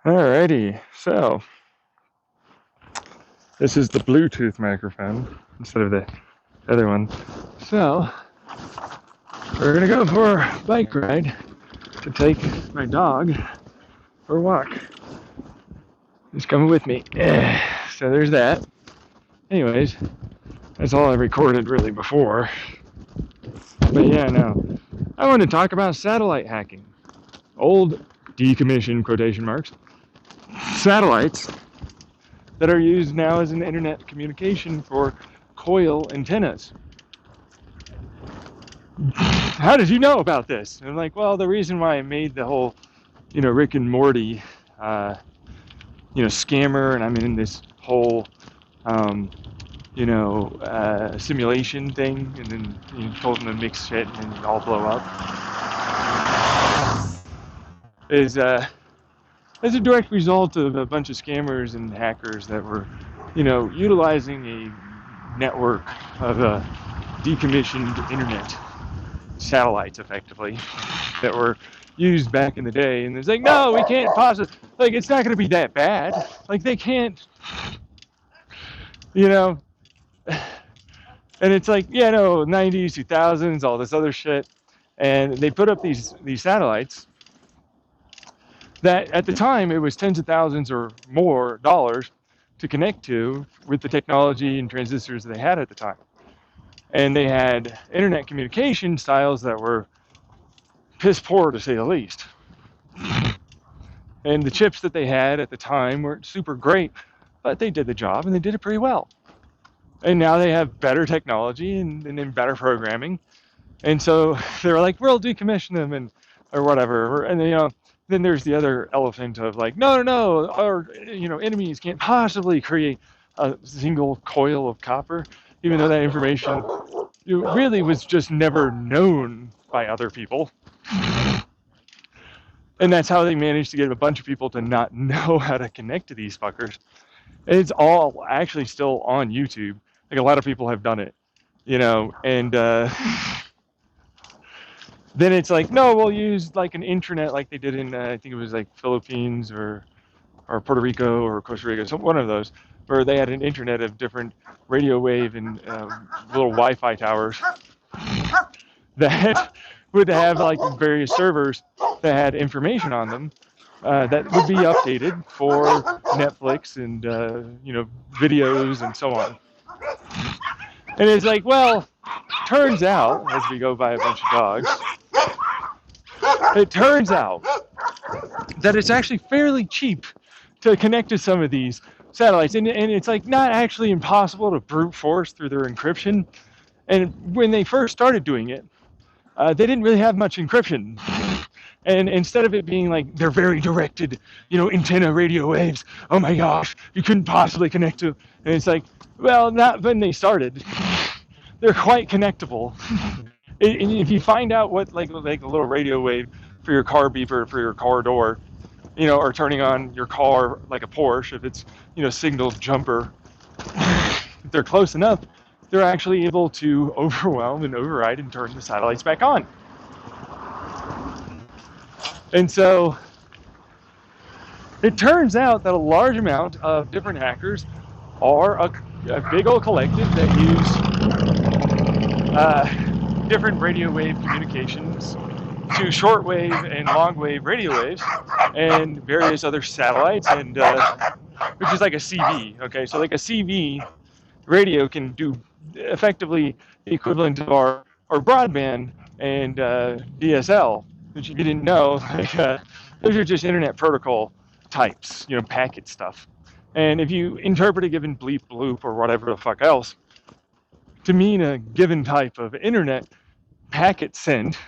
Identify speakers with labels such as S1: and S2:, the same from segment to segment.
S1: Alrighty, so this is the Bluetooth microphone instead of the other one. So we're gonna go for a bike ride to take my dog for a walk. He's coming with me. So there's that. Anyways, that's all I recorded really before. But yeah, no. I want to talk about satellite hacking. Old decommissioned quotation marks satellites that are used now as an internet communication for coil antennas. How did you know about this? And I'm like, well, the reason why I made the whole, Rick and Morty, scammer, and I'm in this whole, simulation thing, and then told them to mix shit and then it all blow up, is as a direct result of a bunch of scammers and hackers that were, utilizing a network of decommissioned internet satellites, effectively, that were used back in the day. And it's like, no, we can't possibly, it's not going to be that bad. They can't, and it's like, 90s, 2000s, all this other shit. And they put up these satellites that at the time it was tens of thousands or more dollars to connect to with the technology and transistors they had at the time. And they had internet communication styles that were piss poor, to say the least. And the chips that they had at the time weren't super great, but they did the job and they did it pretty well. And now they have better technology and better programming. And so they're like, we'll decommission them or whatever. And then there's the other elephant of no, our enemies can't possibly create a single coil of copper, even though that information really was just never known by other people. And that's how they managed to get a bunch of people to not know how to connect to these fuckers. And it's all actually still on YouTube. A lot of people have done it, and then it's like, no, we'll use an intranet like they did in, I think it was Philippines or Puerto Rico or Costa Rica, one of those, where they had an internet of different radio wave and little Wi-Fi towers that would have various servers that had information on them that would be updated for Netflix and videos and so on. And it's like, well, turns out, as we go by a bunch of dogs, it turns out that it's actually fairly cheap to connect to some of these satellites. And it's not actually impossible to brute force through their encryption. And when they first started doing it, they didn't really have much encryption. And instead of it being they're very directed, antenna radio waves, oh my gosh, you couldn't possibly connect to. And it's well, not when they started. They're quite connectable. If you find out what a little radio wave for your car beeper, for your car door, or turning on your car like a Porsche, if it's signal jumper, if they're close enough, they're actually able to overwhelm and override and turn the satellites back on. And so it turns out that a large amount of different hackers are a big old collective that use different radio wave communications to shortwave and longwave radio waves and various other satellites, and which is like a CV. Okay, so a CV radio can do effectively the equivalent of our broadband and DSL, which you didn't know. Those are just internet protocol types, packet stuff. And if you interpret a given bleep, bloop, or whatever the fuck else to mean a given type of internet packet sent,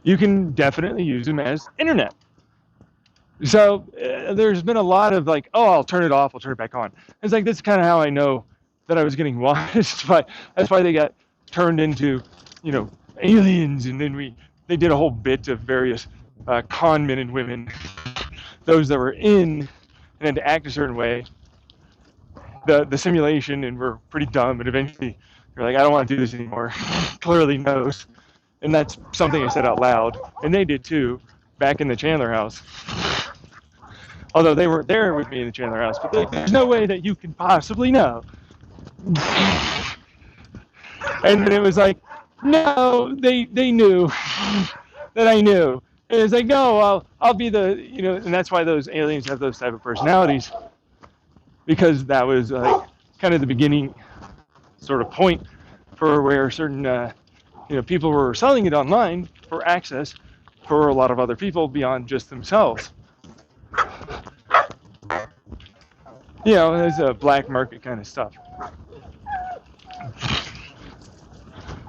S1: you can definitely use them as internet. So there's been a lot of I'll turn it off, I'll turn it back on. It's that's kind of how I know that I was getting watched. That's why they got turned into, aliens, and then they did a whole bit of various con men and women, those that were in and had to act a certain way, the simulation, and were pretty dumb, and eventually you're I don't want to do this anymore. Clearly knows. And that's something I said out loud, and they did too, back in the Chandler house. Although they weren't there with me in the Chandler house, but there's no way that you can possibly know. And then it was like, no, they knew that I knew. And it's like, no, I'll be the, and that's why those aliens have those type of personalities, because that was like kind of the beginning sort of point for where certain, people were selling it online for access for a lot of other people beyond just themselves. There's a black market kind of stuff.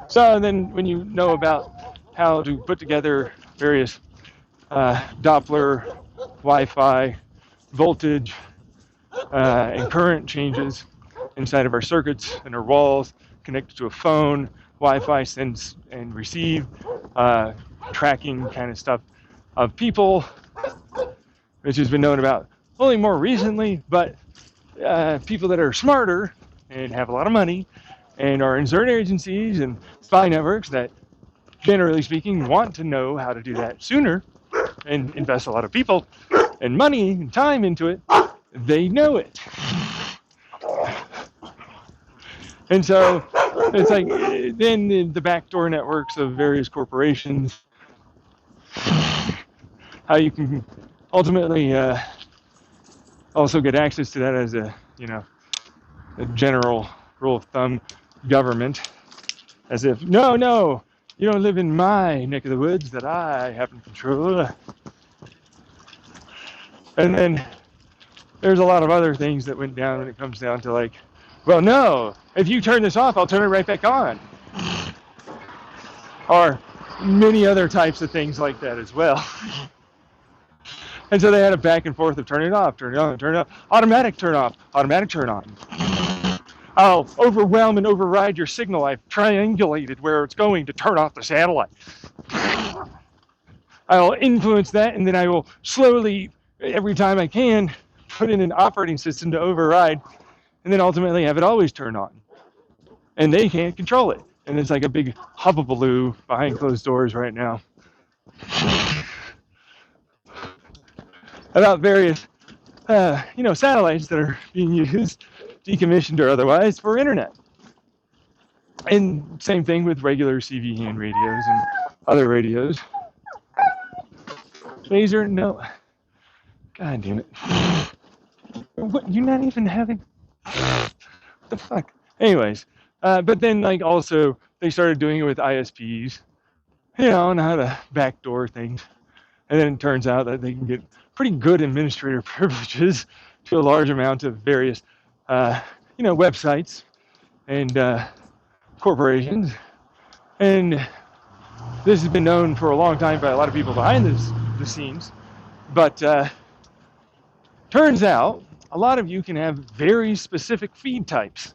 S1: So then when you know about how to put together various Doppler, Wi-Fi, voltage, and current changes inside of our circuits and our walls, connected to a phone, Wi-Fi sends and receive, tracking kind of stuff of people, which has been known about only more recently, but people that are smarter and have a lot of money and are in certain agencies and spy networks that, generally speaking, want to know how to do that sooner and invest a lot of people and money and time into it, they know it. And so it's like then the backdoor networks of various corporations, how you can ultimately also get access to that as a general rule of thumb government, as if no, you don't live in my neck of the woods that I happen to control. And then there's a lot of other things that went down when it comes down to like, well, no, if you turn this off, I'll turn it right back on. Or many other types of things like that as well. And so they had a back and forth of turn it off, turn it on, turn it off, automatic turn off, automatic turn on. I'll overwhelm and override your signal. I've triangulated where it's going to turn off the satellite. I'll influence that, and then I will slowly, every time I can, put in an operating system to override, and then ultimately have it always turn on. And they can't control it. And it's like a big hubbubaloo behind closed doors right now about various, satellites that are being used, decommissioned or otherwise, for internet. And same thing with regular CB radios and other radios. Laser, no. God damn it. What, you're not even having... What the fuck? Anyways, but then like also they started doing it with ISPs, and how to backdoor things. And then it turns out that they can get pretty good administrator privileges to a large amount of various, websites and corporations. And this has been known for a long time by a lot of people behind the scenes. But turns out a lot of you can have very specific feed types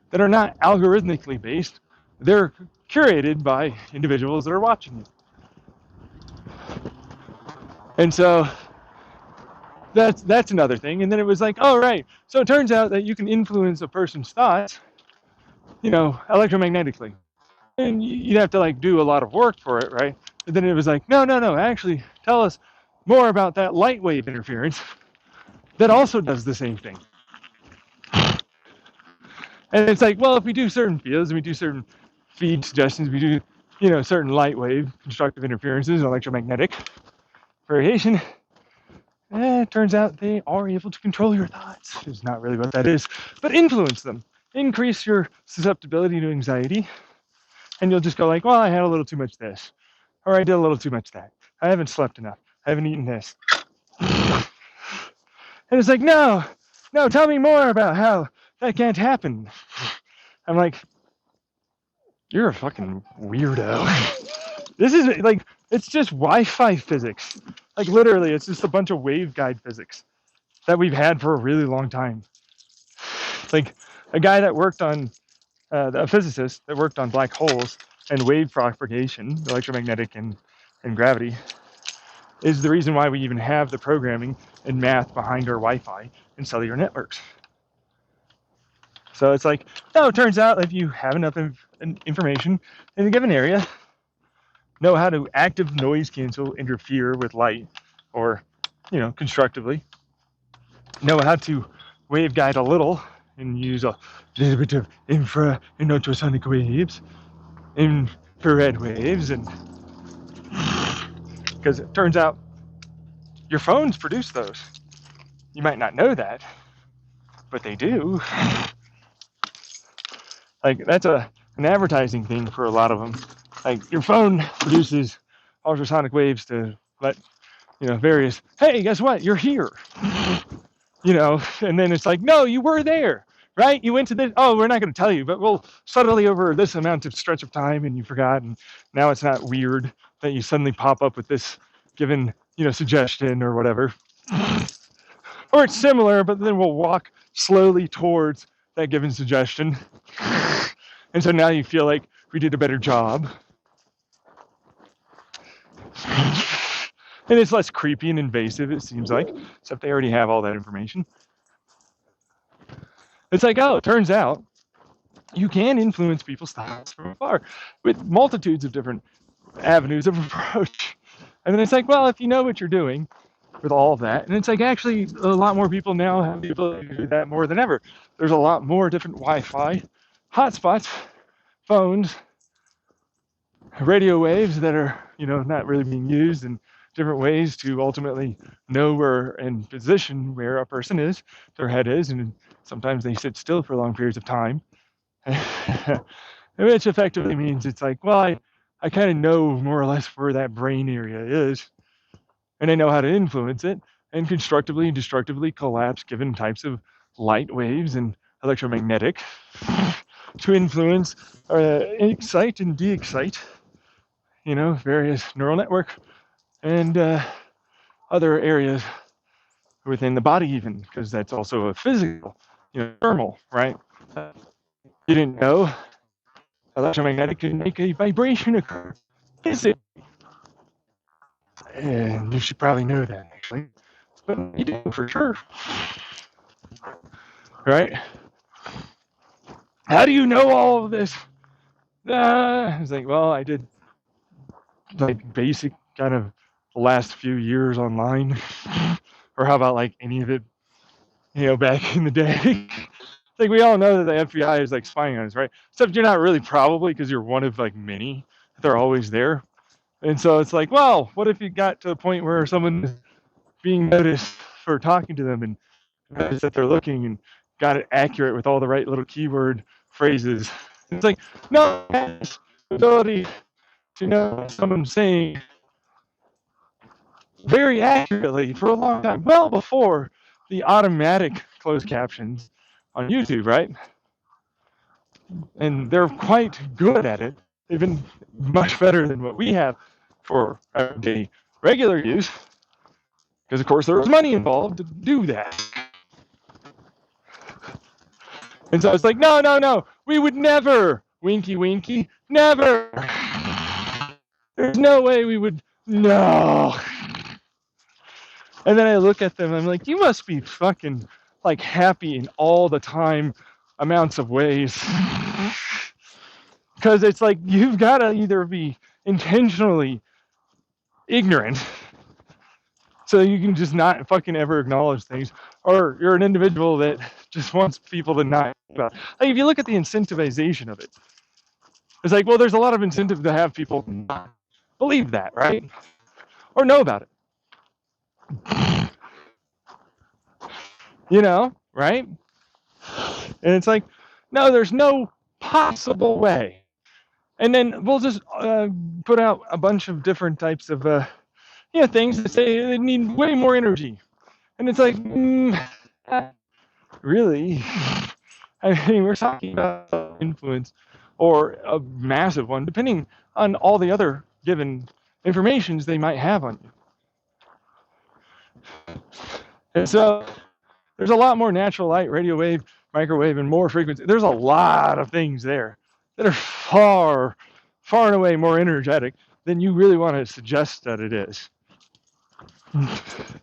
S1: that are not algorithmically based. They're curated by individuals that are watching you. And so that's another thing. And then it was like, oh, right. So it turns out that you can influence a person's thoughts, electromagnetically. And you'd have to like do a lot of work for it, right? And then it was like, no, actually tell us more about that light wave interference that also does the same thing. And it's like, well, if we do certain fields and we do certain feed suggestions, we do, certain light wave constructive interferences, electromagnetic variation, it turns out they are able to control your thoughts. It's not really what that is, but influence them. Increase your susceptibility to anxiety, and you'll just go like, well, I had a little too much this, or I did a little too much that. I haven't slept enough. I haven't eaten this. And it's like, no, tell me more about how that can't happen. I'm like, you're a fucking weirdo. This is like, it's just Wi-Fi physics. Like literally, it's just a bunch of waveguide physics that we've had for a really long time. Like a guy that worked on, a physicist that worked on black holes and wave propagation, electromagnetic and gravity, is the reason why we even have the programming and math behind our Wi-Fi and cellular networks. So it's like, it turns out if you have enough information in a given area, know how to active noise cancel, interfere with light, or, constructively, know how to waveguide a little and use a little bit of infra and ultrasonic waves, infrared waves, and because it turns out your phones produce those. You might not know that, but they do. Like that's an advertising thing for a lot of them. Like your phone produces ultrasonic waves to let various. Hey, guess what? You're here. And then it's like, no, you were there, right? You went to this. Oh, we're not going to tell you, but we'll suddenly over this amount of stretch of time, and you forgot, and now it's not weird that you suddenly pop up with this given suggestion or whatever, or it's similar, but then we'll walk slowly towards that given suggestion. And so now you feel like we did a better job. And it's less creepy and invasive, it seems like, except they already have all that information. It's like, oh, it turns out you can influence people's thoughts from afar with multitudes of different avenues of approach. And then it's like, well, if you know what you're doing with all of that, and it's like actually a lot more people now have the ability to do that more than ever. There's a lot more different Wi-Fi hotspots, phones, radio waves that are, not really being used in different ways to ultimately know where and position where a person is, their head is, and sometimes they sit still for long periods of time. Which effectively means it's like, well, I kind of know more or less where that brain area is, and I know how to influence it and constructively and destructively collapse given types of light waves and electromagnetic to influence, excite and de-excite, various neural network and other areas within the body even, because that's also a physical, thermal, right? You didn't know electromagnetic can make a vibration occur. Is it? And you should probably know that actually, but you do for sure, right? How do you know all of this? It's like, well, I did like basic kind of the last few years online, or how about like any of it, back in the day. Like we all know that the FBI is like spying on us, right? Except you're not really, probably, because you're one of like many. They're always there. And so it's like, well, what if you got to the point where someone is being noticed for talking to them and noticed that they're looking and got it accurate with all the right little keyword phrases? It's like, no, it has the ability to know someone saying very accurately for a long time, well before the automatic closed captions on YouTube, right? And they're quite good at it. They've been much better than what we have for everyday regular use, because of course there was money involved to do that. And so it's like, no, no, no, we would never, winky, winky, never. There's no way we would, no. And then I look at them, I'm like, you must be fucking like happy in all the time amounts of ways. Because it's like, you've got to either be intentionally ignorant so you can just not fucking ever acknowledge things, or you're an individual that just wants people to not about it. Like if you look at the incentivization of it, it's like, well, there's a lot of incentive to have people not believe that, right? Or know about it. Right? And it's like, no, there's no possible way. And then we'll just put out a bunch of different types of things that say they need way more energy. And it's like, really? I mean, we're talking about influence, or a massive one, depending on all the other given informations they might have on you. And so there's a lot more natural light, radio wave, microwave, and more frequency. There's a lot of things there that are far, far and away more energetic than you really want to suggest that it is.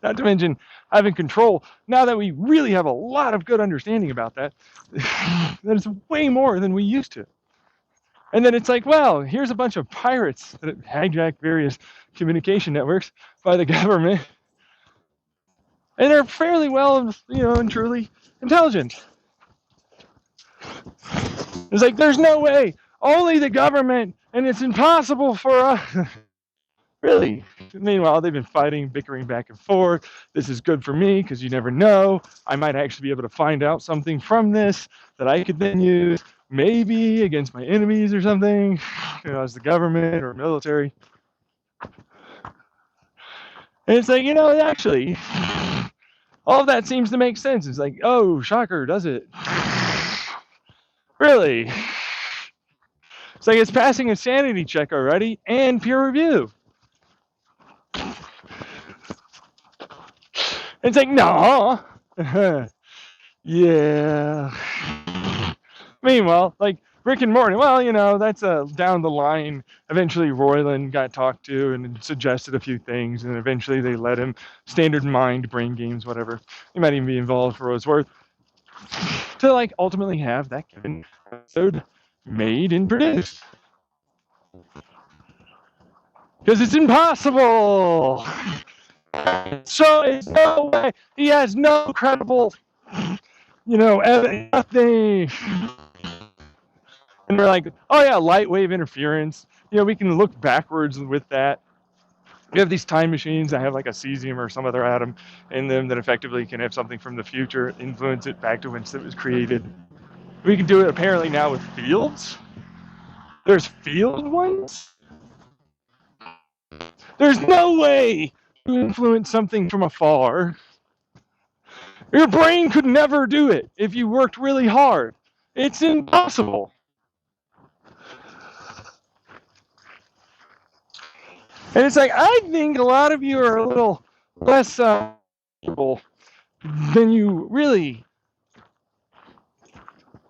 S1: Not to mention having control, now that we really have a lot of good understanding about that, that it's way more than we used to. And then it's like, well, here's a bunch of pirates that hijack various communication networks by the government. And they're fairly well, and truly intelligent. It's like, there's no way. Only the government, and it's impossible for us. Really. Meanwhile, they've been fighting, bickering back and forth. This is good for me because you never know. I might actually be able to find out something from this that I could then use, maybe against my enemies or something, as the government or military. And it's like, actually, all of that seems to make sense. It's like, oh, shocker, does it? Really? It's like it's passing a sanity check already and peer review. It's like, no. Yeah. Meanwhile, like Rick and Morty, well, that's down the line. Eventually, Roiland got talked to and suggested a few things, and eventually they let him standard mind, brain games, whatever. He might even be involved for what it's worth to like ultimately have that given episode made and produced. Because it's impossible. So it's no way. He has no credible, nothing. And we're like, oh yeah, light wave interference. We can look backwards with that. We have these time machines that have like a cesium or some other atom in them that effectively can have something from the future influence it back to when it was created. We can do it apparently now with fields. There's field ones. There's no way to influence something from afar. Your brain could never do it if you worked really hard. It's impossible. And it's like, I think a lot of you are a little less than you really,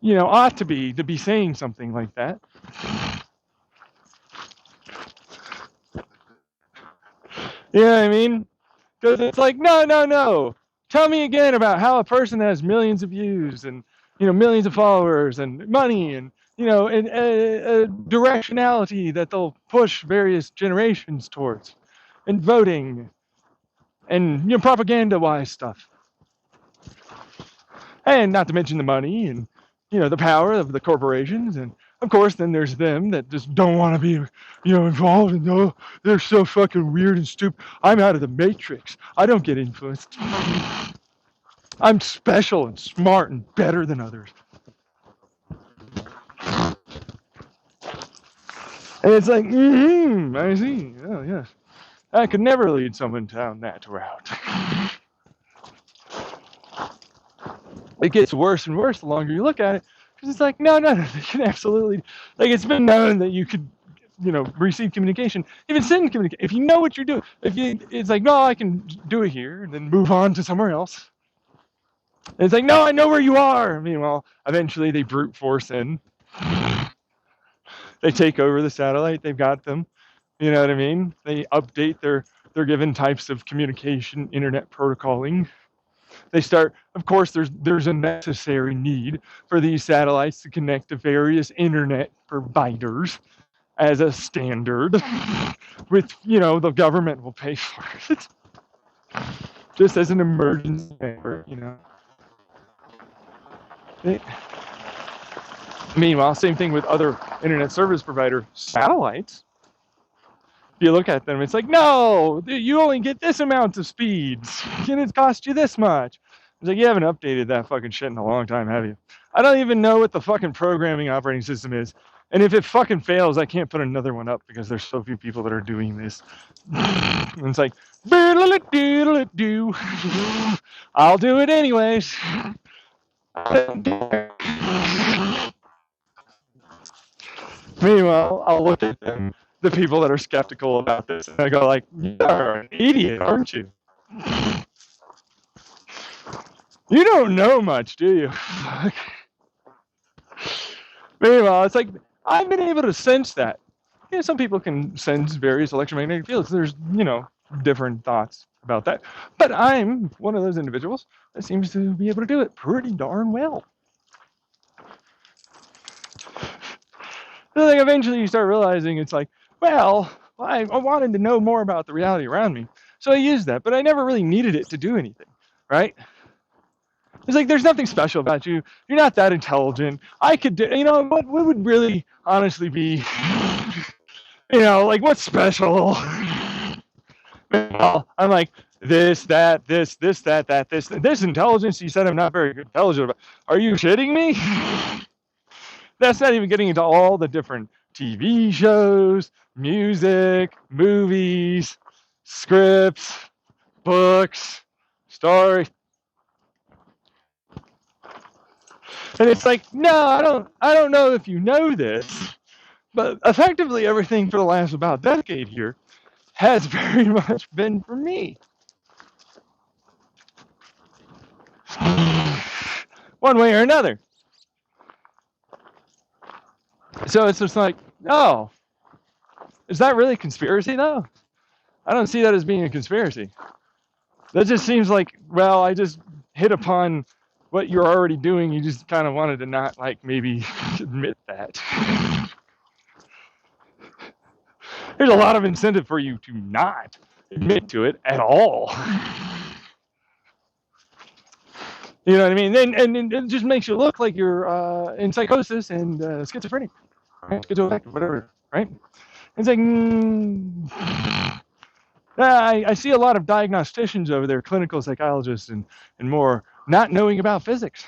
S1: ought to be saying something like that. You know what I mean? Because it's like, no. Tell me again about how a person has millions of views and, millions of followers and money and, and directionality that they'll push various generations towards and voting and, propaganda-wise stuff. And not to mention the money and, the power of the corporations. And, of course, then there's them that just don't want to be, involved. And, oh, they're so fucking weird and stupid. I'm out of the matrix. I don't get influenced. I'm special and smart and better than others. And it's like, I see. Oh, yes. I could never lead someone down that route. It gets worse and worse the longer you look at it. Because it's like, no, they can absolutely, like, it's been known that you could, receive communication, even send communication. If you know what you're doing, it's like, no, I can do it here and then move on to somewhere else. And it's like, no, I know where you are. Meanwhile, eventually they brute force in. They take over the satellite. They've got them. You know what I mean? They update their given types of communication, internet protocoling. They start, of course, there's a necessary need for these satellites to connect to various internet providers as a standard, with, the government will pay for it. Just as an emergency effort, Meanwhile, same thing with other internet service provider satellites. If you look at them, it's like, no, you only get this amount of speeds, and it costs you this much. It's like, you haven't updated that fucking shit in a long time, have you? I don't even know what the fucking programming operating system is. And if it fucking fails, I can't put another one up because there's so few people that are doing this. And it's like, do. I'll do it anyways. Meanwhile, I'll look at them, the people that are skeptical about this, and I go like, you're an idiot, aren't you? You don't know much, do you? Meanwhile, it's like, I've been able to sense that. Some people can sense various electromagnetic fields. There's, different thoughts about that. But I'm one of those individuals that seems to be able to do it pretty darn well. So like eventually you start realizing it's like, well, I wanted to know more about the reality around me. So I used that, but I never really needed it to do anything. right? It's like there's nothing special about you. You're not that intelligent. I could do, what would really honestly be, like what's special? Well, I'm like this, that, this intelligence. You said I'm not very intelligent about. Are you shitting me? That's not even getting into all the different TV shows, music, movies, scripts, books, stories. And it's like, no, I don't know if you know this, but effectively everything for the last about decade here has very much been for me. One way or another. So it's just like, oh, is that really conspiracy though? I don't see that as being a conspiracy. That just seems like, well, I just hit upon what you're already doing. You just kind of wanted to not like maybe admit that. There's a lot of incentive for you to not admit to it at all. You know what I mean? And it just makes you look like you're in psychosis and schizophrenic, right? Schizoaffective, whatever, right? It's like, I see a lot of diagnosticians over there, clinical psychologists and more, not knowing about physics.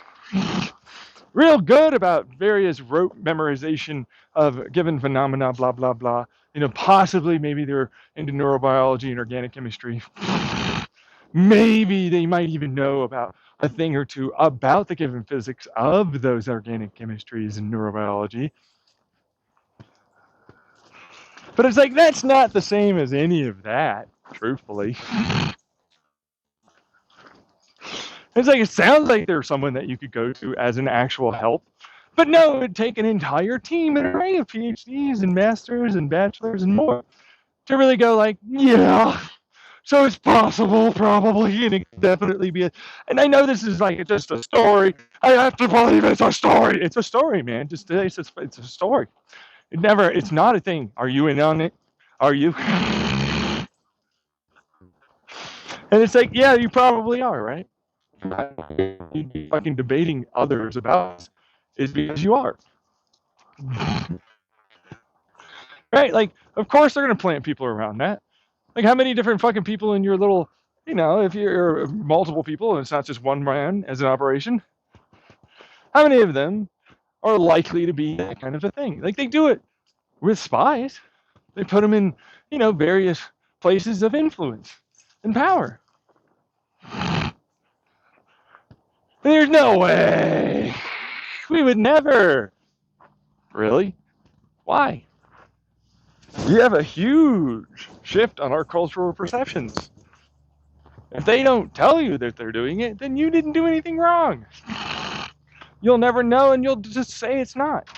S1: Real good about various rote memorization of given phenomena, blah, blah, blah. Possibly maybe they're into neurobiology and organic chemistry. Maybe they might even know about a thing or two about the given physics of those organic chemistries and neurobiology. But it's like, that's not the same as any of that, truthfully. It's like, it sounds like there's someone that you could go to as an actual help. But no, it would take an entire team, an array of PhDs and masters and bachelors and more to really go like, yeah, so it's possible, probably, and it could definitely be. And I know this is like just a story. I have to believe it's a story. It's a story, man. Just it's a story. It's not a thing. Are you in on it? Are you? And it's like, yeah, you probably are, right? You'd be fucking debating others about this is because you are. Right? Like, of course they're going to plant people around that. Like, how many different fucking people in your little, if you're multiple people and it's not just one man as an operation, how many of them are likely to be that kind of a thing? Like, they do it with spies. They put them in, various places of influence and power. There's no way. We would never. Really? Why? You have a huge shift on our cultural perceptions. If they don't tell you that they're doing it, then you didn't do anything wrong. You'll never know, and you'll just say it's not.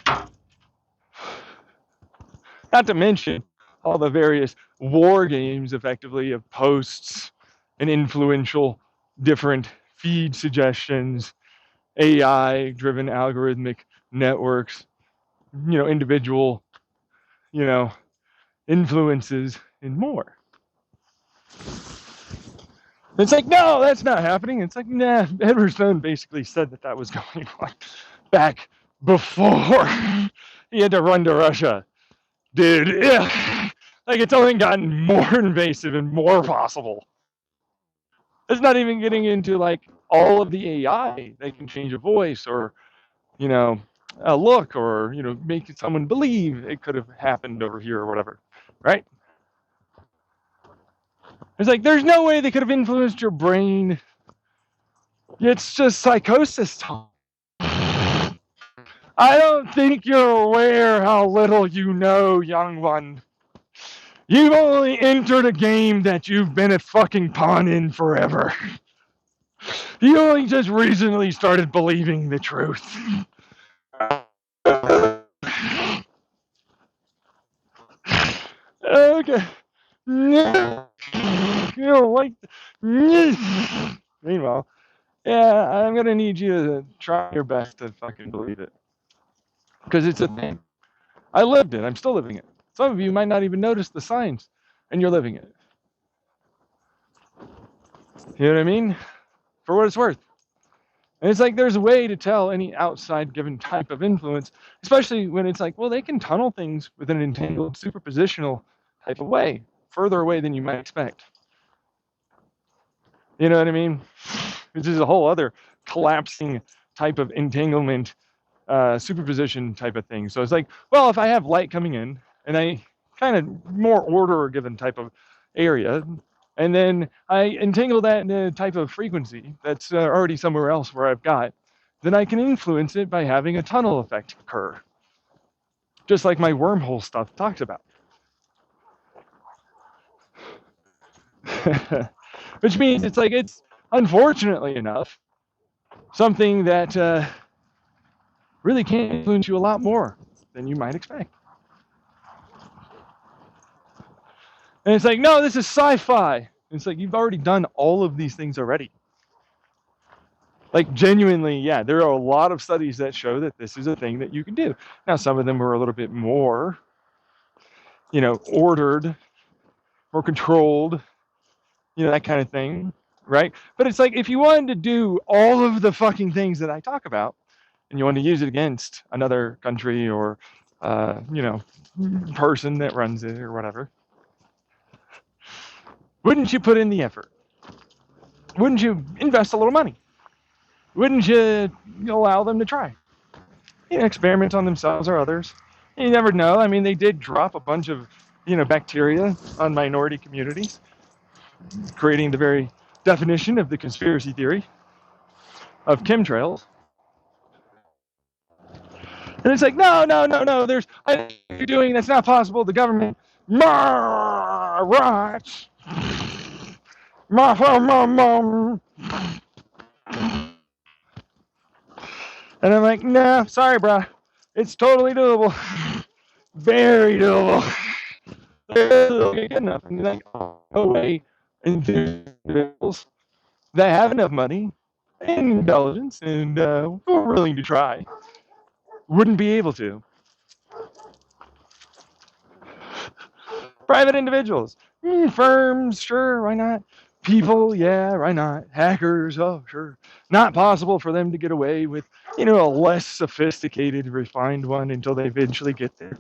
S1: Not to mention all the various war games, effectively, of posts and influential different feed suggestions, AI-driven algorithmic networks, individual, influences, and more. It's like, no, that's not happening. It's like, nah, Edward Snowden basically said that was going on back before he had to run to Russia. Dude, yeah. Like, it's only gotten more invasive and more possible. It's not even getting into, like, all of the AI. They can change a voice or, a look or, make someone believe it could have happened over here or whatever, right? It's like, there's no way they could have influenced your brain. It's just psychosis talk. I don't think you're aware how little you know, young one. You've only entered a game that you've been a fucking pawn in forever. You only just recently started believing the truth. Okay. You don't like. Meanwhile, yeah, I'm gonna need you to try your best to fucking believe it, because it's a thing. I lived it. I'm still living it. Some of you might not even notice the signs, and you're living it. You know what I mean? for what it's worth. And it's like there's a way to tell any outside given type of influence, especially when it's like, well, they can tunnel things with an entangled superpositional type of way, further away than you might expect. You know what I mean? Which is a whole other collapsing type of entanglement, superposition type of thing. So it's like, well, if I have light coming in and I kind of more order given type of area, and then I entangle that in a type of frequency that's already somewhere else where I've got, then I can influence it by having a tunnel effect occur. Just like my wormhole stuff talks about. Which means it's like, it's unfortunately enough something that really can influence you a lot more than you might expect. And it's like, no, this is sci-fi. It's like, you've already done all of these things already. Like, genuinely, yeah, there are a lot of studies that show that this is a thing that you can do. Now, some of them are a little bit more, ordered, more controlled, that kind of thing, right? But it's like, if you wanted to do all of the fucking things that I talk about, and you want to use it against another country or, person that runs it or whatever, wouldn't you put in the effort? Wouldn't you invest a little money? Wouldn't you allow them to try? Experiment on themselves or others. You never know. I mean, they did drop a bunch of, bacteria on minority communities, creating the very definition of the conspiracy theory of chemtrails. And it's like, no, you're doing, that's not possible. The government, rats, and I'm like, nah, sorry, bruh. It's totally doable. Very doable. Good enough. And like, no way. Individuals that have enough money and intelligence and are willing to try wouldn't be able to. Private individuals, firms, sure, why not? People, yeah, why not? Hackers, oh, sure. Not possible for them to get away with, a less sophisticated, refined one until they eventually get there.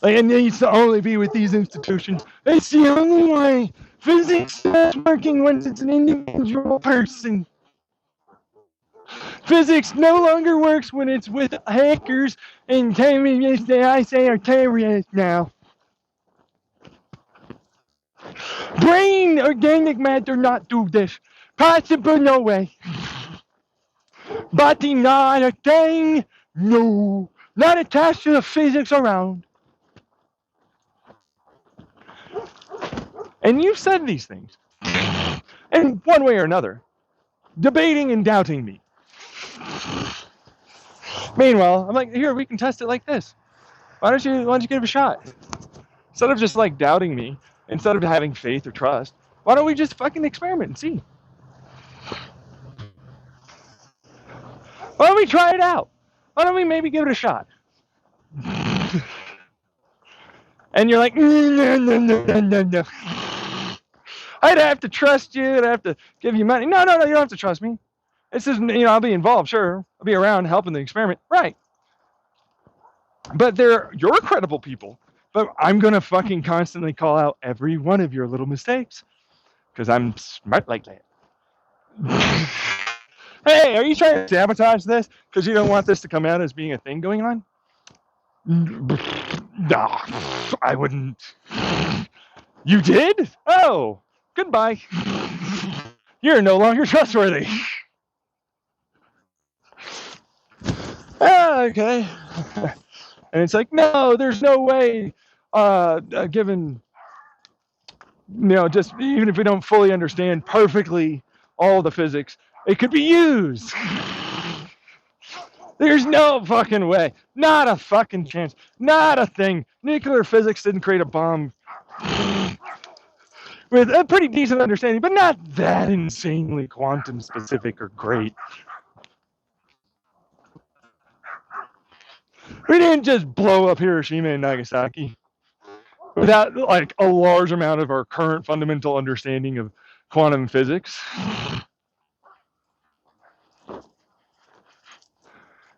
S1: Like, it needs to only be with these institutions. It's the only way. Physics is working when it's an individual person. Physics no longer works when it's with hackers and terrorists that I say are terrorists now. Brain organic matter not do this. Possible no way. Body not a thing. No. Not attached to the physics around. And you've said these things. In one way or another. Debating and doubting me. Meanwhile, I'm like, here, we can test it like this. Why don't you give it a shot? Instead of just like doubting me, instead of having faith or trust, why don't we just fucking experiment and see? Why don't we try it out? Why don't we maybe give it a shot? And you're like, no. I'd have to trust you. I'd have to give you money. No, you don't have to trust me. This is, I'll be involved, sure. I'll be around helping the experiment. Right. But you're credible people. But I'm going to fucking constantly call out every one of your little mistakes. Because I'm smart like that. Hey, are you trying to sabotage this? Because you don't want this to come out as being a thing going on? No, I wouldn't. You did? Oh, goodbye. You're no longer trustworthy. Okay. And it's like, no, there's no way, given, just even if we don't fully understand perfectly all the physics, it could be used. There's no fucking way. Not a fucking chance. Not a thing. Nuclear physics didn't create a bomb with a pretty decent understanding, but not that insanely quantum specific or great. We didn't just blow up Hiroshima and Nagasaki. without like a large amount of our current fundamental understanding of quantum physics.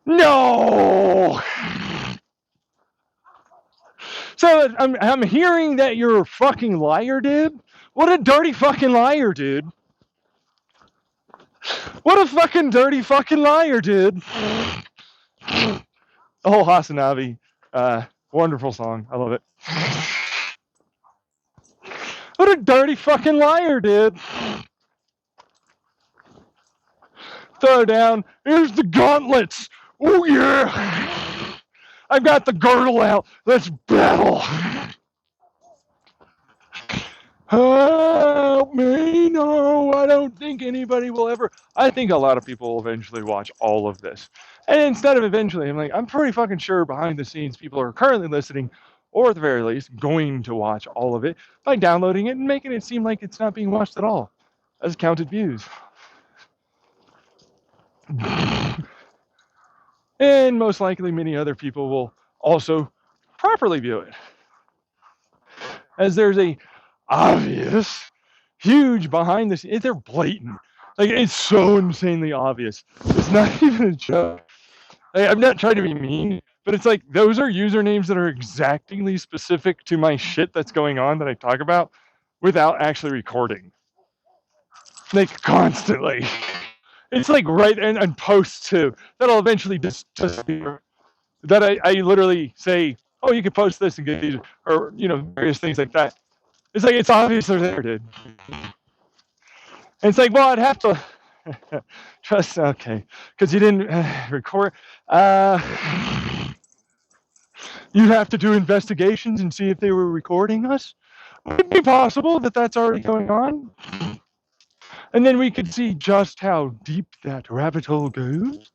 S1: No. So I'm hearing that you're a fucking liar, dude. What a dirty fucking liar, dude. What a fucking dirty fucking liar, dude. The whole Hasanavi, wonderful song. I love it. What a dirty fucking liar, dude. Throw down. Here's the gauntlets. Oh yeah. I've got the girdle out. Let's battle. Help me. No, I don't think anybody will ever. I think a lot of people will eventually watch all of this. And instead of eventually, I'm like, I'm pretty fucking sure behind the scenes people are currently listening, or at the very least, going to watch all of it by downloading it and making it seem like it's not being watched at all as counted views. And most likely many other people will also properly view it, as there's a obvious huge behind the scenes. They're blatant, like it's so insanely obvious, it's not even a joke. Like, I'm not trying to be mean, but it's like those are usernames that are exactly specific to my shit that's going on that I talk about without actually recording, like constantly. It's like right and posts too that'll eventually disappear. That I literally say, oh, you can post this and get these, or various things like that. It's like it's obvious they're there, dude. And it's like, well, I'd have to trust, okay, because you didn't record. You'd have to do investigations and see if they were recording us. Would it be possible that that's already going on? And then we could see just how deep that rabbit hole goes.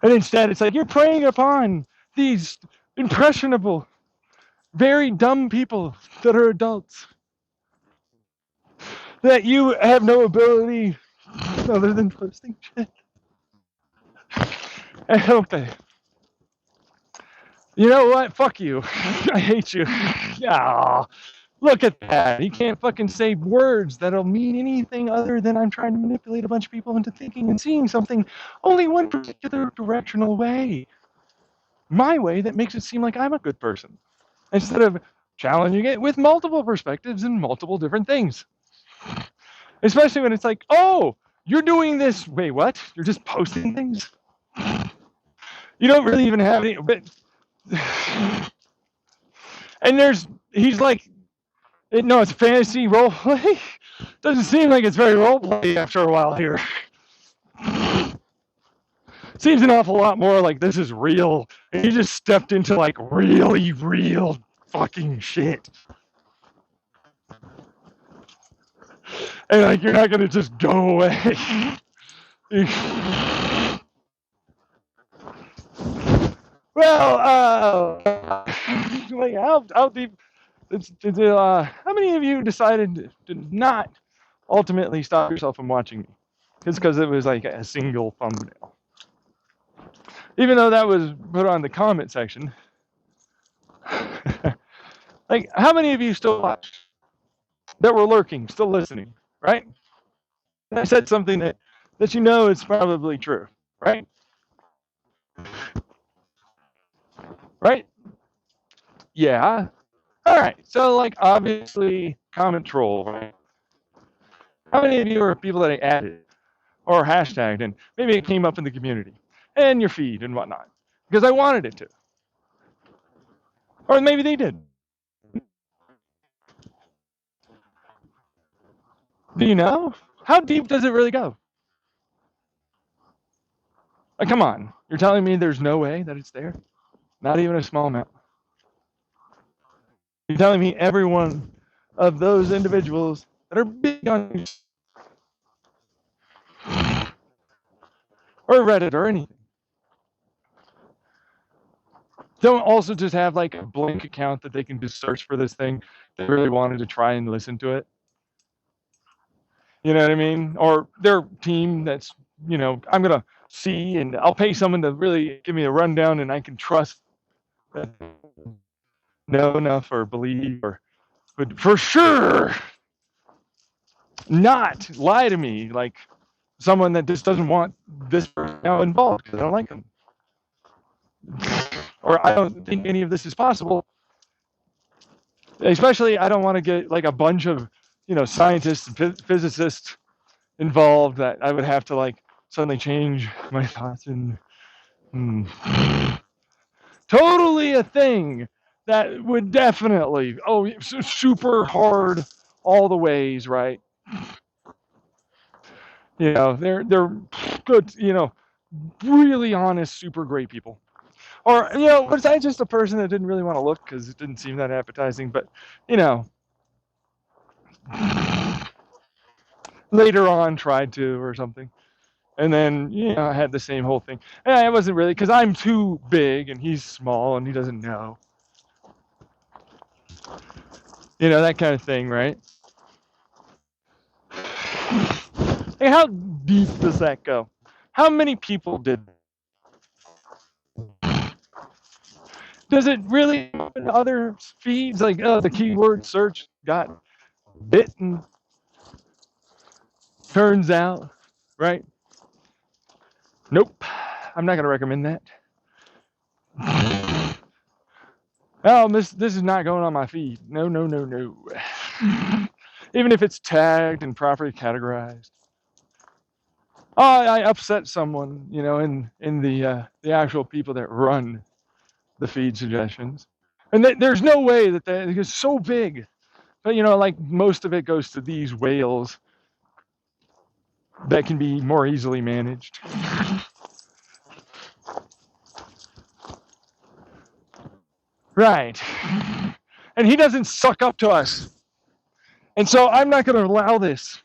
S1: And instead, it's like you're preying upon these impressionable, very dumb people that are adults, that you have no ability other than posting shit. I hope they. You know what? Fuck you. I hate you. Yeah. Look at that. He can't fucking say words that'll mean anything other than I'm trying to manipulate a bunch of people into thinking and seeing something only one particular directional way. My way that makes it seem like I'm a good person, instead of challenging it with multiple perspectives and multiple different things. Especially when it's like, oh, you're doing this. Wait, what? You're just posting things? You don't really even have any. But, and he's like, no, it's a fantasy role play. Doesn't seem like it's very role play after a while here. Seems an awful lot more like this is real. And he just stepped into like really real fucking shit. And like you're not gonna just go away. Well, like how deep? How many of you decided to not ultimately stop yourself from watching me? It's because it was like a single thumbnail. Even though that was put on the comment section. Like, how many of you still watched? That were lurking, still listening, right? And I said something that you know is probably true, right? Right? Yeah. All right. So, like, obviously, comment troll, right? How many of you are people that I added or hashtagged, and maybe it came up in the community and your feed and whatnot because I wanted it to, or maybe they did. Do you know? How deep does it really go? Like, come on. You're telling me there's no way that it's there? Not even a small amount. You're telling me every one of those individuals that are big on or Reddit or anything don't also just have like a blank account that they can just search for this thing they really wanted to try and listen to it? You know what I mean? Or their team that's, I'm going to see and I'll pay someone to really give me a rundown and I can trust that know enough or believe or would for sure not lie to me like someone that just doesn't want this person now involved because I don't like them. Or I don't think any of this is possible. Especially, I don't want to get like a bunch of, scientists and physicists involved that I would have to like suddenly change my thoughts and totally a thing that would definitely super hard all the ways, right? They're good, really honest, super great people. Or, was I just a person that didn't really want to look because it didn't seem that appetizing? But, you know, later on tried to or something. And then, I had the same whole thing. And I wasn't really, because I'm too big and he's small and he doesn't know. That kind of thing, right? Hey, how deep does that go? How many people did? Does it really open other feeds? Like, the keyword search got bitten, turns out, right? Nope. I'm not going to recommend that. Oh, this is not going on my feed. No, no, no, no. Even if it's tagged and properly categorized. Oh, I upset someone, in the actual people that run the feed suggestions. And there's no way that it's so big. But, like most of it goes to these whales that can be more easily managed. Right. And he doesn't suck up to us. And so I'm not going to allow this.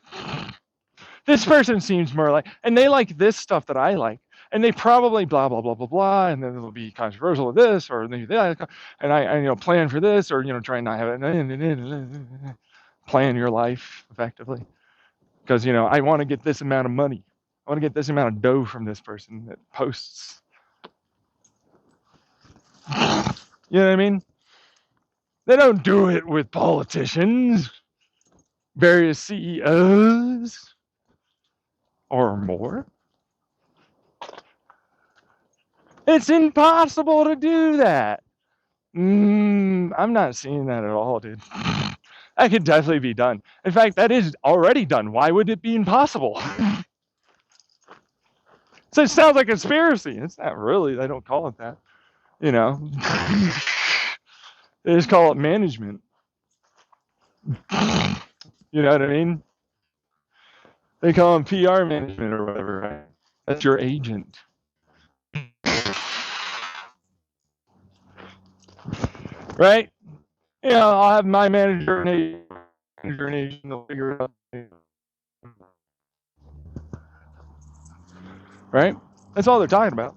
S1: This person seems more like, and they like this stuff that I like. And they probably blah, blah, blah, blah, blah. And then it'll be controversial with this or that. And I plan for this or, try and not have it. Plan your life effectively. Because, I want to get this amount of money. I want to get this amount of dough from this person that posts. You know what I mean? They don't do it with politicians, various CEOs, or more. It's impossible to do that. I'm not seeing that at all, dude. That could definitely be done. In fact, that is already done. Why would it be impossible? So it sounds like a conspiracy. It's not really. They don't call it that. They just call it management. You know what I mean? They call them PR management or whatever, right? That's your agent. Right? I'll have my manager and agent, they'll figure it out. Right? That's all they're talking about.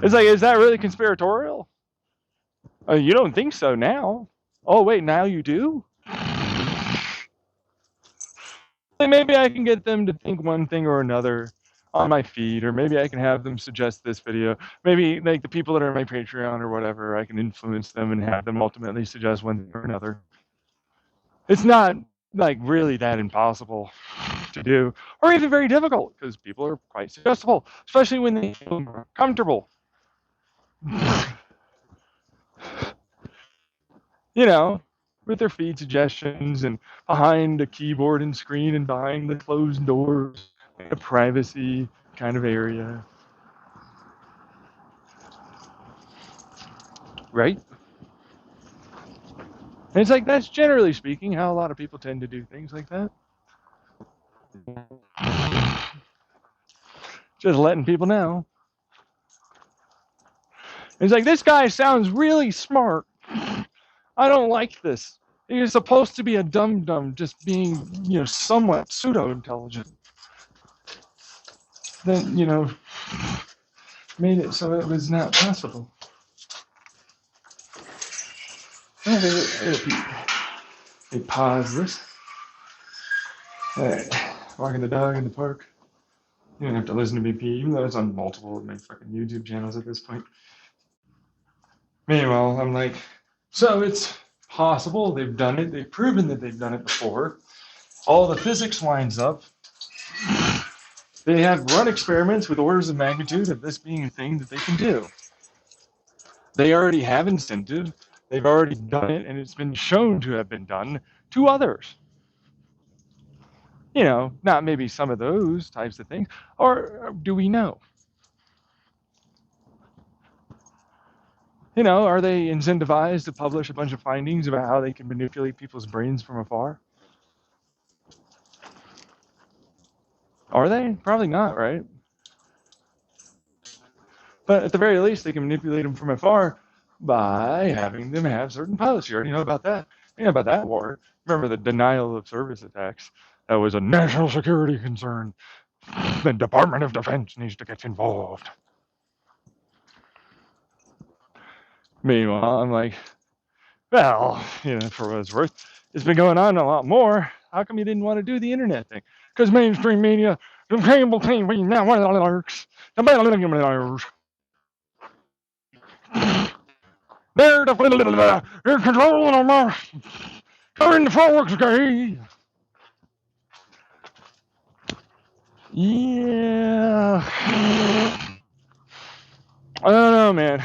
S1: It's like, is that really conspiratorial? Oh, you don't think so now? Oh, wait, now you do? Maybe I can get them to think one thing or another on my feed, or maybe I can have them suggest this video. Maybe like the people that are on my Patreon or whatever, I can influence them and have them ultimately suggest one thing or another. It's not like really that impossible to do, or even very difficult, because people are quite suggestible, especially when they feel more comfortable. With their feed suggestions and behind a keyboard and screen and behind the closed doors, a privacy kind of area. Right? And it's like, that's generally speaking how a lot of people tend to do things like that. Just letting people know. It's like, this guy sounds really smart. I don't like this. He's supposed to be a dum-dum, just being, somewhat pseudo-intelligent. Then, made it so it was not possible. Hey, pause this. Alright, walking the dog in the park. You don't have to listen to me pee, even though it's on multiple of my fucking YouTube channels at this point. Meanwhile, I'm like, so it's possible they've done it. They've proven that they've done it before. All the physics lines up. They have run experiments with orders of magnitude of this being a thing that they can do. They already have incentive. They've already done it, and it's been shown to have been done to others. You know, not maybe some of those types of things, or do we know? You know, are they incentivized to publish a bunch of findings about how they can manipulate people's brains from afar? Are they? Probably not, right? But at the very least, they can manipulate them from afar by having them have certain pilots. You already know about that. You know about that war. Remember the denial of service attacks? That was a national security concern. The Department of Defense needs to get involved. Meanwhile, I'm like, well, you know, for what it's worth, it's been going on a lot more. How come you didn't want to do the internet thing? Because mainstream media, the cable TV networks, they're controlling them. They're in the folks, okay? Yeah. I don't know, man.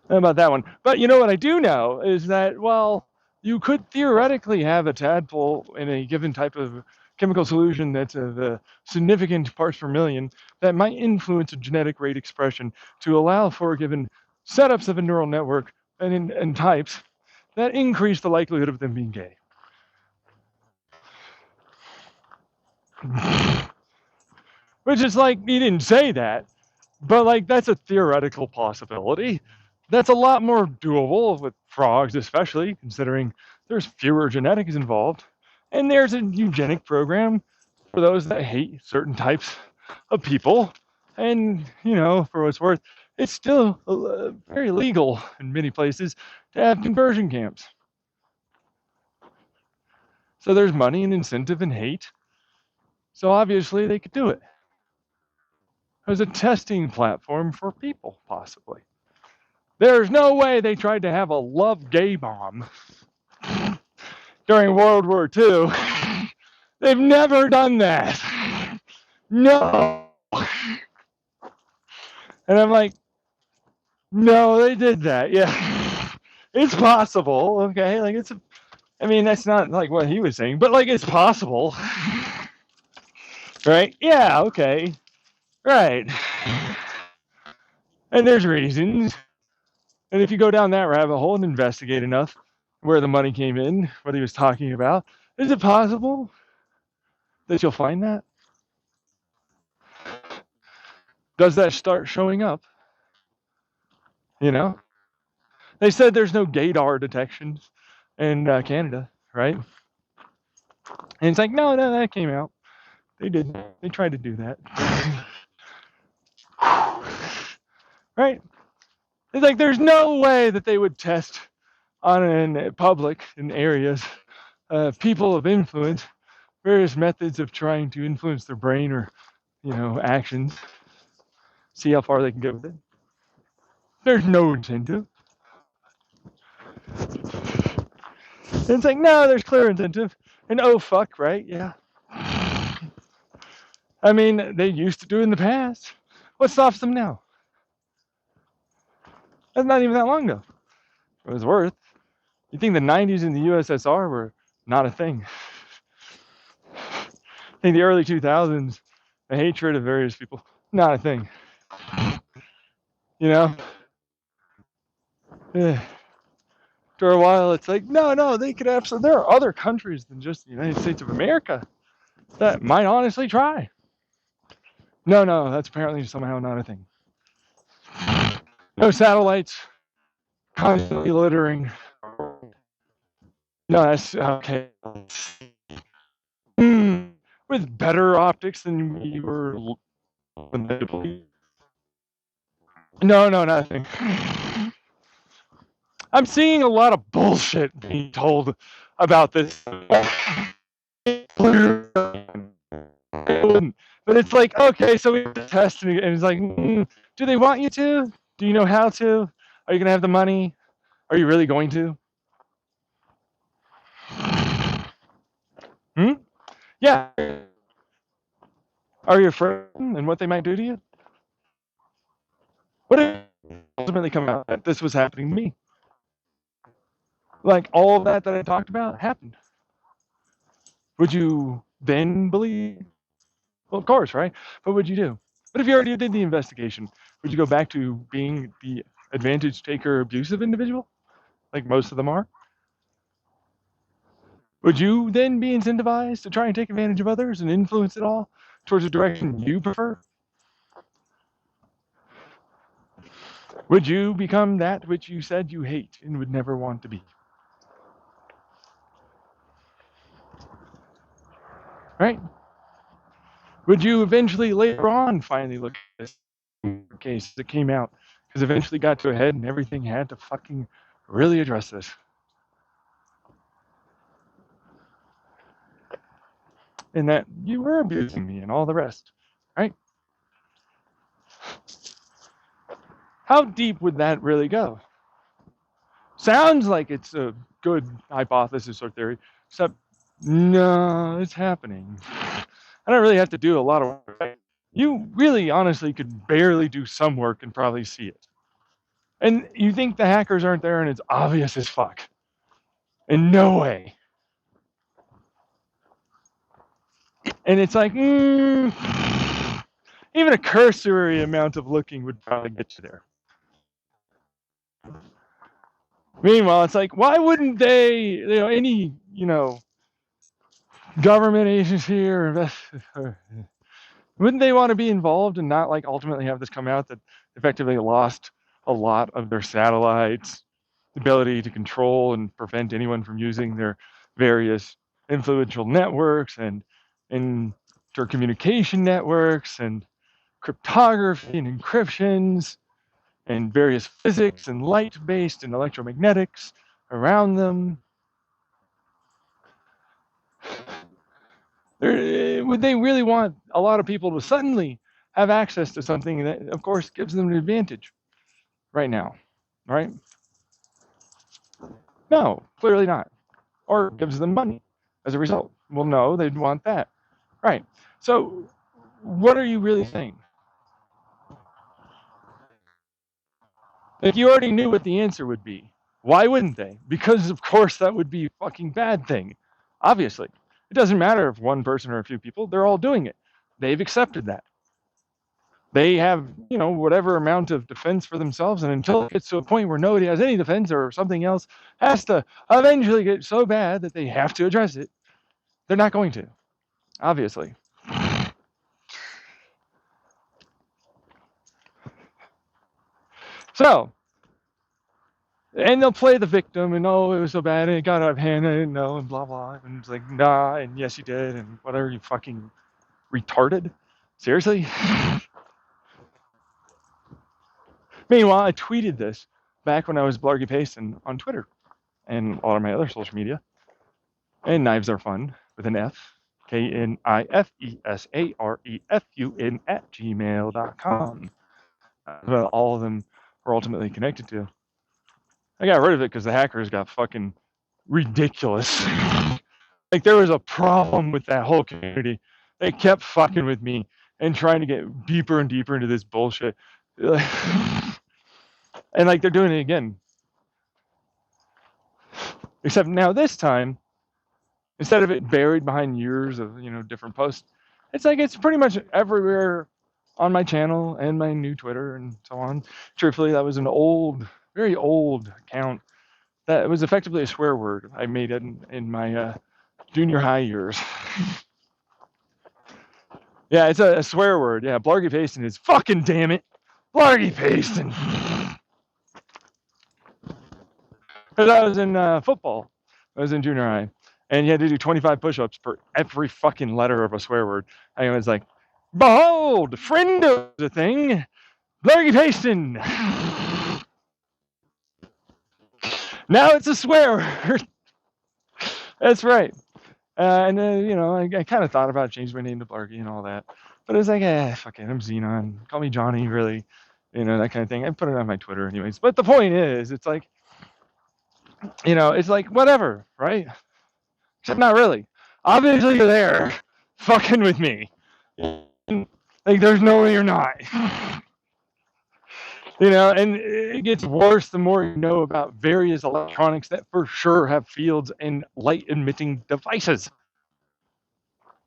S1: About that one. But you know what I do know is that, well, you could theoretically have a tadpole in a given type of chemical solution that's of significant parts per million that might influence a genetic rate expression to allow for given setups of a neural network and types that increase the likelihood of them being gay. Which is like, he didn't say that, but like that's a theoretical possibility. That's a lot more doable with frogs, especially considering there's fewer genetics involved. And there's a eugenic program for those that hate certain types of people. And, you know, for what it's worth, it's still very legal in many places to have conversion camps. So there's money and incentive and hate. So obviously they could do it. As a testing platform for people, possibly. There's no way they tried to have a love gay bomb during World War II. They've never done that. No. And I'm like, no, they did that. Yeah. It's possible, okay? Like I mean, that's not like what he was saying, but like it's possible. Right? Yeah, okay. Right. And there's reasons. And if you go down that rabbit hole and investigate enough where the money came in, what he was talking about, is it possible that you'll find that? Does that start showing up? You know? They said there's no gaydar detections in Canada, right? And it's like, no, that came out. They did. They tried to do that. Right? It's like there's no way that they would test on in public in areas people of influence, various methods of trying to influence their brain or, you know, actions. See how far they can get with it. There's no incentive. And it's like, no, there's clear incentive. And oh, fuck, right? Yeah. I mean, they used to do it in the past. What stops them now? That's not even that long ago. It was worth. You think the 90s in the USSR were not a thing? I think the early 2000s, the hatred of various people, not a thing. You know? Yeah. After a while, it's like, no, they could absolutely. There are other countries than just the United States of America that might honestly try. No, that's apparently somehow not a thing. No satellites, constantly littering. No, that's okay. With better optics than we were. No, nothing. I'm seeing a lot of bullshit being told about this. But it's like, okay, so we have to test, and it's like, do they want you to? Do you know how to? Are you going to have the money? Are you really going to? Hmm? Yeah. Are you afraid and what they might do to you? What if ultimately come out that this was happening to me? Like all of that I talked about happened. Would you then believe? Well, of course, right? What would you do? What if you already did the investigation? Would you go back to being the advantage taker, abusive individual, like most of them are? Would you then be incentivized to try and take advantage of others and influence it all towards a direction you prefer? Would you become that which you said you hate and would never want to be? Right? Would you eventually later on finally look at this case that came out? Because eventually got to a head and everything had to fucking really address this. And that you were abusing me and all the rest. Right? How deep would that really go? Sounds like it's a good hypothesis or theory, except no, it's happening. I don't really have to do a lot of work. You really honestly could barely do some work and probably see it. And you think the hackers aren't there and it's obvious as fuck. In no way. And it's like, even a cursory amount of looking would probably get you there. Meanwhile, it's like, why wouldn't they, any, government agency or wouldn't they want to be involved and not like ultimately have this come out that effectively lost a lot of their satellites, ability to control and prevent anyone from using their various influential networks and intercommunication networks and cryptography and encryptions and various physics and light-based and electromagnetics around them? Would they really want a lot of people to suddenly have access to something that, of course, gives them an advantage right now, right? No, clearly not. Or gives them money as a result. Well, no, they'd want that. Right. So, what are you really saying? If you already knew what the answer would be, why wouldn't they? Because, of course, that would be a fucking bad thing. Obviously. It doesn't matter if one person or a few people, they're all doing it. They've accepted that. They have, whatever amount of defense for themselves, and until it gets to a point where nobody has any defense or something else has to eventually get so bad that they have to address it, they're not going to, obviously. So, and they'll play the victim, and oh, it was so bad, and it got out of hand, I didn't know, and blah, blah, and it's like, nah, and yes, you did, and whatever, you fucking retarded. Seriously? Meanwhile, I tweeted this back when I was blargy pasting on Twitter and all of my other social media. And knives are fun with an F, KNIFESAREFUN at gmail.com. But all of them are ultimately connected to. I got rid of it because the hackers got fucking ridiculous. Like there was a problem with that whole community. They kept fucking with me and trying to get deeper and deeper into this bullshit. And like they're doing it again. Except now this time, instead of it buried behind years of different posts, it's like it's pretty much everywhere on my channel and my new Twitter and so on. Truthfully, that was an old, very old account that was effectively a swear word I made in my junior high years. Yeah, it's a swear word. Yeah, blargy pasting is fucking damn it, blargy pasting. Because I was in football, I was in junior high, and you had to do 25 push-ups for every fucking letter of a swear word. I was like, behold, friend of the thing, blargy pasting. Now it's a swear word. That's right. And I kind of thought about changing my name to Blargy and all that. But it was like, fuck it, I'm Xenon. Call me Johnny, really. that kind of thing. I put it on my Twitter anyways. But the point is, it's like, it's like whatever, right? Except not really. Obviously you're there fucking with me. Like there's no way you're not. And it gets worse the more you know about various electronics that for sure have fields and light emitting devices.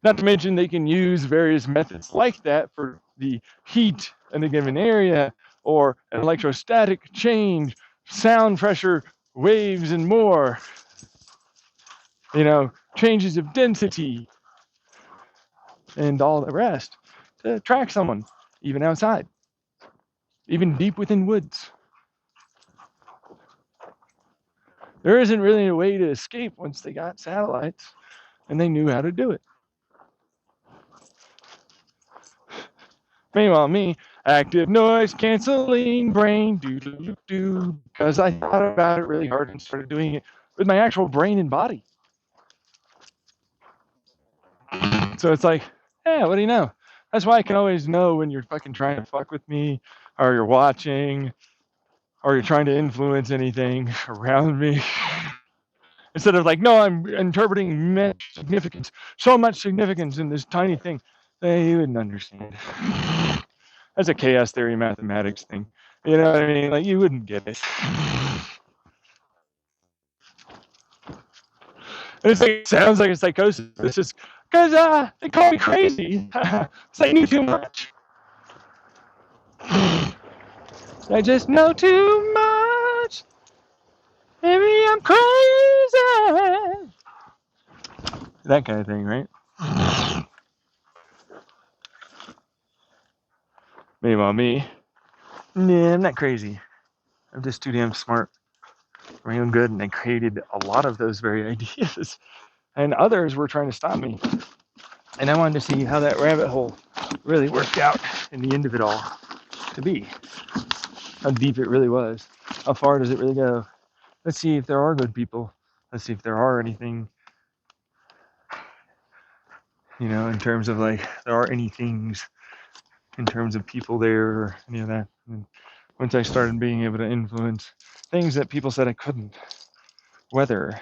S1: Not to mention they can use various methods like that for the heat in a given area or an electrostatic change, sound pressure, waves, and more. Changes of density and all the rest to track someone, even outside, even deep within woods. There isn't really a way to escape once they got satellites and they knew how to do it. Meanwhile, me, active noise canceling brain, do, because I thought about it really hard and started doing it with my actual brain and body. So it's like, yeah, what do you know? That's why I can always know when you're fucking trying to fuck with me, or you're watching, or you're trying to influence anything around me. Instead of like, no, I'm interpreting so much significance in this tiny thing. You wouldn't understand. That's a chaos theory mathematics thing. You know what I mean? Like, you wouldn't get it. It sounds like a psychosis. It's just because they call me crazy. It's I knew too much. I just know too much. Maybe I'm crazy. That kind of thing, right? Meanwhile, me, nah, I'm not crazy. I'm just too damn smart for my own good, and I created a lot of those very ideas. And others were trying to stop me. And I wanted to see how that rabbit hole really worked out in the end of it all to be. How deep it really was. How far does it really go? Let's see if there are good people. Let's see if there are anything, in terms of like, there are any things in terms of people there or any of that. And once I started being able to influence things that people said I couldn't, weather,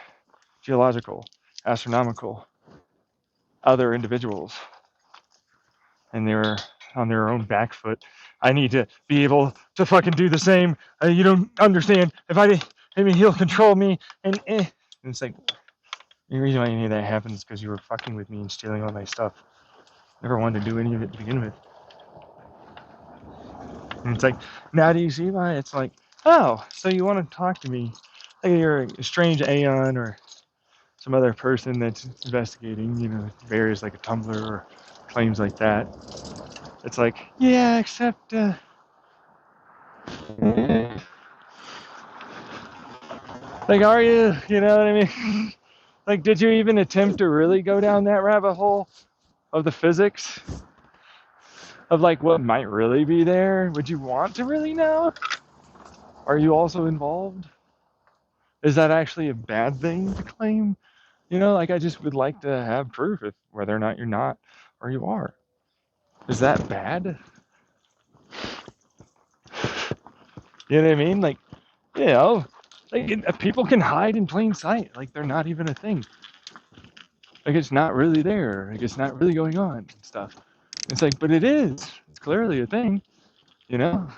S1: geological, astronomical, other individuals, and they're on their own back foot. I need to be able to fucking do the same. You don't understand. He'll control me, and it's like, the reason why any of that happens is because you were fucking with me and stealing all my stuff. Never wanted to do any of it to begin with. And it's like, now do you see why? It's like, oh, so you want to talk to me like you're a strange Aeon or some other person that's investigating, various like a Tumblr or claims like that. It's like, yeah, except, like, are you? You know what I mean? Like, did you even attempt to really go down that rabbit hole of the physics? Of like what might really be there? Would you want to really know? Are you also involved? Is that actually a bad thing to claim? Like I just would like to have proof of whether or not you're not or you are. Is that bad? You know what I mean? Like, like people can hide in plain sight. Like they're not even a thing. Like it's not really there. Like it's not really going on and stuff. It's like, but it is. It's clearly a thing, And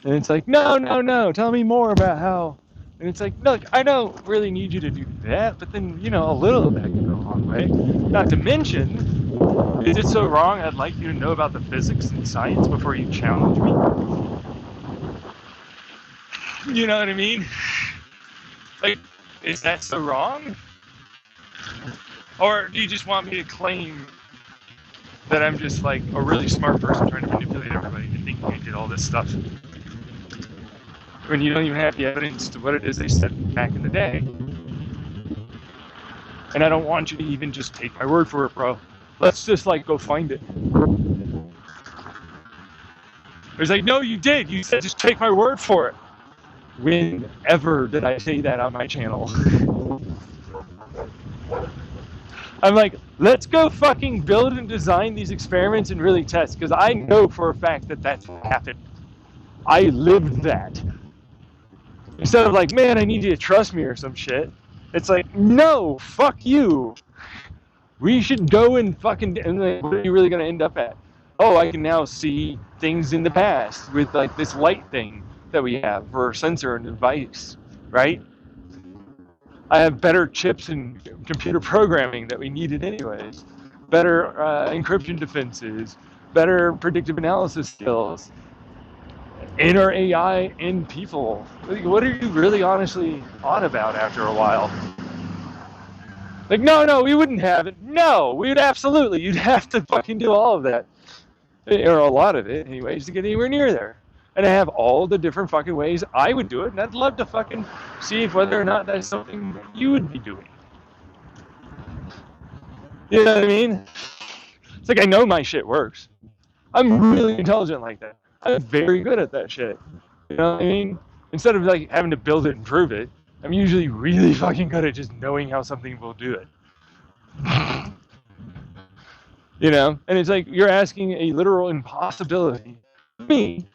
S1: it's like, no. Tell me more about how. And it's like, look, I don't really need you to do that, but then, a little of that can go a long way. Not to mention, is it so wrong I'd like you to know about the physics and science before you challenge me? You know what I mean? Like, is that so wrong? Or do you just want me to claim that I'm just like a really smart person trying to manipulate everybody into thinking I did all this stuff? When you don't even have the evidence to what it is they said back in the day. And I don't want you to even just take my word for it, bro. Let's just like go find it. It's like, no, you did. You said just take my word for it. Whenever did I say that on my channel? I'm like, let's go fucking build and design these experiments and really test, because I know for a fact that that's what happened. I lived that. Instead of like, man, I need you to trust me or some shit. It's like, no, fuck you. We should go and fucking, and like, what are you really going to end up at? Oh, I can now see things in the past with like this light thing that we have for a sensor and device, right? I have better chips and computer programming that we needed anyways. Better encryption defenses, better predictive analysis skills, inner AI in people. Like, what are you really honestly on about after a while? Like, no, we wouldn't have it. No, we would absolutely. You'd have to fucking do all of that. Or a lot of it, anyways, to get anywhere near there. And I have all the different fucking ways I would do it, and I'd love to fucking see if whether or not that's something that you would be doing. You know what I mean? It's like I know my shit works. I'm really intelligent like that. I'm very good at that shit. You know what I mean? Instead of like having to build it and prove it, I'm usually really fucking good at just knowing how something will do it. You know? And it's like you're asking a literal impossibility. Me,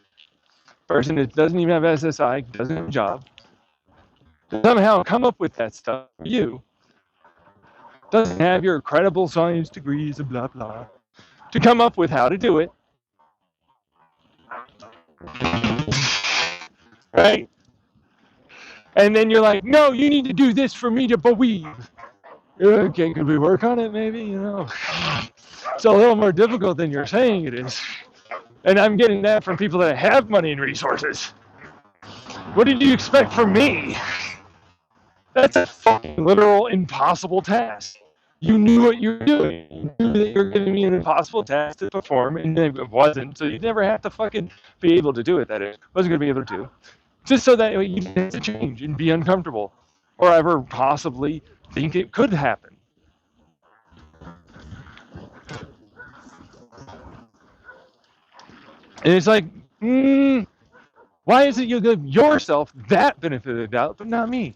S1: person that doesn't even have SSI, doesn't have a job, to somehow come up with that stuff for you, doesn't have your credible science degrees and blah blah, to come up with how to do it. Right? And then you're like, no, you need to do this for me to believe. Okay, could we work on it maybe? You know, it's a little more difficult than you're saying it is. And I'm getting that from people that have money and resources. What did you expect from me? That's a fucking literal impossible task. You knew what you were doing. You knew that you were giving me an impossible task to perform, and it wasn't. So you never have to fucking be able to do it. That is, wasn't going to be able to. Just so that you didn't have to change and be uncomfortable, or ever possibly think it could happen. And it's like, why is it you give yourself that benefit of the doubt, but not me?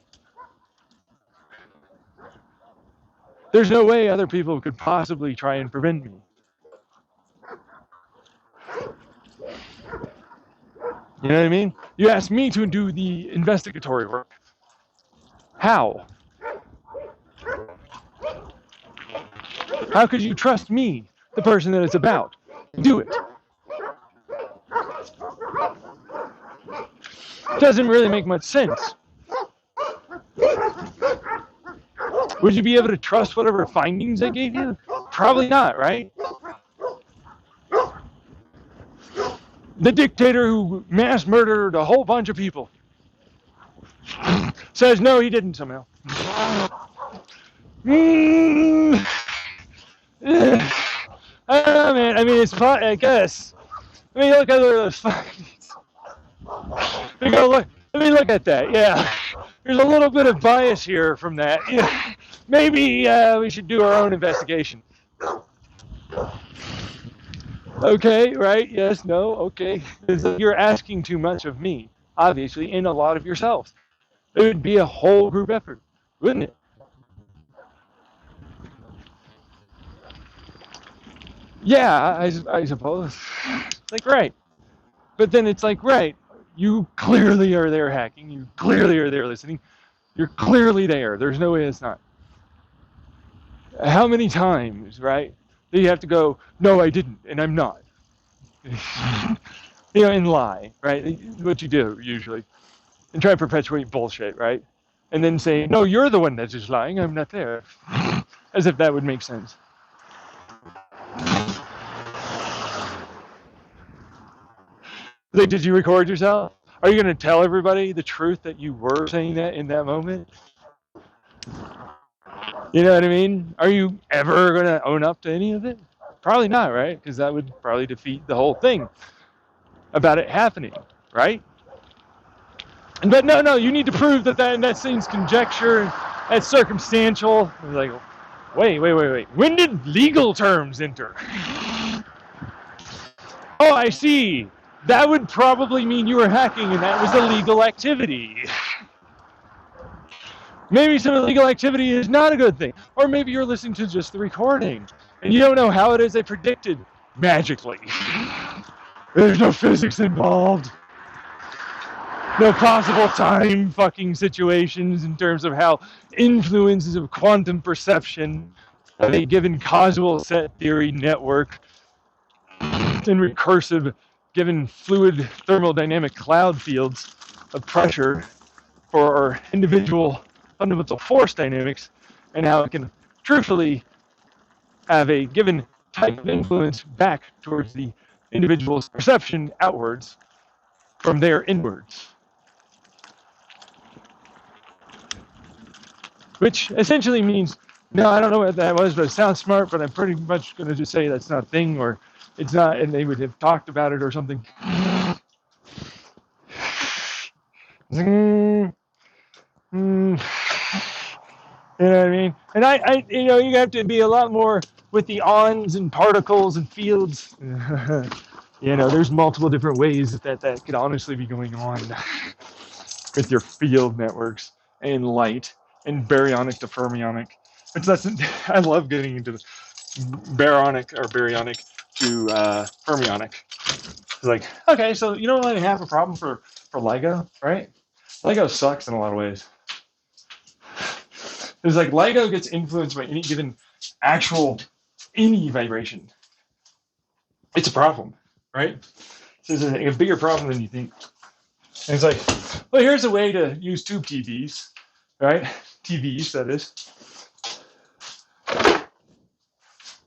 S1: There's no way other people could possibly try and prevent me. You know what I mean? You asked me to do the investigatory work. How? How could you trust me, the person that it's about, to do it? Doesn't really make much sense. Would you be able to trust whatever findings I gave you? Probably not, right? The dictator who mass murdered a whole bunch of people says no, he didn't somehow. I don't know, man. I mean, it's fun, I guess. Let me look at those findings. Let me look at that. Yeah, there's a little bit of bias here from that. Yeah. Maybe we should do our own investigation. Okay, right? Yes, no, okay. You're asking too much of me, obviously, and a lot of yourselves. It would be a whole group effort, wouldn't it? Yeah, I suppose. Like, right. But then it's like, right, you clearly are there hacking. You clearly are there listening. You're clearly there. There's no way it's not. How many times, right, do you have to go, no, I didn't, and I'm not? You know, and lie, right? What you do, usually. And try to perpetuate bullshit, right? And then say, no, you're the one that's just lying. I'm not there. As if that would make sense. Like, did you record yourself? Are you going to tell everybody the truth that you were saying that in that moment? You know what I mean? Are you ever going to own up to any of it? Probably not, right? Because that would probably defeat the whole thing about it happening, right? But no, you need to prove that seems conjecture, that's circumstantial. It's like, wait. When did legal terms enter? Oh, I see. That would probably mean you were hacking and that was illegal activity. Maybe some illegal activity is not a good thing. Or maybe you're listening to just the recording, and you don't know how it is they predicted magically. There's no physics involved. No possible time fucking situations in terms of how influences of quantum perception of a given causal set theory network and recursive given fluid thermodynamic cloud fields of pressure for our individual fundamental force dynamics, and how it can truthfully have a given type of influence back towards the individual's perception outwards from there inwards. Which essentially means, no, I don't know what that was, but it sounds smart, but I'm pretty much going to just say that's not a thing, or it's not, and they would have talked about it or something. You know what I mean? And you have to be a lot more with the ons and particles and fields. There's multiple different ways that could honestly be going on with your field networks and light and baryonic to fermionic. I love getting into the baryonic to fermionic. It's like, okay, so you don't really have a problem for LIGO, right? LIGO sucks in a lot of ways. It's like LIGO gets influenced by any given any vibration. It's a problem, right? So it's a bigger problem than you think. And it's like, well, here's a way to use tube TVs, right? TVs, that is.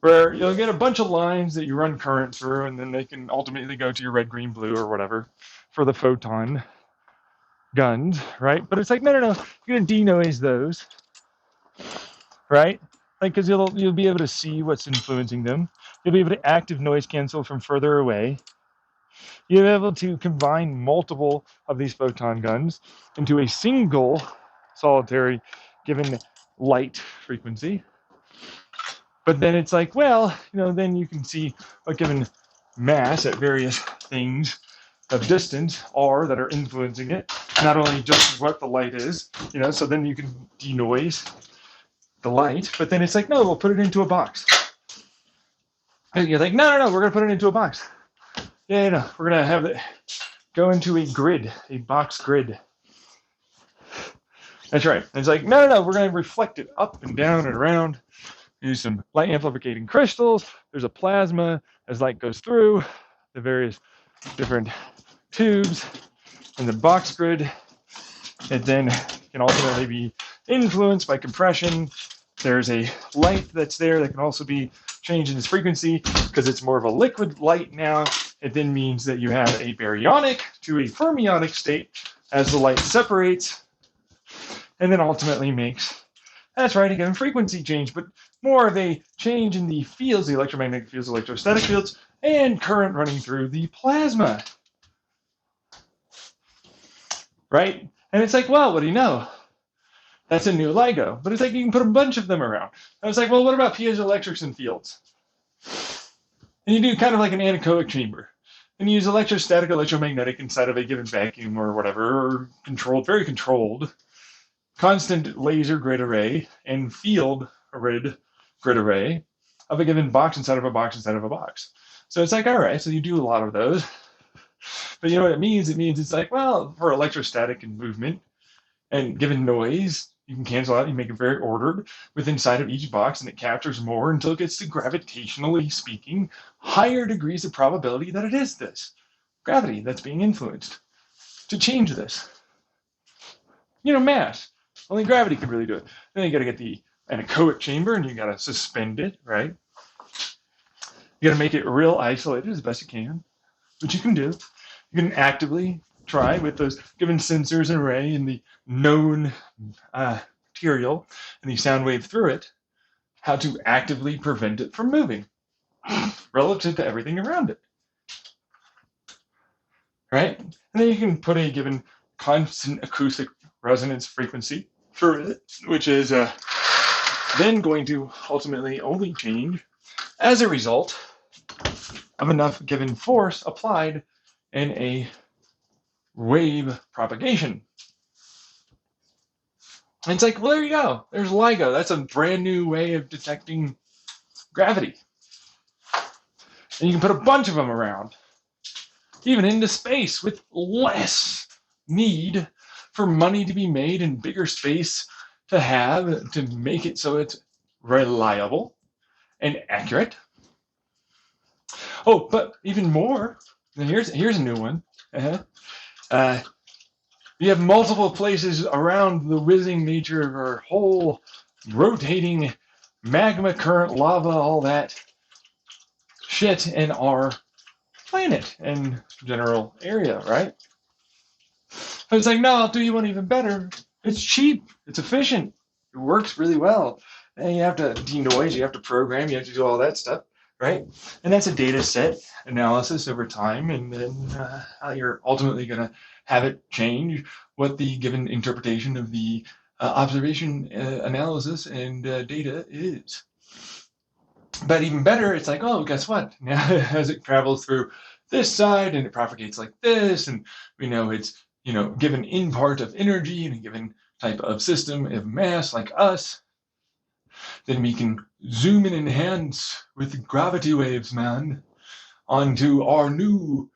S1: Where you'll get a bunch of lines that you run current through, and then they can ultimately go to your red, green, blue, or whatever for the photon guns, right? But it's like, no, you're going to denoise those, right? Like, because you'll be able to see what's influencing them. You'll be able to active noise cancel from further away. You'll be able to combine multiple of these photon guns into a single solitary given light frequency. But then it's like, well, then you can see a given mass at various things of distance r that are influencing it, not only just what the light is, so then you can denoise the light, but then it's like, no, we'll put it into a box. And you're like, no, we're going to put it into a box. Yeah, we're going to have it go into a grid, a box grid. That's right. And it's like, no, we're going to reflect it up and down and around. Use some light amplifying crystals. There's a plasma as light goes through the various different tubes in the box grid. It then can ultimately be influenced by compression. There's a light that's there that can also be changed in its frequency because it's more of a liquid light now. It then means that you have a baryonic to a fermionic state as the light separates and then ultimately makes, that's right, again, frequency change, but more of a change in the fields, the electromagnetic fields, electrostatic fields, and current running through the plasma. Right? And it's like, well, what do you know? That's a new LIGO. But it's like you can put a bunch of them around. And it's like, well, what about piezoelectrics and fields? And you do kind of like an anechoic chamber. And you use electrostatic, electromagnetic inside of a given vacuum or whatever, or very controlled, constant laser grid array and field grid array of a given box inside of a box inside of a box. So it's like, all right, so you do a lot of those. But you know what it means? It means it's like, well, for electrostatic and movement and given noise, you can cancel out, you make it very ordered with inside of each box, and it captures more until it gets to, gravitationally speaking, higher degrees of probability that it is this gravity that's being influenced to change this. Mass. Only gravity can really do it. Then you got to get the anechoic chamber, and you got to suspend it, right? You got to make it real isolated as best you can, which you can do. You can actively try with those given sensors and array and the known material and the sound wave through it, how to actively prevent it from moving relative to everything around it. Right? And then you can put a given constant acoustic resonance frequency through it, which is then going to ultimately only change as a result of enough given force applied in a wave propagation. And it's like, well, there you go. There's LIGO. That's a brand new way of detecting gravity. And you can put a bunch of them around, even into space, with less need for money to be made and bigger space to have to make it so it's reliable and accurate. Oh, but even more, and here's a new one. You have multiple places around the whizzing nature of our whole rotating magma current, lava, all that shit in our planet and general area, right? I was like, no, I'll do you one even better. It's cheap, it's efficient, it works really well. And you have to denoise, you have to program, you have to do all that stuff, right? And that's a data set analysis over time, and then how you're ultimately going to have it change what the given interpretation of the observation analysis and data is. But even better, it's like, oh, guess what? Now, as it travels through this side and it propagates like this, and we know it's, given in part of energy in a given type of system of mass like us, then we can zoom and enhance with gravity waves, man, onto our new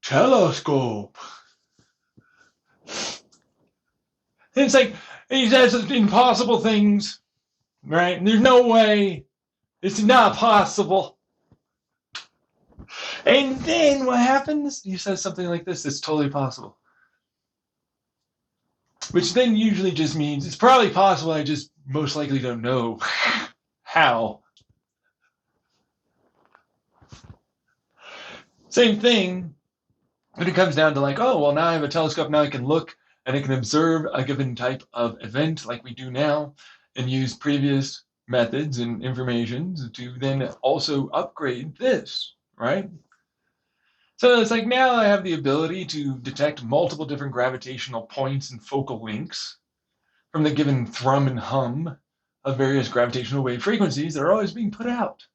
S1: telescope. And it's like, he says impossible things, right? And there's no way. It's not possible. And then what happens? He says something like this, it's totally possible. Which then usually just means it's probably possible, I just most likely don't know how. Same thing when it comes down to like, oh, well, now I have a telescope, now I can look and I can observe a given type of event like we do now and use previous methods and information to then also upgrade this, right? So it's like now I have the ability to detect multiple different gravitational points and focal lengths from the given thrum and hum of various gravitational wave frequencies that are always being put out.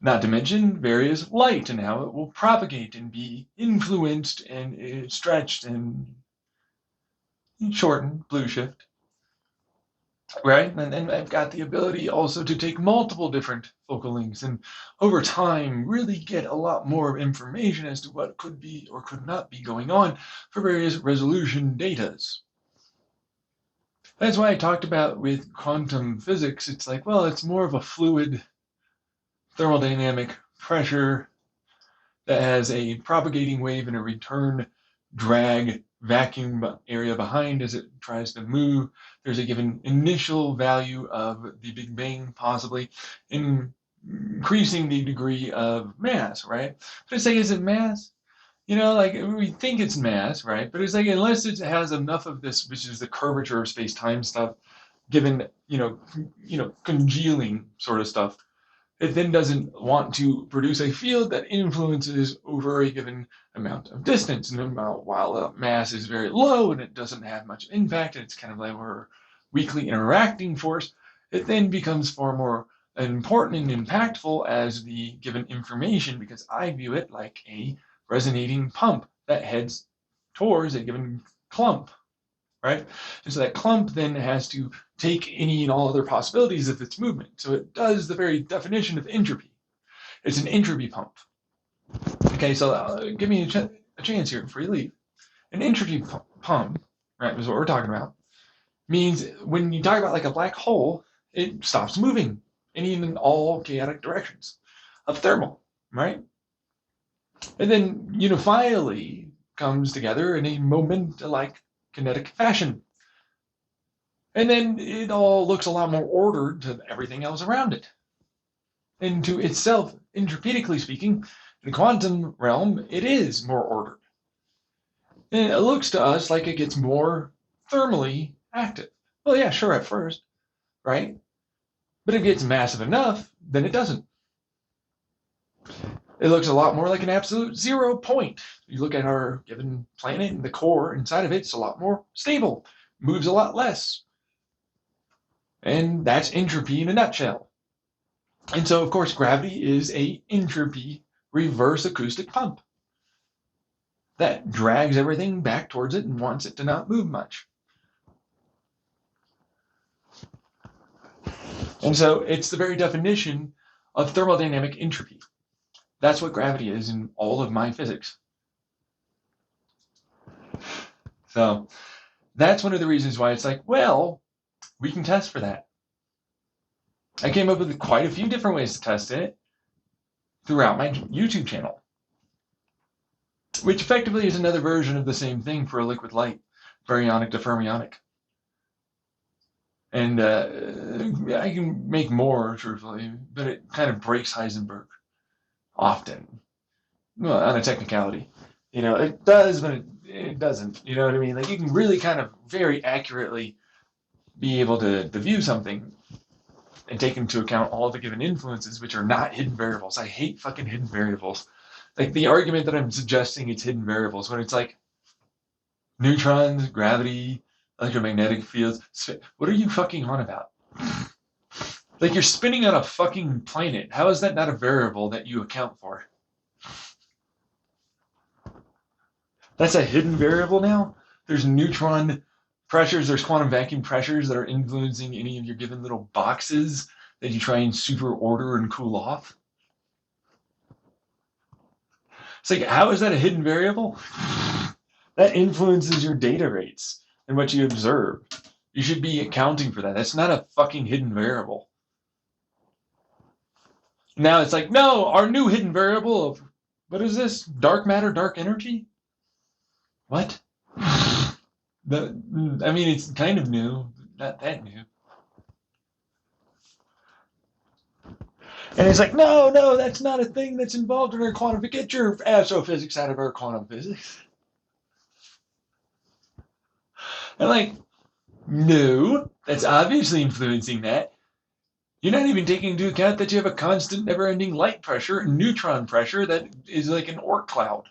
S1: Not to mention various light and how it will propagate and be influenced and stretched and shortened, blue shift. Right? And then I've got the ability also to take multiple different focal lengths and over time really get a lot more information as to what could be or could not be going on for various resolution datas. That's why I talked about with quantum physics, it's like, well, it's more of a fluid thermodynamic pressure that has a propagating wave and a return drag vacuum area behind as it tries to move. There's a given initial value of the Big Bang, possibly increasing the degree of mass, right? But it's like, is it mass? Like we think it's mass, right? But it's like, unless it has enough of this, which is the curvature of space-time stuff, given, congealing sort of stuff, it then doesn't want to produce a field that influences over a given amount of distance. And while the mass is very low and it doesn't have much impact, and it's kind of like we're weakly interacting force, it then becomes far more important and impactful as the given information, because I view it like a resonating pump that heads towards a given clump, right? And so that clump then has to take any and all other possibilities of its movement. So it does the very definition of entropy. It's an entropy pump. Okay, so give me a chance here before you leave. An entropy pump, right, is what we're talking about, means when you talk about like a black hole, it stops moving in all chaotic directions of thermal, right? And then unifiably comes together in a moment-like kinetic fashion. And then it all looks a lot more ordered to everything else around it. And to itself, entropically speaking, in the quantum realm, it is more ordered. And it looks to us like it gets more thermally active. Well, yeah, sure, at first, right? But if it gets massive enough, then it doesn't. It looks a lot more like an absolute 0 point. You look at our given planet and the core inside of it's a lot more stable, moves a lot less. And that's entropy in a nutshell. And so, of course, gravity is a entropy reverse acoustic pump that drags everything back towards it and wants it to not move much. And so it's the very definition of thermodynamic entropy. That's what gravity is in all of my physics. So that's one of the reasons why it's like, well, we can test for that. I came up with quite a few different ways to test it throughout my YouTube channel, which effectively is another version of the same thing for a liquid light, baryonic to fermionic. And I can make more, truthfully, but it kind of breaks Heisenberg often. Well, on a technicality. It does, but it doesn't. You know what I mean? Like, you can really kind of very accurately be able to view something and take into account all the given influences, which are not hidden variables. I hate fucking hidden variables. Like, the argument that I'm suggesting it's hidden variables, when it's like neutrons, gravity, electromagnetic fields. What are you fucking on about? Like, you're spinning on a fucking planet. How is that not a variable that you account for? That's a hidden variable now? There's neutron pressures, there's quantum vacuum pressures that are influencing any of your given little boxes that you try and super order and cool off. It's like, how is that a hidden variable? That influences your data rates and what you observe. You should be accounting for that. That's not a fucking hidden variable. Now it's like, no, our new hidden variable of, what is this? Dark matter, dark energy? What? I mean, it's kind of new, not that new. And it's like, no, that's not a thing that's involved in our quantum. Get your astrophysics out of our quantum physics. And like, no, that's obviously influencing that. You're not even taking into account that you have a constant, never-ending light pressure and neutron pressure that is like an Oort cloud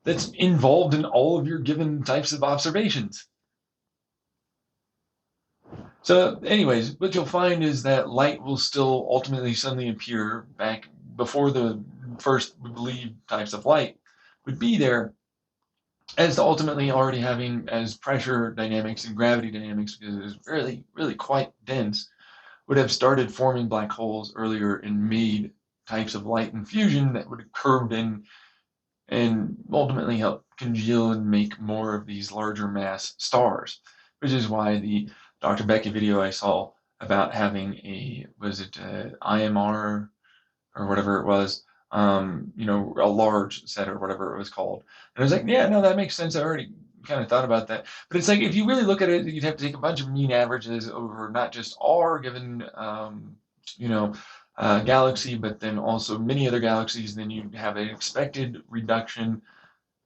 S1: that's involved in all of your given types of observations. So anyways, what you'll find is that light will still ultimately suddenly appear back before the first believed types of light would be there, as to ultimately already having as pressure dynamics and gravity dynamics, because it was really, really quite dense, would have started forming black holes earlier and made types of light infusion that would have curved in and ultimately help congeal and make more of these larger mass stars, which is why the Dr. Becky video I saw about having IMR or whatever it was, a large set or whatever it was called. And I was like, yeah, no, that makes sense. I already kind of thought about that. But it's like, if you really look at it, you'd have to take a bunch of mean averages over not just our given, galaxy, but then also many other galaxies. Then you have an expected reduction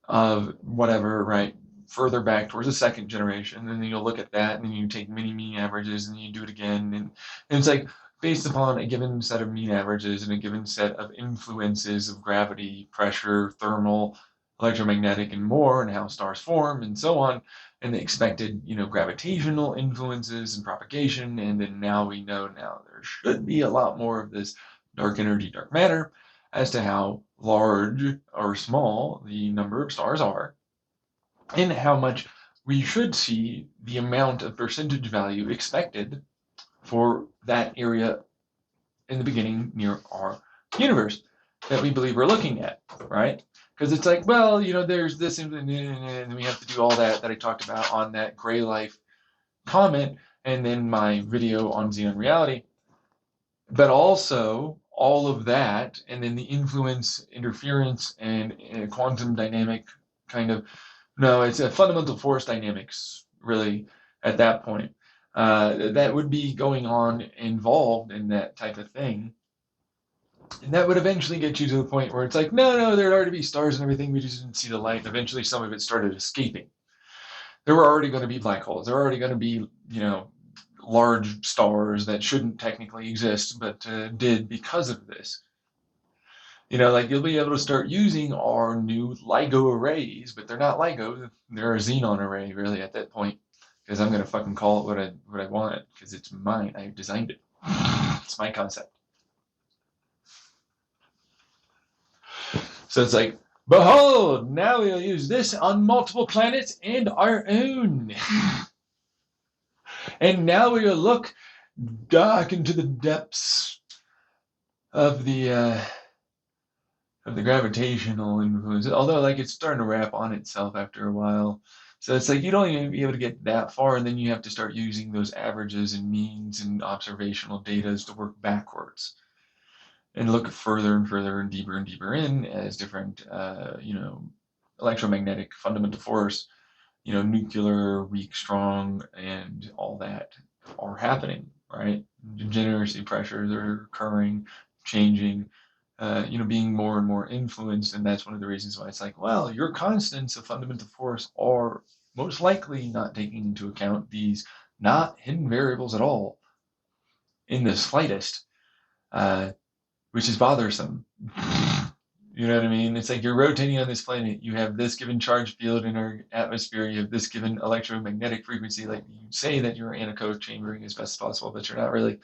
S1: of whatever, right, further back towards the second generation. And then you'll look at that, and then you take many mean averages, and then you do it again. And it's like, based upon a given set of mean averages and a given set of influences of gravity, pressure, thermal, electromagnetic, and more, and how stars form, and so on, and the expected, gravitational influences and propagation. And then now we know there should be a lot more of this dark energy, dark matter, as to how large or small the number of stars are, and how much we should see the amount of percentage value expected for that area in the beginning near our universe that we believe we're looking at, right? Because it's like, well, there's this, and we have to do all that I talked about on that Gray Life comment, and then my video on Xenon Reality. But also all of that, and then the influence, interference, and quantum dynamic kind of, no, it's a fundamental force dynamics, really, at that point. That would be going on involved in that type of thing. And that would eventually get you to the point where it's like, no, there'd already be stars and everything, we just didn't see the light. And eventually some of it started escaping. There were already going to be black holes. There were already going to be, large stars that shouldn't technically exist, but did because of this. You'll be able to start using our new LIGO arrays, but they're not LIGO, they're a xenon array, really, at that point. Because I'm going to fucking call it what I want, because it's mine. I designed it. It's my concept. So it's like, behold, now we'll use this on multiple planets and our own. And now we will look
S2: dock into the depths of the gravitational influence. Although, like, it's starting to wrap on itself after a while. So it's like you don't even be able to get that far, and then you have to start using those averages and means and observational data to work backwards and look further and further and deeper in as different, electromagnetic fundamental force, nuclear, weak, strong, and all that are happening, right? Degeneracy pressures are occurring, changing, being more and more influenced. And that's one of the reasons why it's like, well, your constants of fundamental force are most likely not taking into account these not hidden variables at all in the slightest, uh, which is bothersome. You know what I mean? It's like you're rotating on this planet. You have this given charge field in our atmosphere. You have this given electromagnetic frequency. Like you say that you're anechoic chambering as best as possible, but you're not really.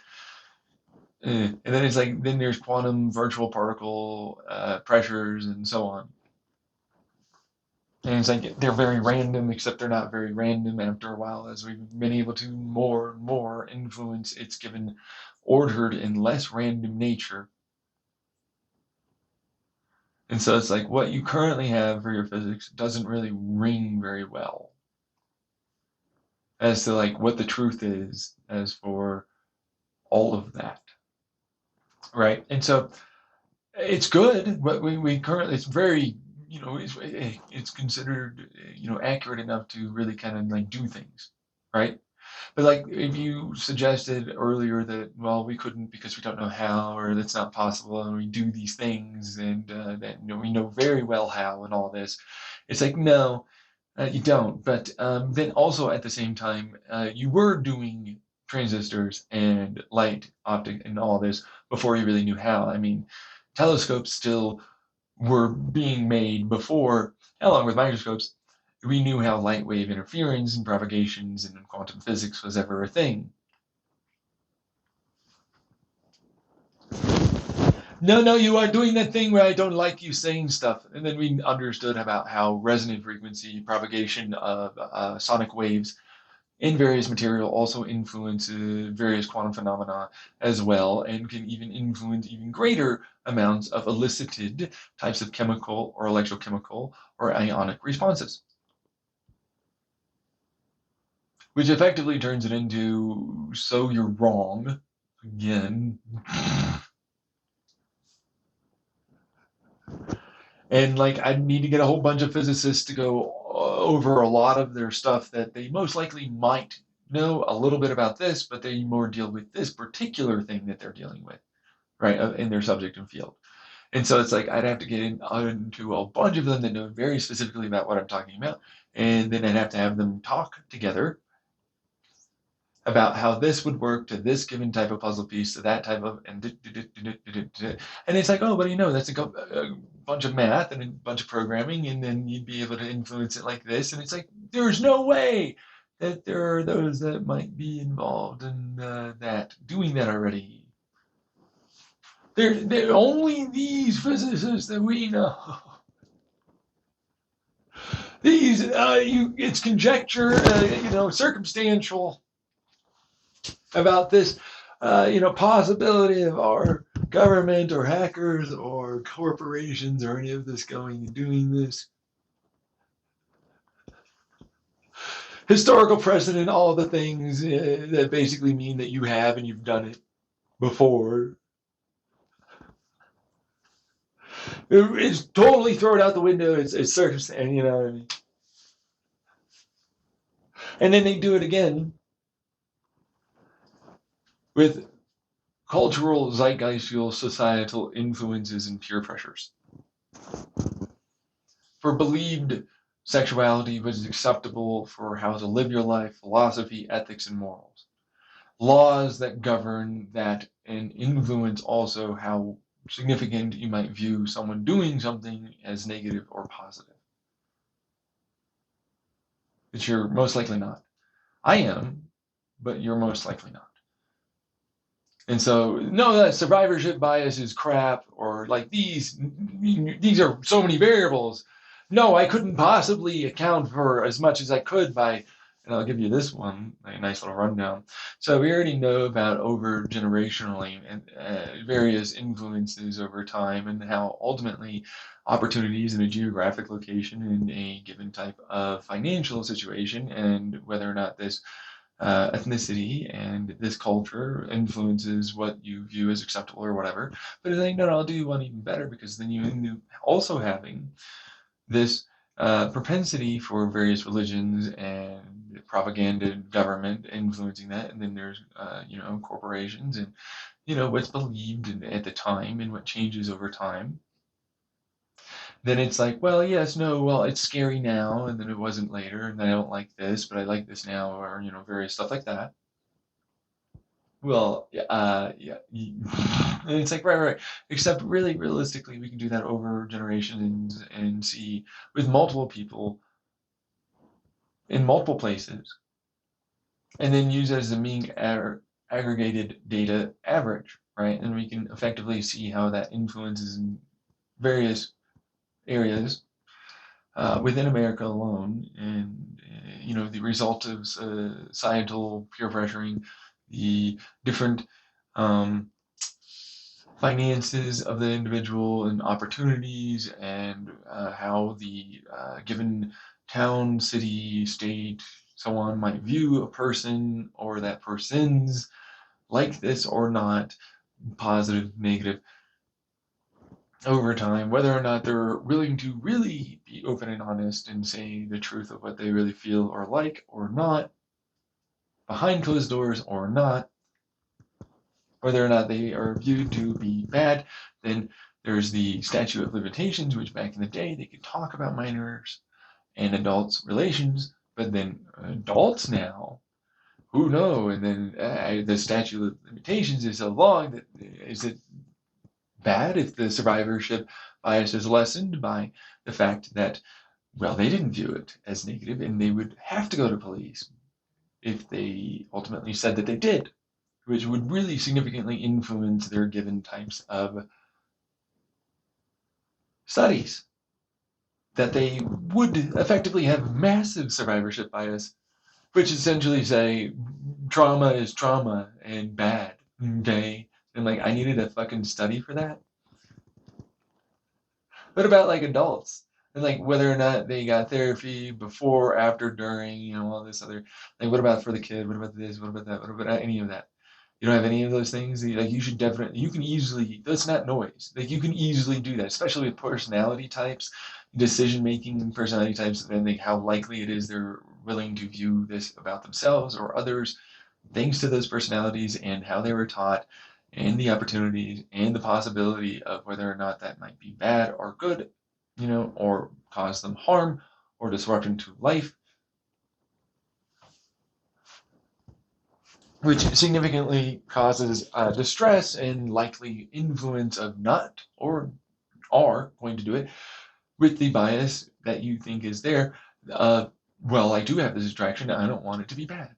S2: And then it's like then there's quantum virtual particle pressures and so on. And it's like they're very random, except they're not very random. After a while, as we've been able to more and more influence its given ordered and less random nature. And so it's like what you currently have for your physics doesn't really ring very well as to like what the truth is as for all of that. Right. And so it's good, but we currently, it's very, it's considered, accurate enough to really kind of like do things. Right. But like if you suggested earlier that, well, we couldn't because we don't know how, or that's not possible, and we do these things, and that we know very well how, and all this, it's like no, you don't. But then also at the same time, you were doing transistors and light optic and all this before you really knew how. I mean, telescopes still were being made before, along with microscopes, we knew how light wave interference and propagations and quantum physics was ever a thing. No, you are doing that thing where I don't like you saying stuff. And then we understood about how resonant frequency propagation of sonic waves in various material also influence various quantum phenomena as well, and can even influence even greater amounts of elicited types of chemical or electrochemical or ionic responses, which effectively turns it into so you're wrong again. And like I need to get a whole bunch of physicists to go over a lot of their stuff that they most likely might know a little bit about this, but they more deal with this particular thing that they're dealing with, right, in their subject and field. And so it's like I'd have to get into a bunch of them that know very specifically about what I'm talking about, and then I'd have to have them talk together about how this would work to this given type of puzzle piece to that type of and it's like, oh, but that's a bunch of math and a bunch of programming, and then you'd be able to influence it like this, and it's like there's no way that there are those that might be involved in that doing that already. They're only these physicists that we know. These it's conjecture, circumstantial about this, possibility of our government or hackers or corporations or any of this going and doing this. Historical precedent, all the things that basically mean that you have and you've done it before. It's totally thrown out the window. It's circumstance, you know what I mean? And then they do it again with cultural, zeitgeistal, societal influences and peer pressures. For believed sexuality was acceptable for how to live your life, philosophy, ethics, and morals. Laws that govern that and influence also how significant you might view someone doing something as negative or positive. Which you're most likely not. I am, but you're most likely not. And so, no, that survivorship bias is crap, or like these are so many variables. No, I couldn't possibly account for as much as I could by And I'll give you this one, a nice little rundown. So we already know about over generationally and various influences over time, and how ultimately opportunities in a geographic location in a given type of financial situation, and whether or not this ethnicity and this culture influences what you view as acceptable or whatever. But I think, no, I'll do one even better, because then you end up also having this propensity for various religions and propaganda and government influencing that. And then there's, corporations and, what's believed at the time and what changes over time. Then it's like, well, yes, no, well, it's scary now, and then it wasn't later, and then I don't like this, but I like this now, or, various stuff like that. Well, yeah, and it's like, right, right. Except really, realistically, we can do that over generations and see with multiple people in multiple places, and then use it as a mean aggregated data average, right? And we can effectively see how that influences in various areas within America alone, and the result of societal peer pressuring, the different um, finances of the individual and opportunities, and how the given town, city, state, so on might view a person or that person's, like this or not, positive, negative, over time, whether or not they're willing to really be open and honest and say the truth of what they really feel or like or not, behind closed doors or not, whether or not they are viewed to be bad. Then there's the statute of limitations, which back in the day they could talk about minors and adults' relations, but then adults now, who know? And then the statute of limitations is so long that is it bad if the survivorship bias is lessened by the fact that, well, they didn't view it as negative, and they would have to go to police if they ultimately said that they did, which would really significantly influence their given types of studies. That they would effectively have massive survivorship bias, which essentially say trauma is trauma and bad, okay? And like, I needed a fucking study for that. What about like adults? And like whether or not they got therapy before, after, during, all this other, like what about for the kid? What about this? What about that? What about any of that? You don't have any of those things? Like you should definitely, you can easily, that's not noise. Like you can easily do that, especially with personality types, decision-making personality types, and like how likely it is they're willing to view this about themselves or others, thanks to those personalities and how they were taught, and the opportunities and the possibility of whether or not that might be bad or good, or cause them harm or disruption to life, which significantly causes distress and likely influence of not or are going to do it with the bias that you think is there. Well, I do have this attraction. I don't want it to be bad.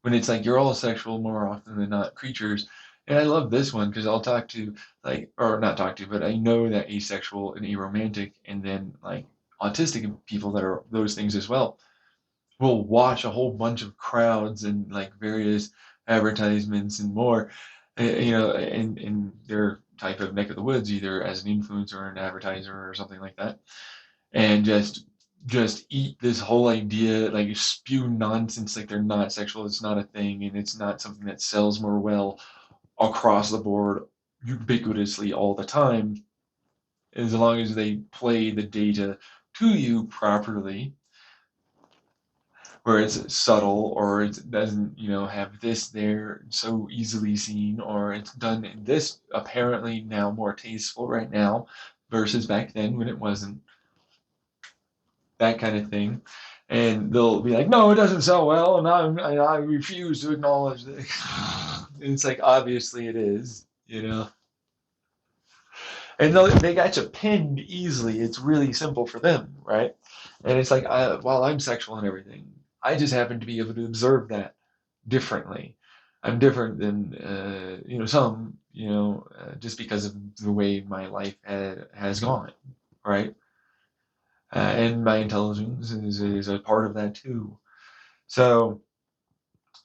S2: When it's like you're all sexual more often than not creatures. And I love this one because I'll talk to like, or not talk to, but I know that asexual and aromantic and then like autistic people that are those things as well will watch a whole bunch of crowds and like various advertisements and more, in their type of neck of the woods, either as an influencer or an advertiser or something like that, and just eat this whole idea, like spew nonsense like they're not sexual, it's not a thing, and it's not something that sells more well across the board ubiquitously all the time, as long as they play the data to you properly, where it's subtle or it doesn't, have this there so easily seen, or it's done in this apparently now more tasteful right now versus back then when it wasn't, that kind of thing. And they'll be like, no, it doesn't sell well, and I refuse to acknowledge that. It's like, obviously it is. And they got you pinned easily. It's really simple for them, right? And it's like, while I'm sexual and everything, I just happen to be able to observe that differently. I'm different than, some, just because of the way my life has gone, right? And my intelligence is a part of that too. So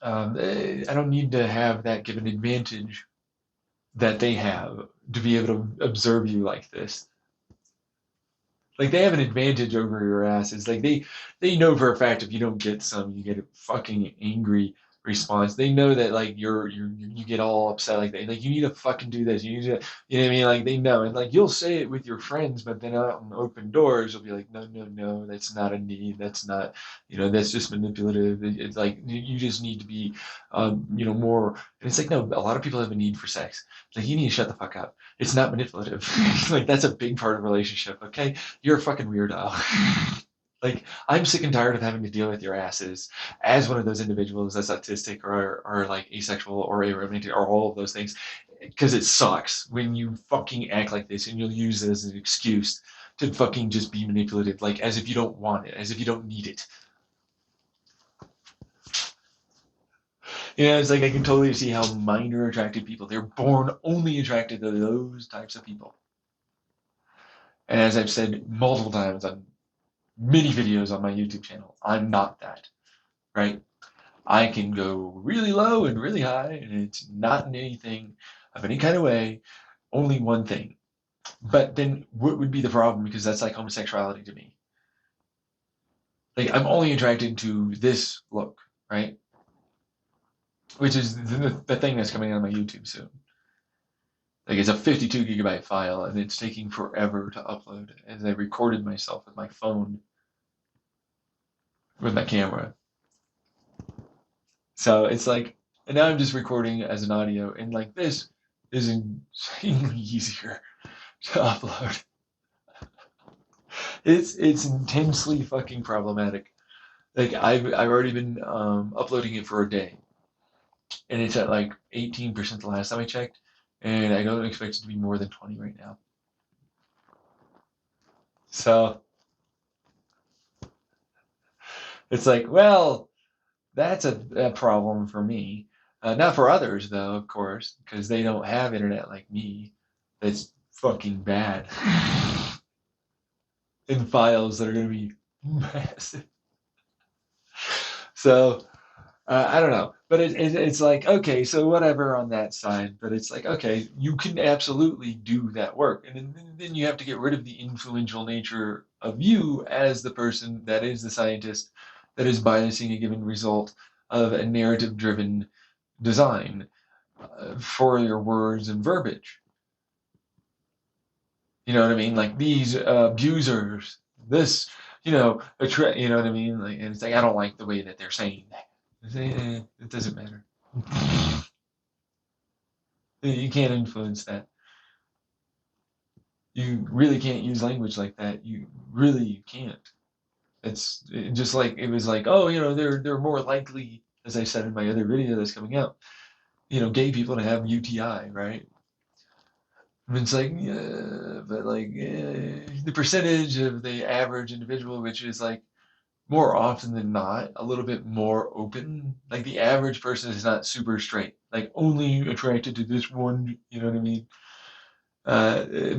S2: I don't need to have that give an advantage that they have to be able to observe you like this. Like they have an advantage over your asses. Like they know for a fact if you don't get some, you get a fucking angry response. They know that like you get all upset like they like you need to fucking do this. You need to you know what I mean? Like they know. And like you'll say it with your friends, but then out in open doors you'll be like, no, no, no, that's not a need. That's not that's just manipulative. It's like you just need to be more and it's like no, a lot of people have a need for sex. Like you need to shut the fuck up. It's not manipulative. Like that's a big part of a relationship, okay? You're a fucking weirdo. Like, I'm sick and tired of having to deal with your asses as one of those individuals that's autistic or like asexual or aromantic or all of those things. Because it sucks when you fucking act like this and you'll use it as an excuse to fucking just be manipulative, like as if you don't want it, as if you don't need it. It's like I can totally see how minor attracted people, they're born only attracted to those types of people. And as I've said multiple times on many videos on my YouTube channel, I'm not that, right? I can go really low and really high, and it's not in anything of any kind of way, only one thing. But then what would be the problem? Because that's like homosexuality to me. Like, I'm only attracted to this look, right? Which is the thing that's coming out of my YouTube soon. Like, it's a 52 gigabyte file, and it's taking forever to upload as I recorded myself with my phone, with my camera. So it's like, and now I'm just recording as an audio, and like this is insanely easier to upload. It's intensely fucking problematic. Like I've already been uploading it for a day, and it's at like 18% the last time I checked, and I don't expect it to be more than 20 right now. So it's like, well, that's a problem for me. Not for others, though, of course, because they don't have internet like me. That's fucking bad. In files that are going to be massive. So, I don't know. But it's like, okay, so whatever on that side. But it's like, okay, you can absolutely do that work. And then you have to get rid of the influential nature of you as the person that is the scientist that is biasing a given result of a narrative driven design for your words and verbiage. You know what I mean? Like these abusers, this, you know what I mean? Like, and it's like I don't like the way that they're saying that. It doesn't matter. You can't influence that. You really can't use language like that. You really can't. It's just like it was like, oh, they're more likely, as I said in my other video that's coming out, gay people to have UTI, right? And it's like, yeah, but like the percentage of the average individual, which is like more often than not a little bit more open. Like the average person is not super straight, like only attracted to this one. You know what I mean?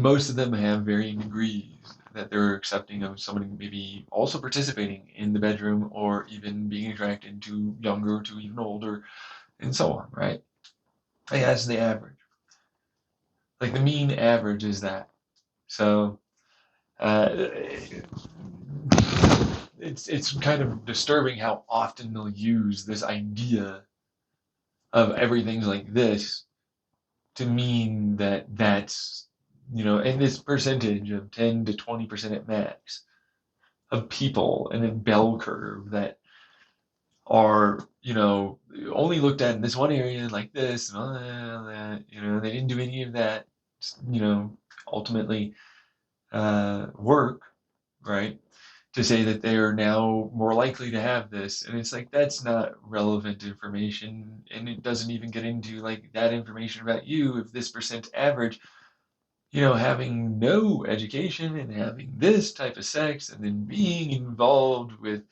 S2: Most of them have varying degrees that they're accepting of someone maybe also participating in the bedroom or even being attracted to younger to even older and so on, right? Like that's the average. Like the mean average is that. So uh, it's kind of disturbing how often they'll use this idea of everything's like this to mean that that's in this percentage of 10 to 20% at max of people in a bell curve that are only looked at in this one area like this and all that, they didn't do any of that ultimately work, right? To say that they are now more likely to have this. And it's like, that's not relevant information. And it doesn't even get into like that information about you if this percent average, having no education and having this type of sex and then being involved with,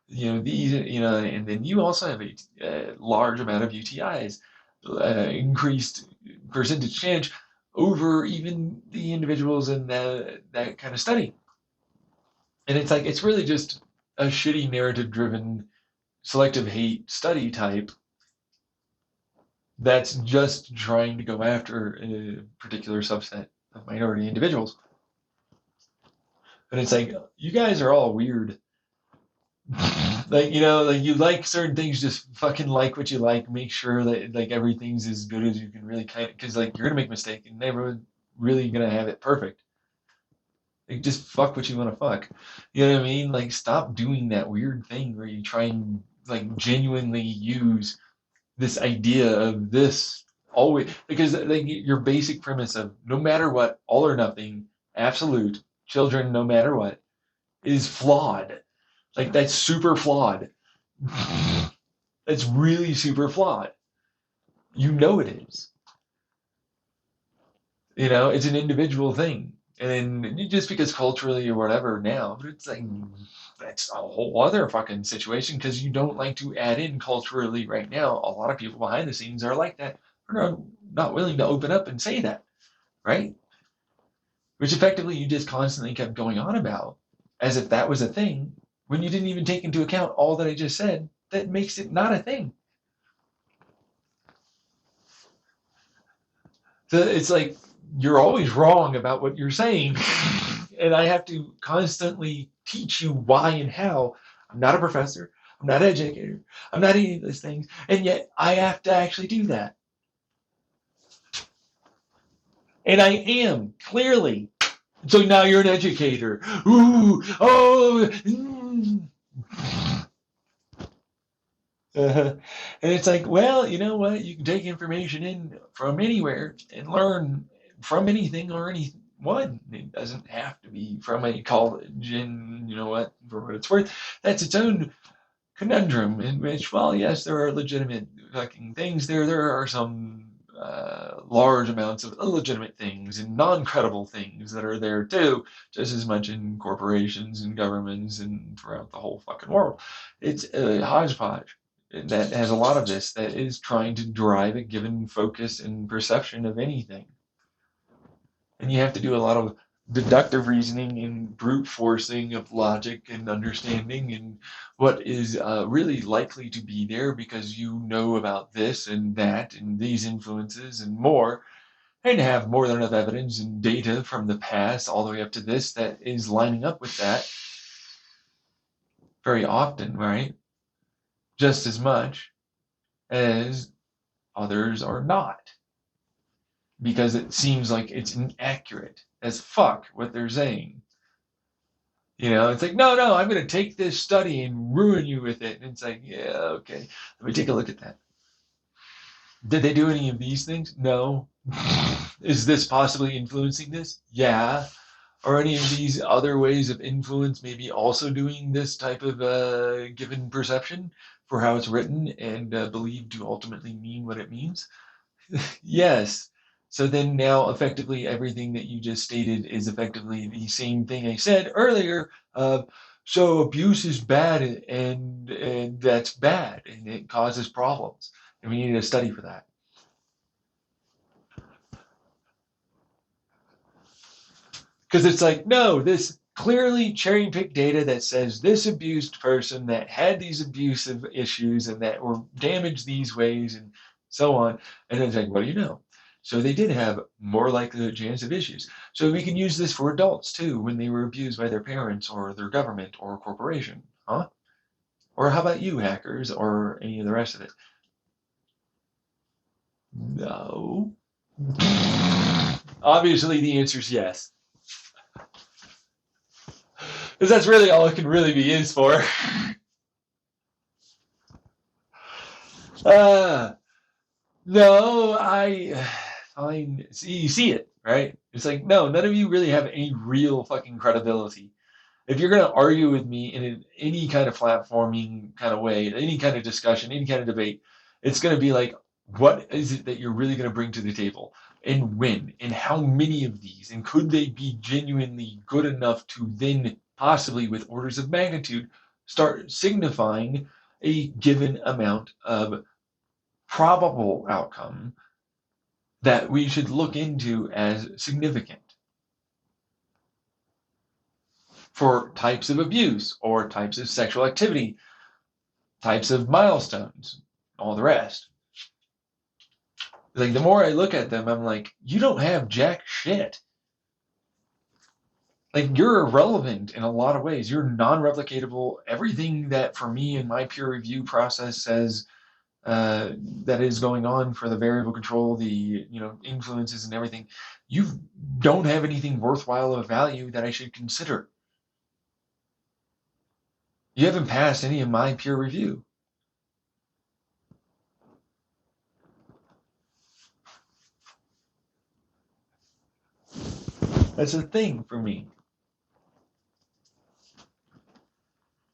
S2: these, and then you also have a large amount of UTIs, increased percentage change over even the individuals in that kind of study. And it's like, it's really just a shitty narrative driven selective hate study type that's just trying to go after a particular subset of minority individuals. And it's like, you guys are all weird. Like, like you like certain things, just fucking like what you like. Make sure that like everything's as good as you can really kind of, because like you're gonna make a mistake and never really gonna have it perfect. Like just fuck what you want to fuck. You know what I mean? Like stop doing that weird thing where you try and like genuinely use this idea of this always, because like your basic premise of no matter what, all or nothing, absolute, children no matter what, is flawed. Like that's super flawed. That's really super flawed. You know it is. It's an individual thing. And just because culturally or whatever now, but it's like that's a whole other fucking situation because you don't like to add in culturally right now. A lot of people behind the scenes are like that. Are not willing to open up and say that, right? Which effectively you just constantly kept going on about as if that was a thing when you didn't even take into account all that I just said that makes it not a thing. So it's like you're always wrong about what you're saying. And I have to constantly teach you why and how. I'm not a professor. I'm not an educator. I'm not any of those things. And yet I have to actually do that. And I am, clearly. So now you're an educator. Ooh, oh. And it's like, well, you know what? You can take information in from anywhere and learn from anything or anyone. It doesn't have to be from a college, and you know what? For what it's worth, that's its own conundrum. In which, well, yes, there are legitimate fucking things there. There are some large amounts of illegitimate things and non-credible things that are there too, just as much in corporations and governments and throughout the whole fucking world. It's a hodgepodge that has a lot of this that is trying to drive a given focus and perception of anything. And you have to do a lot of deductive reasoning and brute forcing of logic and understanding and what is really likely to be there because you know about this and that and these influences and more, and have more than enough evidence and data from the past all the way up to this that is lining up with that very often, right? Just as much as others are not. Because it seems like it's inaccurate as fuck what they're saying. It's like, no, I'm going to take this study and ruin you with it. And it's like, yeah, okay. Let me take a look at that. Did they do any of these things? No. Is this possibly influencing this? Yeah. Are any of these other ways of influence maybe also doing this type of given perception for how it's written and believed to ultimately mean what it means? Yes. So then now effectively everything that you just stated is effectively the same thing I said earlier. So abuse is bad and that's bad and it causes problems. And we need a study for that. Because it's like, no, this clearly cherry-picked data that says this abused person that had these abusive issues and that were damaged these ways and so on. And then it's like, what do you know? So they did have more likely chance of issues. So we can use this for adults too when they were abused by their parents or their government or corporation, huh? Or how about you, hackers, or any of the rest of it? No. Obviously, the answer is yes. Because that's really all it can really be used for. No, I you see it, right? It's like, no, none of you really have any real fucking credibility. If you're going to argue with me in any kind of platforming kind of way, any kind of discussion, any kind of debate, it's going to be like, what is it that you're really going to bring to the table? And when? And how many of these? And could they be genuinely good enough to then possibly, with orders of magnitude, start signifying a given amount of probable outcome that we should look into as significant for types of abuse or types of sexual activity types of milestones, all the rest. Like, the more I look at them, I'm like, you don't have jack shit. Like, you're irrelevant in a lot of ways. You're non-replicatable. Everything that for me in my peer review process says that is going on for the variable control, the influences and everything, you don't have anything worthwhile of value that I should consider. You haven't passed any of my peer review. That's a thing for me.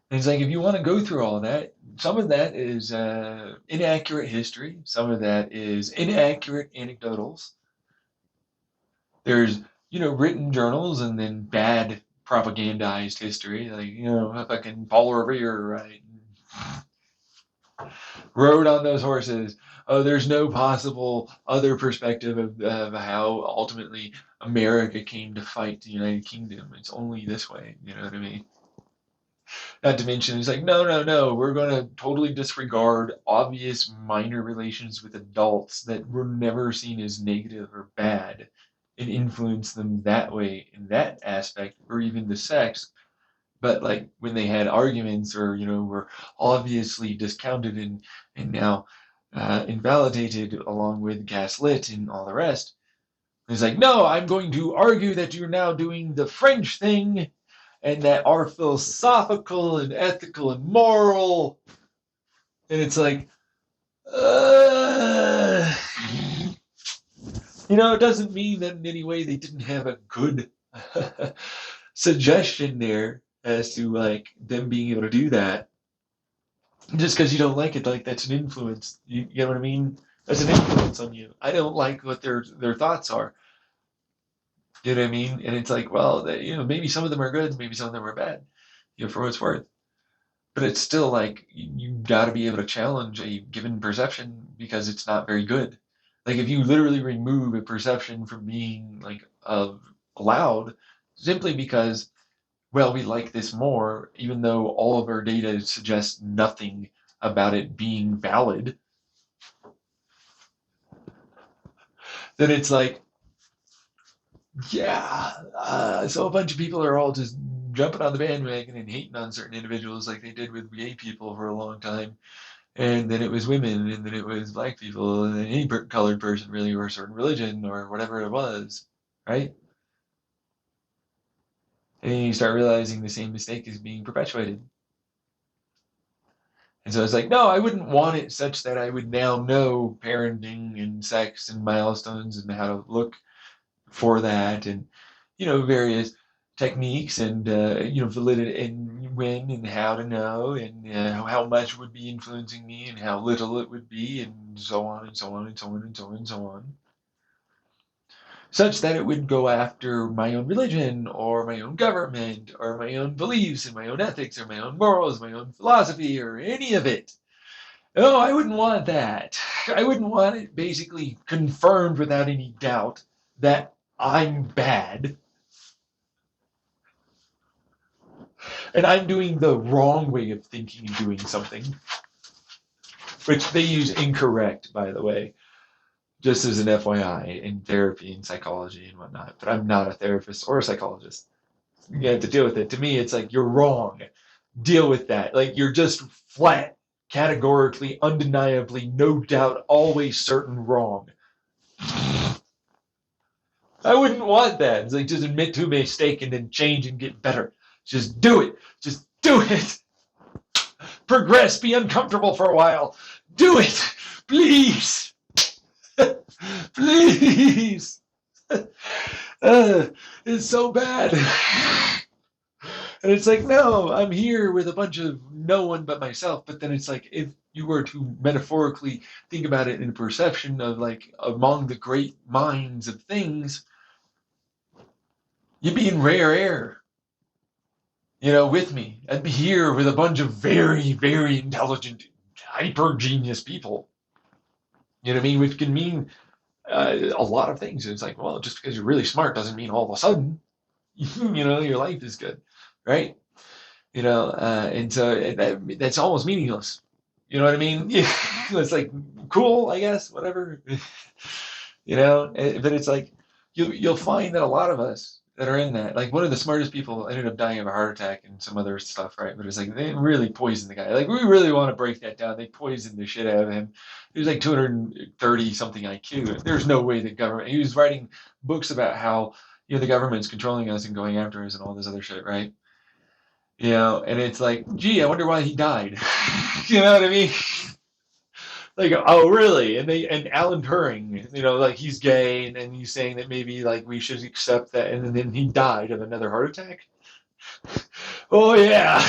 S2: And it's like, if you want to go through all that, some of that is inaccurate history. Some of that is inaccurate anecdotals. There's, written journals and then bad propagandized history. Like, fucking Paul Revere, right? Rode on those horses. Oh, there's no possible other perspective of how ultimately America came to fight the United Kingdom. It's only this way. You know what I mean? Not to mention, it's like, no, we're going to totally disregard obvious minor relations with adults that were never seen as negative or bad and influence them that way in that aspect, or even the sex. But like when they had arguments or, were obviously discounted and now invalidated along with gaslit and all the rest, it's like, no, I'm going to argue that you're now doing the French thing and that are philosophical and ethical and moral. And it's like, it doesn't mean that in any way they didn't have a good suggestion there as to like them being able to do that. Just because you don't like it, like that's an influence. You know what I mean? That's an influence on you. I don't like what their thoughts are. You know what I mean? And it's like, well, maybe some of them are good, maybe some of them are bad, for what it's worth. But it's still like you got to be able to challenge a given perception because it's not very good. Like if you literally remove a perception from being like allowed simply because, well, we like this more, even though all of our data suggests nothing about it being valid, then it's like, yeah, so a bunch of people are all just jumping on the bandwagon and hating on certain individuals like they did with gay people for a long time. And then it was women, and then it was black people, and then any colored person really, or a certain religion, or whatever it was, right? And then you start realizing the same mistake is being perpetuated. And so it's like, no, I wouldn't want it such that I would now know parenting and sex and milestones and how to look for that and, various techniques and, validity and when and how to know and how much would be influencing me and how little it would be and so on and so on and so on and so on and so on. Such that it would go after my own religion or my own government or my own beliefs and my own ethics or my own morals, my own philosophy or any of it. Oh, I wouldn't want that. I wouldn't want it basically confirmed without any doubt that I'm bad and I'm doing the wrong way of thinking and doing something, which they use incorrect, by the way, just as an FYI in therapy and psychology and whatnot. But I'm not a therapist or a psychologist. You have to deal with it. To me, it's like, you're wrong. Deal with that. Like, you're just flat, categorically, undeniably, no doubt, always certain wrong. I wouldn't want that. It's like, just admit to a mistake and then change and get better. Just do it. Just do it. Progress. Be uncomfortable for a while. Do it. Please. Please. It's so bad. And it's like, no, I'm here with a bunch of no one but myself. But then it's like, if you were to metaphorically think about it in perception of like among the great minds of things, you'd be in rare air, with me. I'd be here with a bunch of very, very intelligent, hyper genius people. You know what I mean? Which can mean a lot of things. It's like, well, just because you're really smart doesn't mean all of a sudden, your life is good, right? And so that's almost meaningless. You know what I mean? It's like cool, I guess, whatever. But it's like you'll find that a lot of us that are in that, like one of the smartest people ended up dying of a heart attack and some other stuff, right? But it's like they really poisoned the guy. Like we really want to break that down. They poisoned the shit out of him. He was like 230 something IQ. There's no way the government. He was writing books about how the government's controlling us and going after us and all this other shit, right? And it's like, gee, I wonder why he died. You know what I mean? Like, oh, really? And Alan Turing, like he's gay, and he's saying that maybe like we should accept that, and then he died of another heart attack. Oh yeah,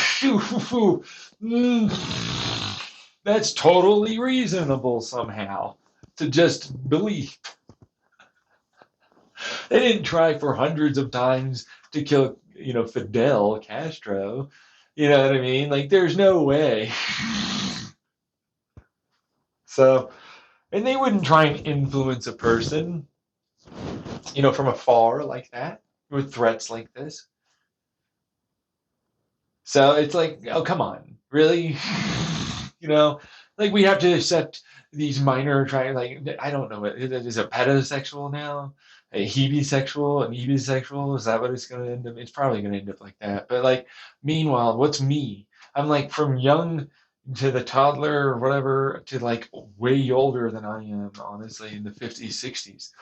S2: that's totally reasonable somehow to just believe. They didn't try for hundreds of times to kill, Fidel Castro. You know what I mean? Like, there's no way. So, and they wouldn't try and influence a person, from afar like that with threats like this. So it's like, oh, come on, really? Like we have to accept these minor like I don't know, is a pedosexual now, a hebesexual, an ebisexual? Is that what it's going to end up? It's probably going to end up like that. But like, meanwhile, what's me? I'm like from young to the toddler or whatever to like way older than I am, honestly, in the 50s, 60s.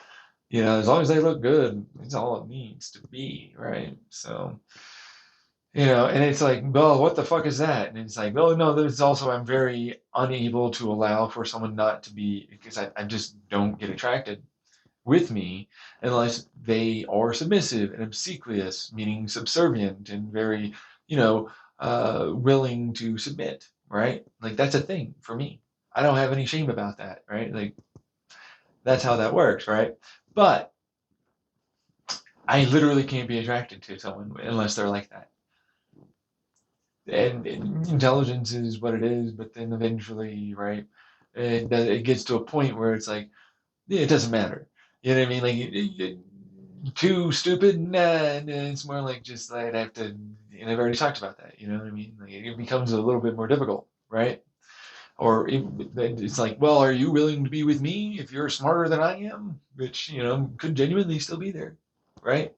S2: As long as they look good, it's all it needs to be, right? So. And it's like, well, what the fuck is that? And it's like, oh no, there's also I'm very unable to allow for someone not to be because I just don't get attracted with me unless they are submissive and obsequious, meaning subservient and very, willing to submit, right? Like that's a thing for me. I don't have any shame about that, right? Like that's how that works, right? But I literally can't be attracted to someone unless they're like that. And intelligence is what it is, but then eventually, right, it gets to a point where it's like, yeah, it doesn't matter. You know what I mean? Like, too stupid? Nah, it's more like just I'd have to, and I've already talked about that. You know what I mean? Like, it becomes a little bit more difficult, right? Or it's like, well, are you willing to be with me if you're smarter than I am? Which, could genuinely still be there, right?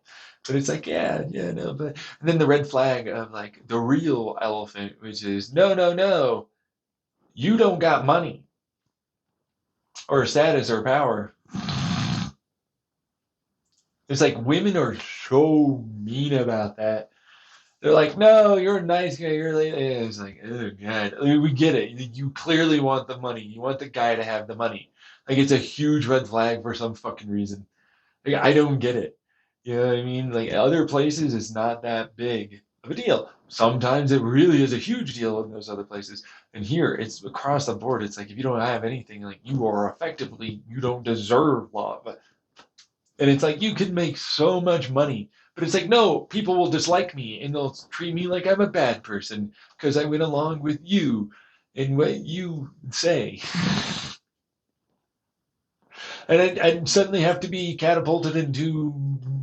S2: But it's like, yeah, yeah, no. But and then the red flag of like the real elephant, which is no, no, no, you don't got money or status or power. It's like women are so mean about that. They're like, no, you're a nice guy. You're like, it's like, oh god, I mean, we get it. You clearly want the money. You want the guy to have the money. Like it's a huge red flag for some fucking reason. Like I don't get it. You know what I mean? Like other places, it's not that big of a deal. Sometimes it really is a huge deal in those other places. And here, it's across the board. It's like if you don't have anything, like you are effectively, you don't deserve love. And it's like you can make so much money, but it's like no, people will dislike me and they'll treat me like I'm a bad person because I went along with you and what you say. And I suddenly have to be catapulted into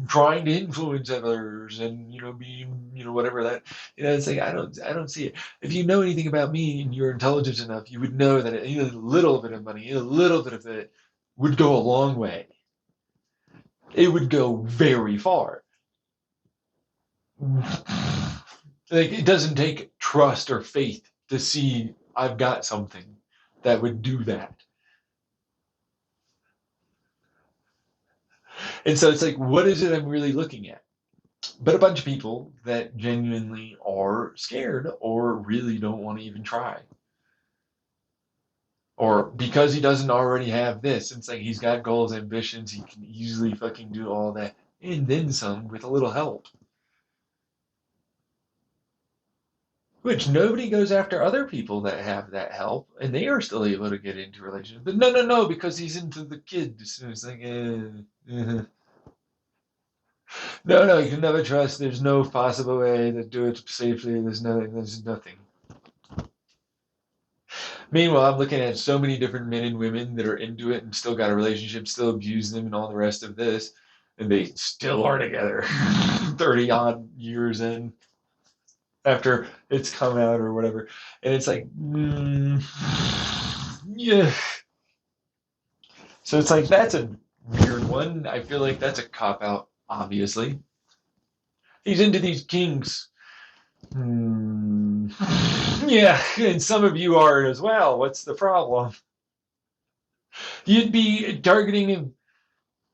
S2: trying to influence others and being whatever that it's like I don't see it. If you know anything about me and you're intelligent enough, you would know that a little bit of money, a little bit of it would go a long way. It would go very far. Like it doesn't take trust or faith to see I've got something that would do that. And so it's like, what is it I'm really looking at? But a bunch of people that genuinely are scared or really don't want to even try. Or because he doesn't already have this, it's like he's got goals, ambitions, he can easily fucking do all that and then some with a little help. Which nobody goes after other people that have that help and they are still able to get into relationships. But no, no, no, because he's into the kids. And it's like, no, no, you can never trust. There's no possible way to do it safely. There's nothing. Meanwhile, I'm looking at so many different men and women that are into it and still got a relationship, still abuse them and all the rest of this, and they still are together 30 odd years in. after it's come out or whatever. And it's like, yeah. So it's like, that's a weird one. I feel like that's a cop out, obviously. He's into these kinks. Yeah, and some of you are as well. What's the problem? You'd be targeting him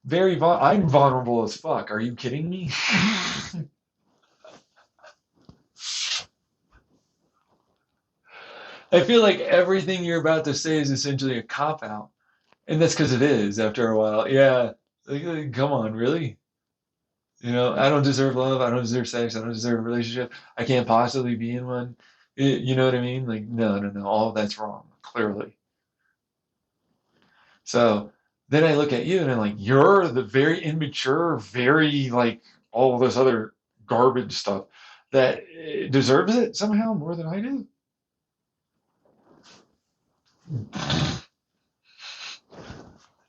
S2: very I'm vulnerable as fuck. Are you kidding me? I feel like everything you're about to say is essentially a cop out. And that's because it is after a while. Yeah. Like, come on, really? You know, I don't deserve love. I don't deserve sex. I don't deserve a relationship. I can't possibly be in one. You know what I mean? Like, no, no, no. All of that's wrong, clearly. So then I look at you and I'm like, you're the very immature, very like all this other garbage stuff that deserves it somehow more than I do.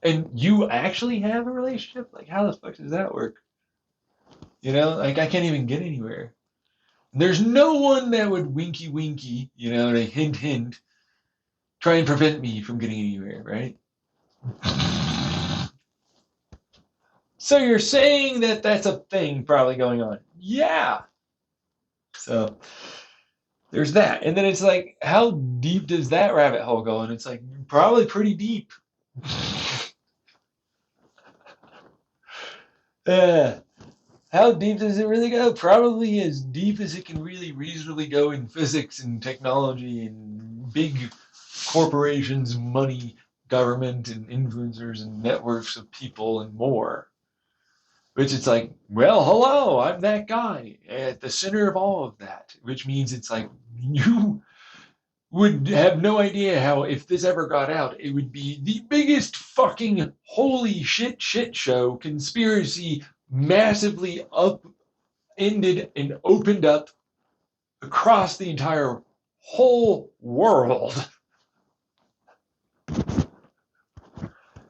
S2: And you actually have a relationship? Like, how the fuck does that work? You know, like I can't even get anywhere. There's no one that would winky winky, you know, like hint hint, try and prevent me from getting anywhere, right? So you're saying that that's a thing probably going on? Yeah. So there's that. And then it's like, how deep does that rabbit hole go? And it's like, probably pretty deep. How deep does it really go? Probably as deep as it can really reasonably go in physics and technology and big corporations, money, government, and influencers and networks of people and more. Which it's like, well, hello, I'm that guy at the center of all of that. Which means it's like, you would have no idea how, if this ever got out, it would be the biggest fucking holy shit show conspiracy, massively upended and opened up across the entire whole world.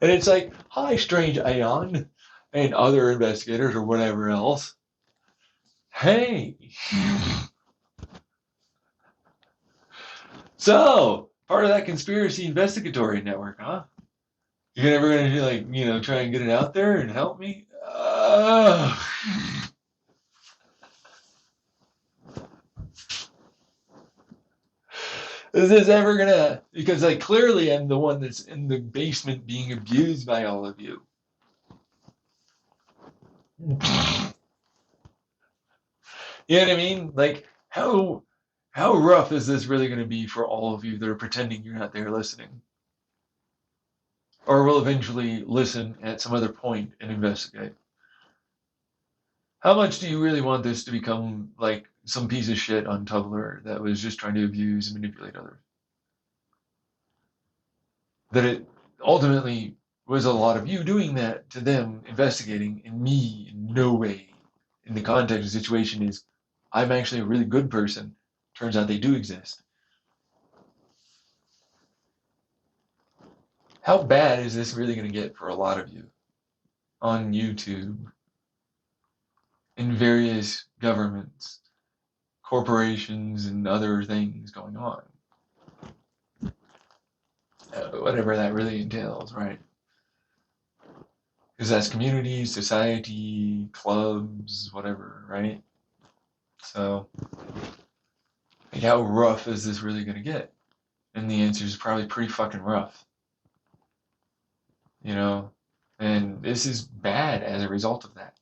S2: And it's like, hi, strange Aeon and other investigators or whatever else. Hey. So, part of that conspiracy investigatory network, huh? You're never going to, like, you know, try and get it out there and help me? Is this ever going to, because, like, clearly I'm the one that's in the basement being abused by all of you. You know what I mean? Like, how rough is this really going to be for all of you that are pretending you're not there listening? Or will eventually listen at some other point and investigate? How much do you really want this to become like some piece of shit on Tumblr that was just trying to abuse and manipulate others? That it ultimately was a lot of you doing that to them, investigating, and me in no way in the context of the situation is I'm actually a really good person. Turns out they do exist. How bad is this really going to get for a lot of you on YouTube, in various governments, corporations, and other things going on? Whatever that really entails, right? Because that's community, society, clubs, whatever, right? So, like, how rough is this really going to get? And the answer is probably pretty fucking rough. You know? And this is bad as a result of that.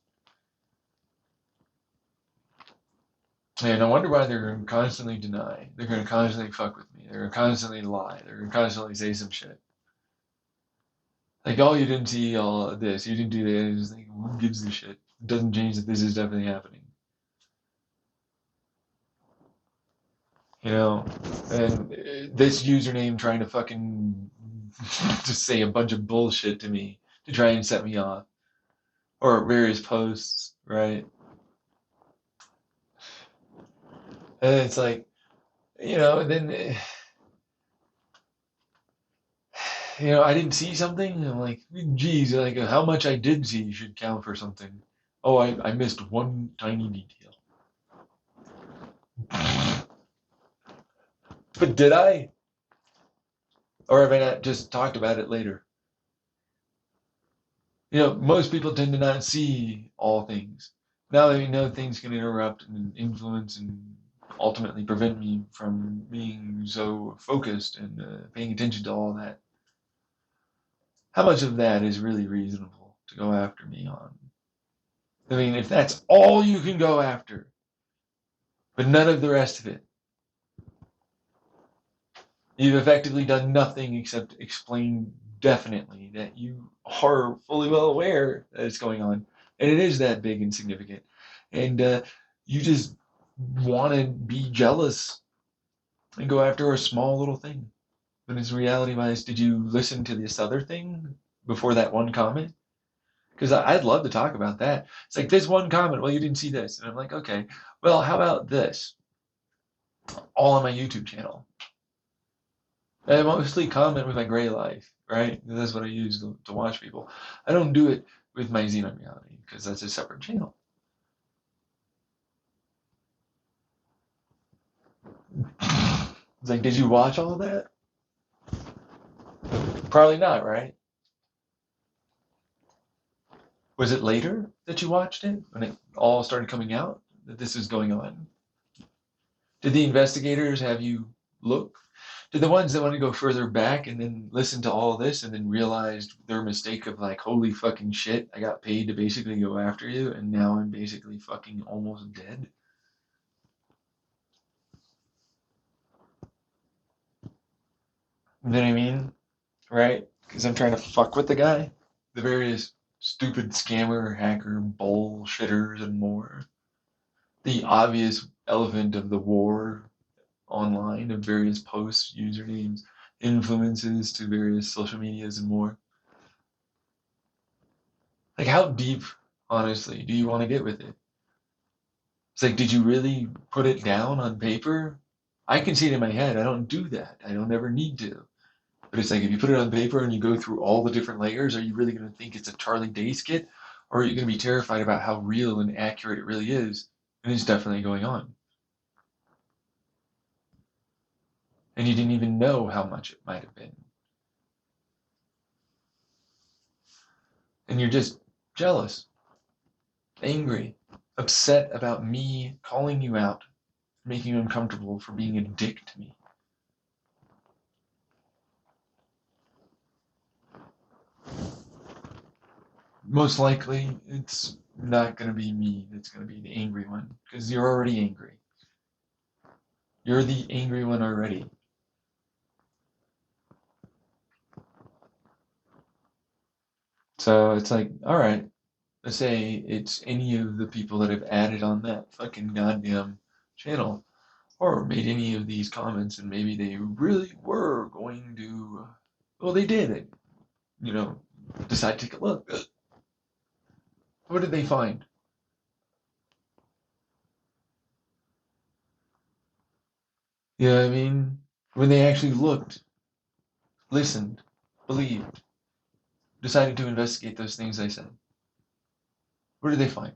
S2: And I wonder why they're going to constantly deny. They're going to constantly fuck with me. They're going to constantly lie. They're going to constantly say some shit. Like, oh, you didn't see all of this. You didn't do that. It's like, who gives a shit? It doesn't change that this is definitely happening. You know? And this username trying to fucking just say a bunch of bullshit to me to try and set me off. Or various posts, right? And it's like, you know, and then, you know, I didn't see something. And I'm like, geez, like how much I did see should count for something. Oh, I missed one tiny detail. But did I? Or have I not just talked about it later? Most people tend to not see all things. Now they know things can interrupt and influence and ultimately prevent me from being so focused and paying attention to all that. How much of that is really reasonable to go after me on? I mean, if that's all you can go after, but none of the rest of it, you've effectively done nothing except explain definitely that you are fully well aware that it's going on. And it is that big and significant. And you just want to be jealous and go after a small little thing. But in reality wise, did you listen to this other thing before that one comment? Because I'd love to talk about that. It's like this one comment, well, you didn't see this. And I'm like, okay, well, how about this? All on my YouTube channel. I mostly comment with my gray life, right? That's what I use to watch people. I don't do it with my Xenon reality because that's a separate channel. It's like, did you watch all of that? Probably not, right? Was it later that you watched it when it all started coming out that this is going on? Did the investigators have you look? Did the ones that want to go further back and then listen to all this and then realized their mistake of like, holy fucking shit, I got paid to basically go after you and now I'm basically fucking almost dead? You know what I mean? Right? Because I'm trying to fuck with the guy. The various stupid scammer, hacker, bullshitters, and more. The obvious elephant of the war online of various posts, usernames, influences to various social medias and more. Like, how deep, honestly, do you want to get with it? It's like, did you really put it down on paper? I can see it in my head. I don't do that. I don't ever need to. But it's like, if you put it on paper and you go through all the different layers, are you really going to think it's a Charlie Day skit? Or are you going to be terrified about how real and accurate it really is? And it's definitely going on. And you didn't even know how much it might have been. And you're just jealous, angry, upset about me calling you out, making you uncomfortable for being a dick to me. Most likely, it's not going to be me that's going to be the angry one, because you're already angry. You're the angry one already. So it's like, all right, let's say it's any of the people that have added on that fucking goddamn channel or made any of these comments, and maybe they really were going to, well, they did, decide to take a look. What did they find? You know what I mean? When they actually looked, listened, believed, decided to investigate those things I said, what did they find?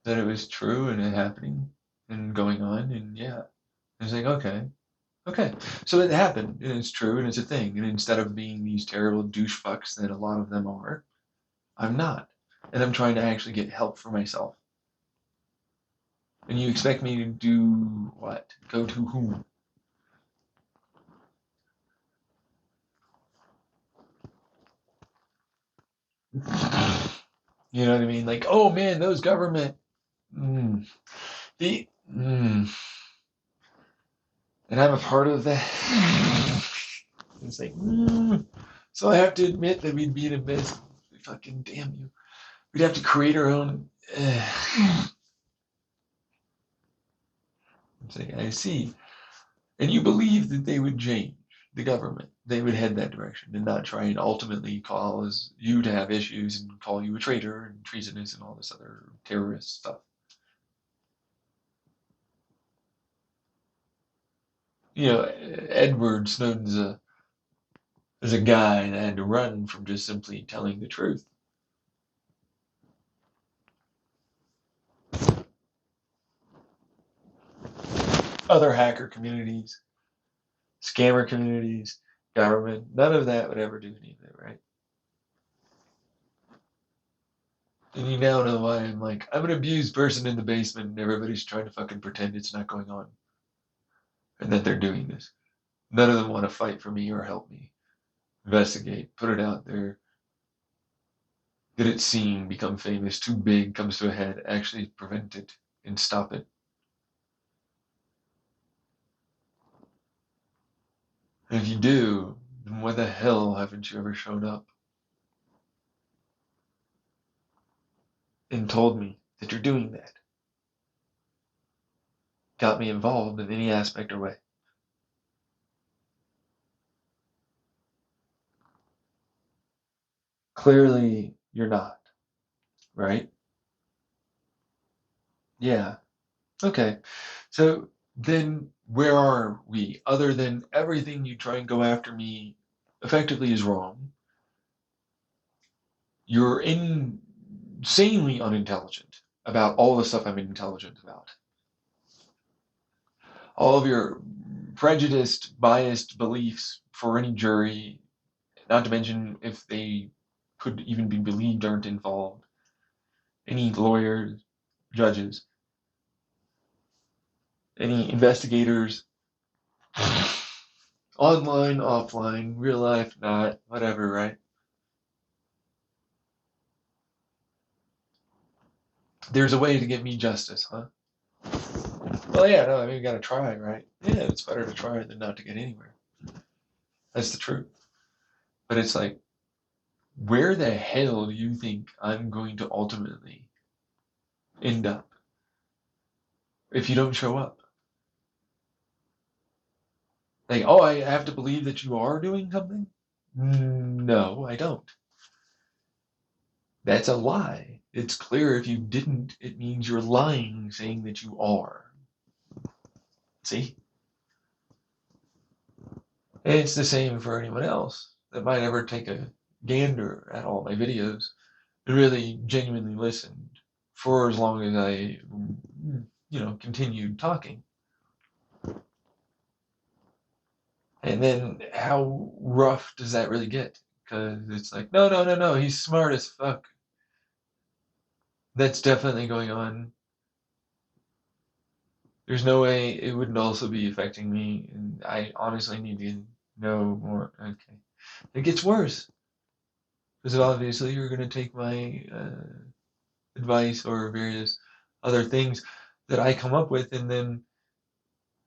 S2: That it was true and it happening and going on, and yeah. It's like, okay, okay. So it happened, and it's true, and it's a thing. And instead of being these terrible douche fucks that a lot of them are, I'm not. And I'm trying to actually get help for myself. And you expect me to do what? Go to whom? You know what I mean? Like, oh man, those government, mm, the, and I'm a part of that. It's like, so I have to admit that we'd be in a mess. Fucking damn you. We'd have to create our own. It's like, I see. And you believe that they would change the government. They would head that direction and not try and ultimately cause you to have issues and call you a traitor and treasonous and all this other terrorist stuff. Edward Snowden's a guy that had to run from just simply telling the truth. other hacker communities, scammer communities, government. None of that would ever do any of it, right? And you now know why I'm like, I'm an abused person in the basement and everybody's trying to fucking pretend it's not going on and that they're doing this. None of them want to fight for me or help me. Investigate, put it out there, get it seen, become famous, too big, comes to a head, actually prevent it and stop it. And if you do, then why the hell haven't you ever shown up and told me that you're doing that? Got me involved in any aspect or way. Clearly, you're not, right? Yeah. Okay. So then where are we? Other than everything you try and go after me effectively is wrong. You're insanely unintelligent about all the stuff I'm intelligent about. All of your prejudiced, biased beliefs for any jury, not to mention if they could even be believed, aren't involved. Any lawyers, judges, any investigators, online, offline, real life, not, whatever, right? There's a way to get me justice, huh? Well, yeah, no, I mean, we gotta try, right? Yeah, it's better to try than not to get anywhere. That's the truth. But it's like, where the hell do you think I'm going to ultimately end up if you don't show up? Like, oh, I have to believe that you are doing something? No, I don't. That's a lie. It's clear if you didn't, it means you're lying saying that you are. See? And it's the same for anyone else that might ever take a gander at all my videos and really genuinely listened for as long as I, continued talking. And then how rough does that really get? Because it's like, no, no, no, no, he's smart as fuck. That's definitely going on. There's no way it wouldn't also be affecting me, and I honestly need to know more. Okay. It gets worse. Because obviously you're going to take my advice or various other things that I come up with, and then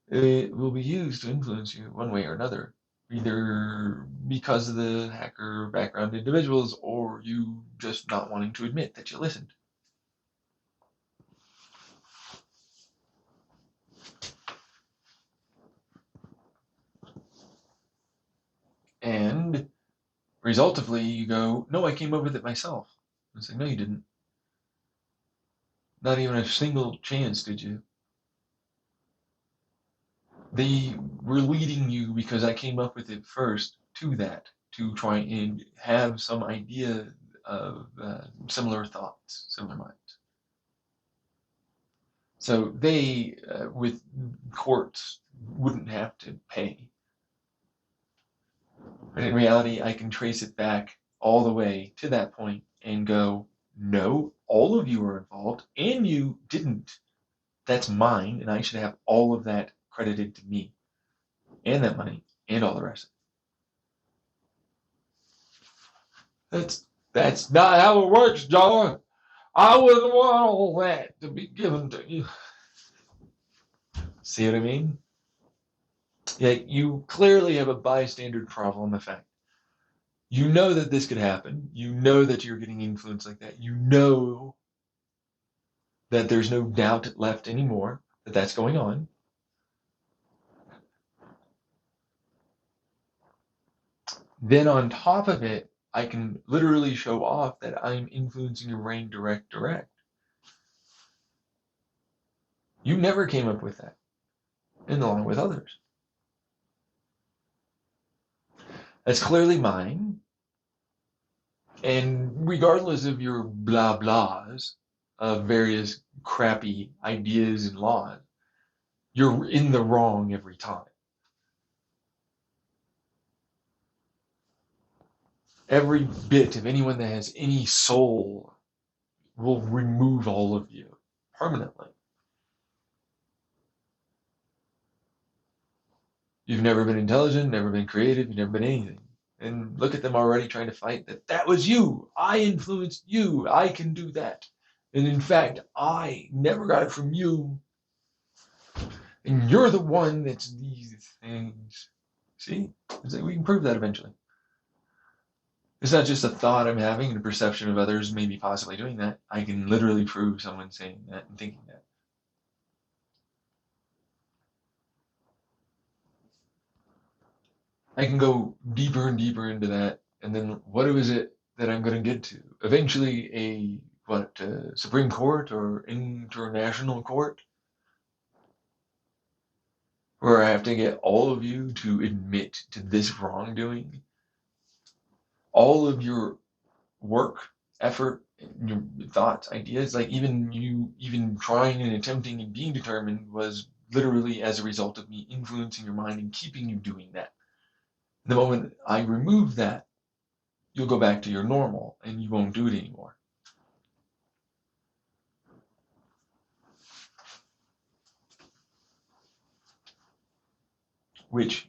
S2: it will be used to influence you one way or another, either because of the hacker background individuals or you just not wanting to admit that you listened. And resultively, you go, no, I came up with it myself. It's like, no, you didn't. Not even a single chance did you. They were leading you because I came up with it first to that, to try and have some idea of similar thoughts, similar minds. So they, with courts, wouldn't have to pay. But in reality, I can trace it back all the way to that point and go, no, all of you are involved and you didn't. That's mine, and I should have all of that credited to me and that money and all the rest. That's not how it works, John. I wouldn't want all that to be given to you. See what I mean? Yeah, you clearly have a bystander problem effect. You know that this could happen. You know that you're getting influenced like that. You know that there's no doubt left anymore that that's going on. Then on top of it, I can literally show off that I'm influencing your brain direct. You never came up with that, and along with others. That's clearly mine. And regardless of your blah blahs of various crappy ideas and laws, you're in the wrong every time. Every bit of anyone that has any soul will remove all of you permanently. You've never been intelligent, never been creative, you've never been anything. And look at them already trying to fight that was you. I influenced you. I can do that. And in fact, I never got it from you. And you're the one that's these things. See? We can prove that eventually. It's not just a thought I'm having and a perception of others maybe possibly doing that. I can literally prove someone saying that and thinking that. I can go deeper and deeper into that. And then what is it that I'm going to get to? Eventually Supreme Court or international court? Where I have to get all of you to admit to this wrongdoing? All of your work, effort, your thoughts, ideas, like even trying and attempting and being determined was literally as a result of me influencing your mind and keeping you doing that. The moment I remove that, you'll go back to your normal and you won't do it anymore. Which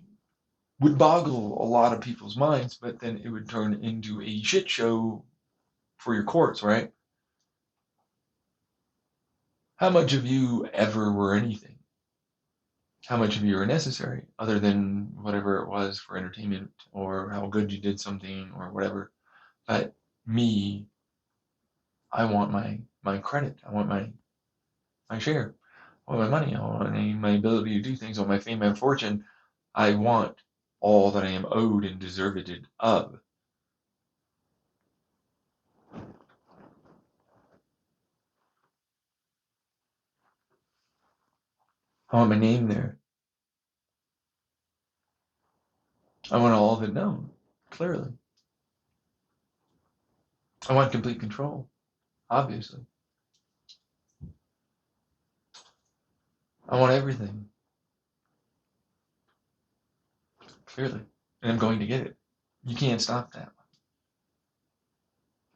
S2: would boggle a lot of people's minds, but then it would turn into a shit show for your courts, right? How much of you ever were anything? How much of you are necessary other than whatever it was for entertainment or how good you did something or whatever? But me, I want my credit. I want my share. I want my money. I want my ability to do things. I want my fame, my fortune. I want all that I am owed and deserved of. I want my name there. I want all of it known, clearly. I want complete control, obviously. I want everything, clearly. And I'm going to get it. You can't stop that.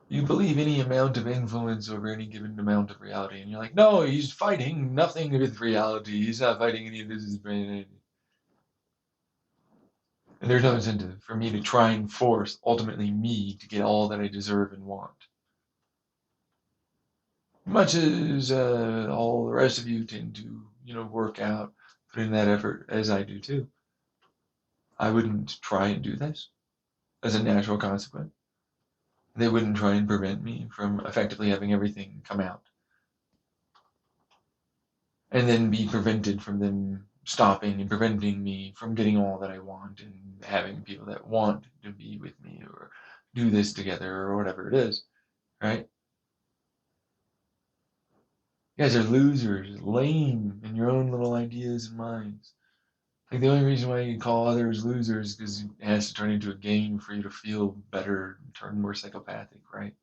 S2: You believe any amount of influence over any given amount of reality, and you're like, no, he's fighting nothing with reality. He's not fighting any of this. And there's no incentive for me to try and force, ultimately, me to get all that I deserve and want. Much as all the rest of you tend to, work out, put in that effort, as I do too. I wouldn't try and do this as a natural consequence. They wouldn't try and prevent me from effectively having everything come out. And then be prevented from them stopping and preventing me from getting all that I want and having people that want to be with me or do this together or whatever it is, right? You guys are losers, lame in your own little ideas and minds. Like the only reason why you call others losers is because it has to turn into a game for you to feel better, turn more psychopathic, right?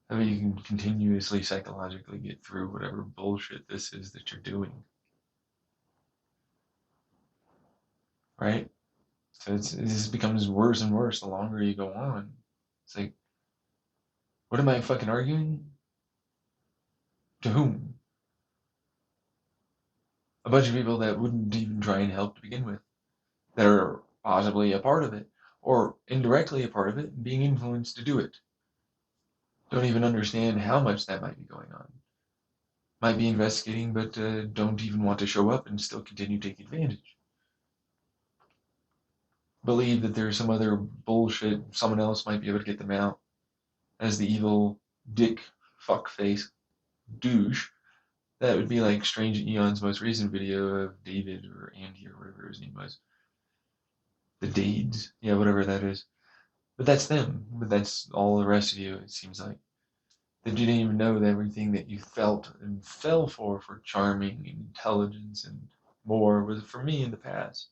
S2: I mean, you can continuously psychologically get through whatever bullshit this is that you're doing, right? So this becomes worse and worse the longer you go on. It's like, what am I fucking arguing? To whom? A bunch of people that wouldn't even try and help to begin with, that are possibly a part of it, or indirectly a part of it, being influenced to do it. Don't even understand how much that might be going on. Might be investigating, but don't even want to show up and still continue to take advantage. Believe that there's some other bullshit, someone else might be able to get them out as the evil dick fuckface douche. That would be like Strange Eon's most recent video of David or Andy or whatever his name was. The Dades. Yeah, whatever that is. But that's them. But that's all the rest of you, it seems like. That you didn't even know that everything that you felt and fell for charming and intelligence and more was for me in the past.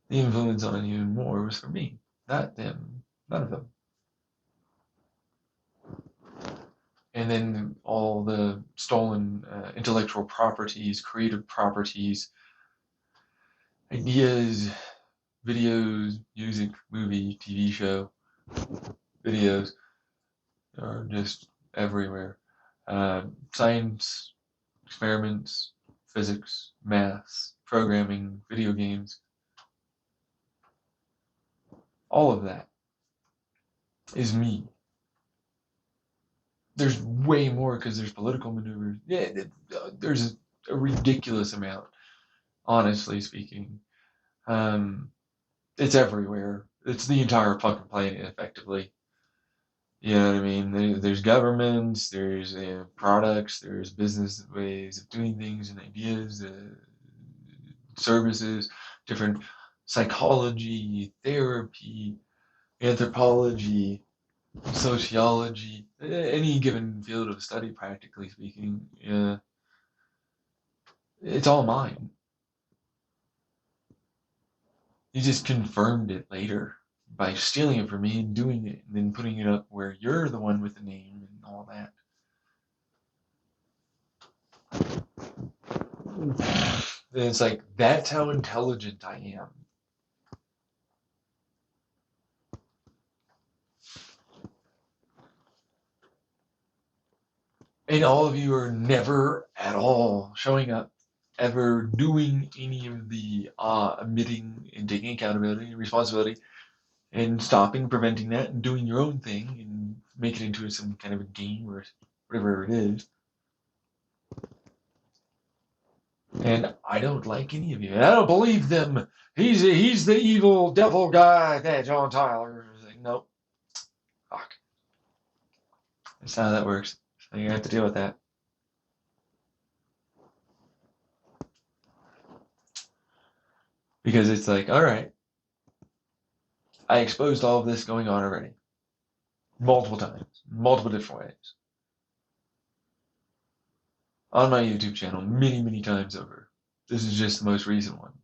S2: The influence on you and more was for me, not them. None of them. and then all the stolen intellectual properties, creative properties, ideas, videos, music, movie, TV show, videos are just everywhere. Science, experiments, physics, maths, programming, video games, all of that is me. There's way more because there's political maneuvers. Yeah, there's a ridiculous amount, honestly speaking. Um, it's everywhere. It's the entire fucking planet, effectively. You know what I mean? There's governments, there's products, there's business ways of doing things and ideas, services, different psychology, therapy, anthropology, sociology, any given field of study, practically speaking. It's all mine. You just confirmed it later by stealing it from me and doing it, and then putting it up where you're the one with the name and all that. And it's like, that's how intelligent I am. And all of you are never at all showing up, ever doing any of the admitting and taking accountability and responsibility and stopping, preventing that, and doing your own thing and make it into some kind of a game or whatever it is. And I don't like any of you. I don't believe them. He's the evil devil guy, that John Tyler. Like, nope. Fuck. That's not how that works. So you have to deal with that. Because it's like, all right, I exposed all of this going on already. Multiple times, multiple different ways. On my YouTube channel, many, many times over. This is just the most recent one.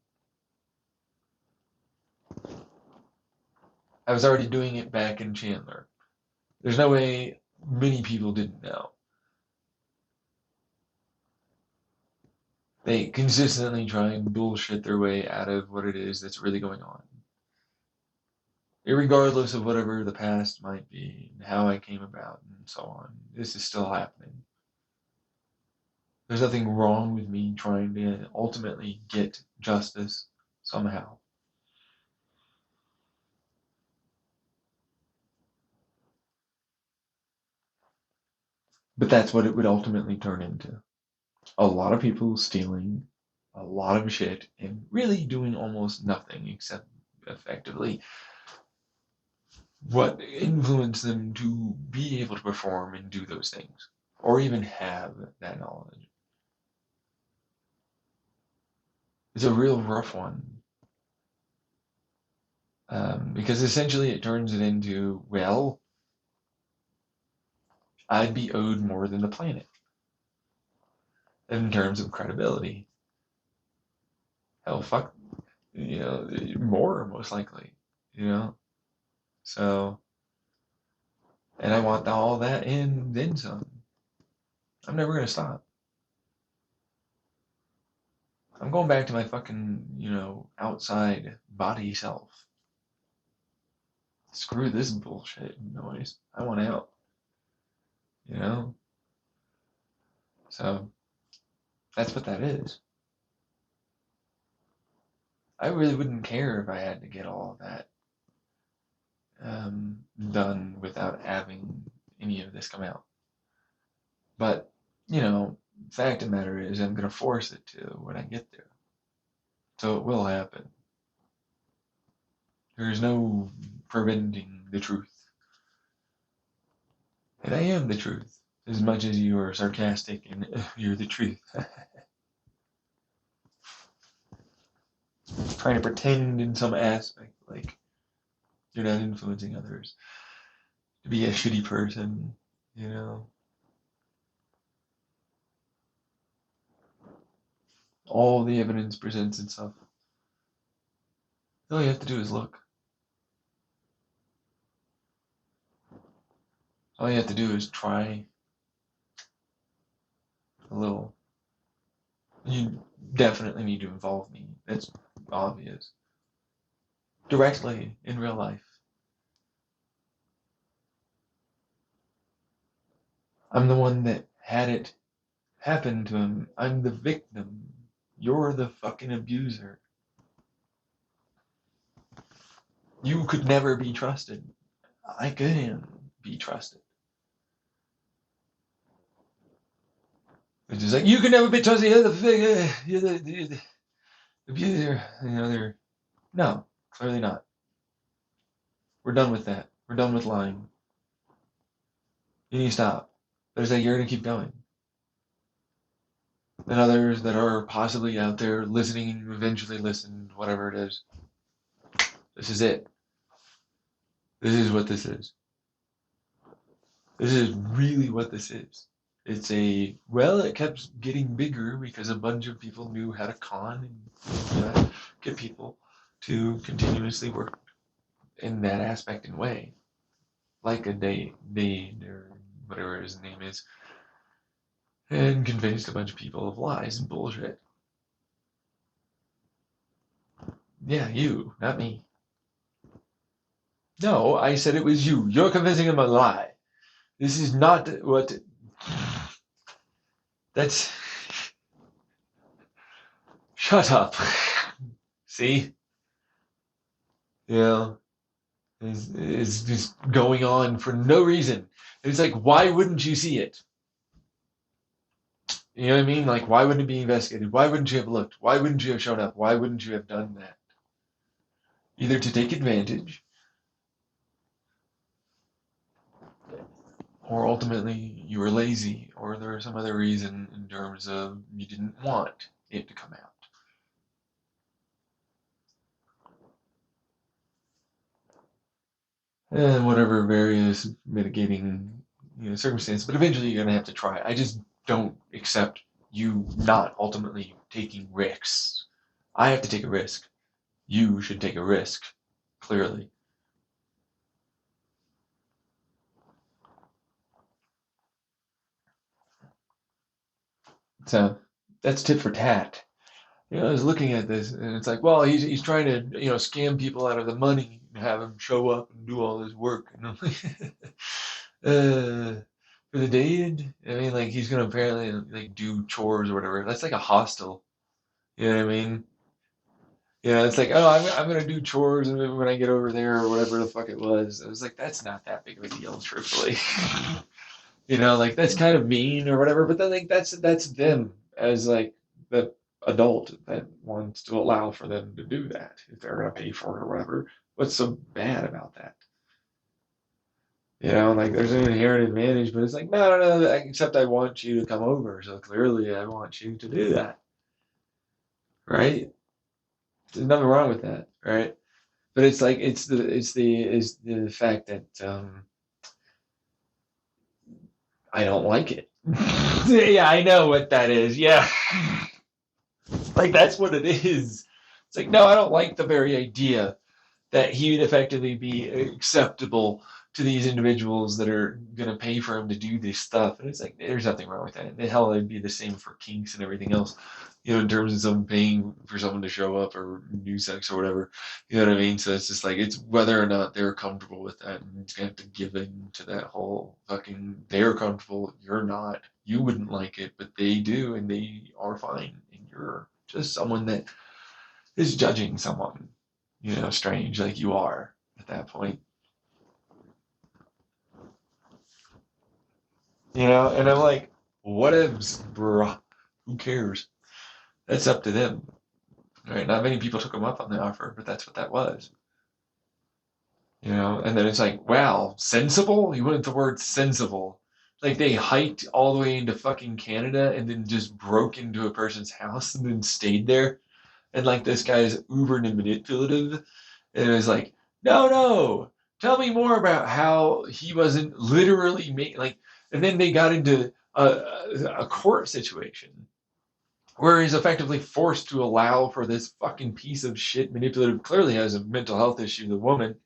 S2: I was already doing it back in Chandler. There's no way many people didn't know. They consistently try and bullshit their way out of what it is that's really going on. Irregardless of whatever the past might be, and how I came about, and so on, this is still happening. There's nothing wrong with me trying to ultimately get justice somehow. But that's what it would ultimately turn into. A lot of people stealing a lot of shit and really doing almost nothing except effectively what influenced them to be able to perform and do those things or even have that knowledge. It's a real rough one. Because essentially it turns it into, well, I'd be owed more than the planet in terms of credibility. Hell, fuck, more most likely. So, and I want all that and then some. I'm never gonna stop. I'm going back to my fucking, outside body self. Screw this bullshit noise. I want out. You know? So, that's what that is. I really wouldn't care if I had to get all of that done without having any of this come out. But, fact of the matter is, I'm going to force it to when I get there. So it will happen. There's no preventing the truth. And I am the truth, as much as you are sarcastic and you're the truth. Trying to pretend in some aspect like you're not influencing others. To be a shitty person. All the evidence presents itself. All you have to do is look. All you have to do is try a little. You definitely need to involve me. That's obvious. Directly in real life. I'm the one that had it happen to him. I'm the victim. You're the fucking abuser. You could never be trusted. I couldn't be trusted. It's just like, you can never be trusted. You're the abuser. No, clearly not. We're done with that. We're done with lying. You need to stop. But it's like, you're going to keep going. And others that are possibly out there listening and eventually listen, whatever it is. This is it. This is what this is. This is really what this is. It's it kept getting bigger because a bunch of people knew how to con and get people to continuously work in that aspect and way. Like a Dade or whatever his name is. And convinced a bunch of people of lies and bullshit. Yeah, you, not me. No, I said it was you. You're convincing him a lie. This is not what. That's. Shut up. See? Yeah. It's just going on for no reason. It's like, why wouldn't you see it? You know what I mean? Like, why wouldn't it be investigated? Why wouldn't you have looked? Why wouldn't you have shown up? Why wouldn't you have done that? Either to take advantage, or ultimately you were lazy, or there was some other reason in terms of you didn't want it to come out. And whatever various mitigating circumstances, but eventually you're going to have to try. I just don't accept you not ultimately taking risks. I have to take a risk. You should take a risk, clearly. So that's tit for tat. I was looking at this, and it's like, well, he's trying to scam people out of the money and have them show up and do all this work. And I'm like, for the Dade, I mean, like he's gonna apparently like do chores or whatever. That's like a hostel. You know what I mean? It's like, oh, I'm gonna do chores and when I get over there or whatever the fuck it was. I was like, that's not that big of a deal, truthfully. Like that's kind of mean or whatever. But then like that's them as like the adult that wants to allow for them to do that if they're gonna pay for it or whatever. What's so bad about that? Like there's an inherent advantage, but it's like, no, except I want you to come over. So clearly I want you to do that. Right? There's nothing wrong with that, right? But it's like it's the fact that I don't like it. Yeah, I know what that is. Yeah. Like that's what it is. It's like, no, I don't like the very idea that he would effectively be acceptable to these individuals that are going to pay for him to do this stuff. And it's like, there's nothing wrong with that. And hell, it'd be the same for kinks and everything else, in terms of someone paying for someone to show up or do sex or whatever. You know what I mean? So it's just like, it's whether or not they're comfortable with that. And it's going to have to give in to that whole fucking, they're comfortable, you're not. You wouldn't like it, but they do, and they are fine. And you're just someone that is judging someone, strange like you are at that point. And I'm like, whatevs, bruh. Who cares? That's up to them. Right? Not many people took him up on the offer, but that's what that was. And then it's like, wow, sensible? You went with the word sensible. Like they hiked all the way into fucking Canada and then just broke into a person's house and then stayed there. And like this guy is uber manipulative. And it was like, no, tell me more about how he wasn't literally like, and then they got into a court situation where he's effectively forced to allow for this fucking piece of shit manipulative, clearly has a mental health issue, the woman,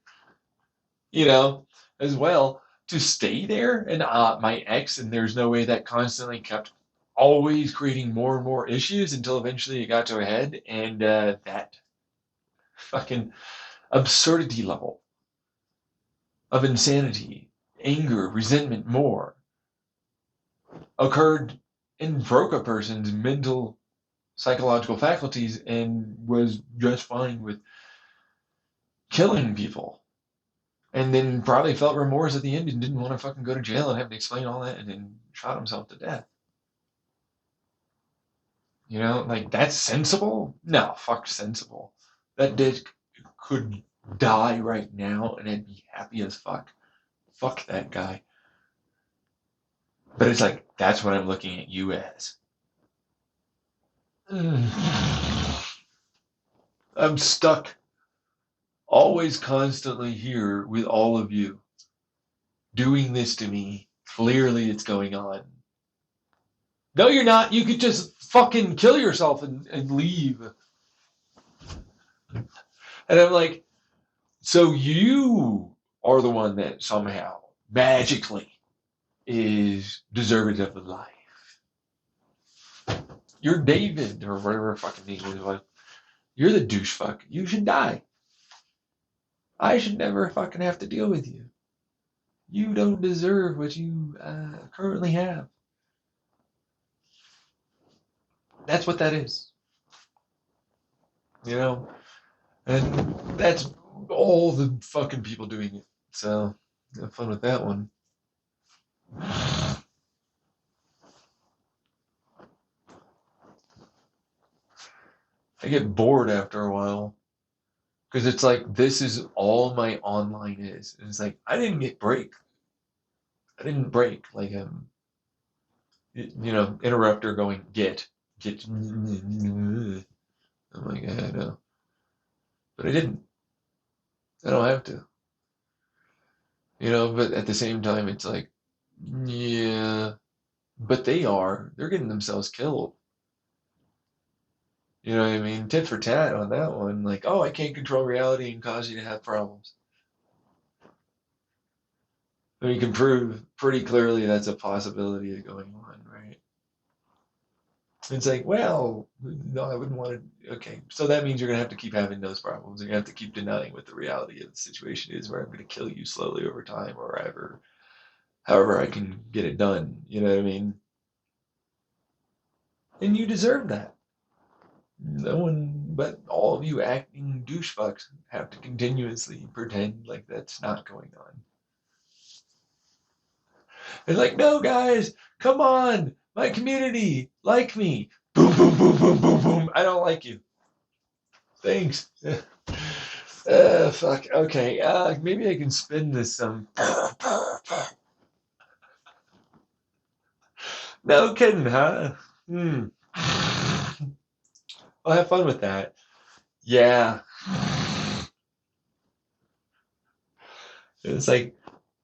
S2: as well, to stay there. And my ex, and there's no way that constantly kept always creating more and more issues until eventually it got to a head, and that fucking absurdity level of insanity, anger, resentment, more occurred and broke a person's mental psychological faculties and was just fine with killing people. And then probably felt remorse at the end and didn't want to fucking go to jail and have to explain all that and then shot himself to death. You know, like that's sensible? No, fuck sensible. That dick could die right now and I'd be happy as fuck. Fuck that guy. But it's like, that's what I'm looking at you as. I'm stuck always constantly here with all of you doing this to me. Clearly it's going on. No, you're not. You could just fucking kill yourself and leave. And I'm like, so you are the one that somehow magically is deserving of the life. You're David or whatever fucking name is. Like, you're the douche fuck. You should die. I should never fucking have to deal with you. You don't deserve what you currently have. That's what that is. You know? And that's all the fucking people doing it. So, have fun with that one. I get bored after a while. Because it's like, this is all my online is. And it's like, I didn't break. I didn't break. Like, interrupter going, get. I'm like, yeah, I know. But I didn't. I don't have to. You know, but at the same time, it's like, yeah, but they're getting themselves killed. You know what I mean? Tit for tat on that one. Like, oh, I can't control reality and cause you to have problems. I mean, you can prove pretty clearly that's a possibility of going on, right? It's like, well, no, I wouldn't want to. Okay, so that means you're going to have to keep having those problems. You're going to have to keep denying what the reality of the situation is, where I'm going to kill you slowly over time or however I can get it done. You know what I mean? And you deserve that. No one but all of you acting douchefucks have to continuously pretend like that's not going on. It's like, no, guys, come on, my community, like me. Boom, boom, boom, boom, boom, boom. I don't like you. Thanks. Fuck. Okay. Maybe I can spin this some. No kidding, huh? I'll have fun with that. Yeah. It's like,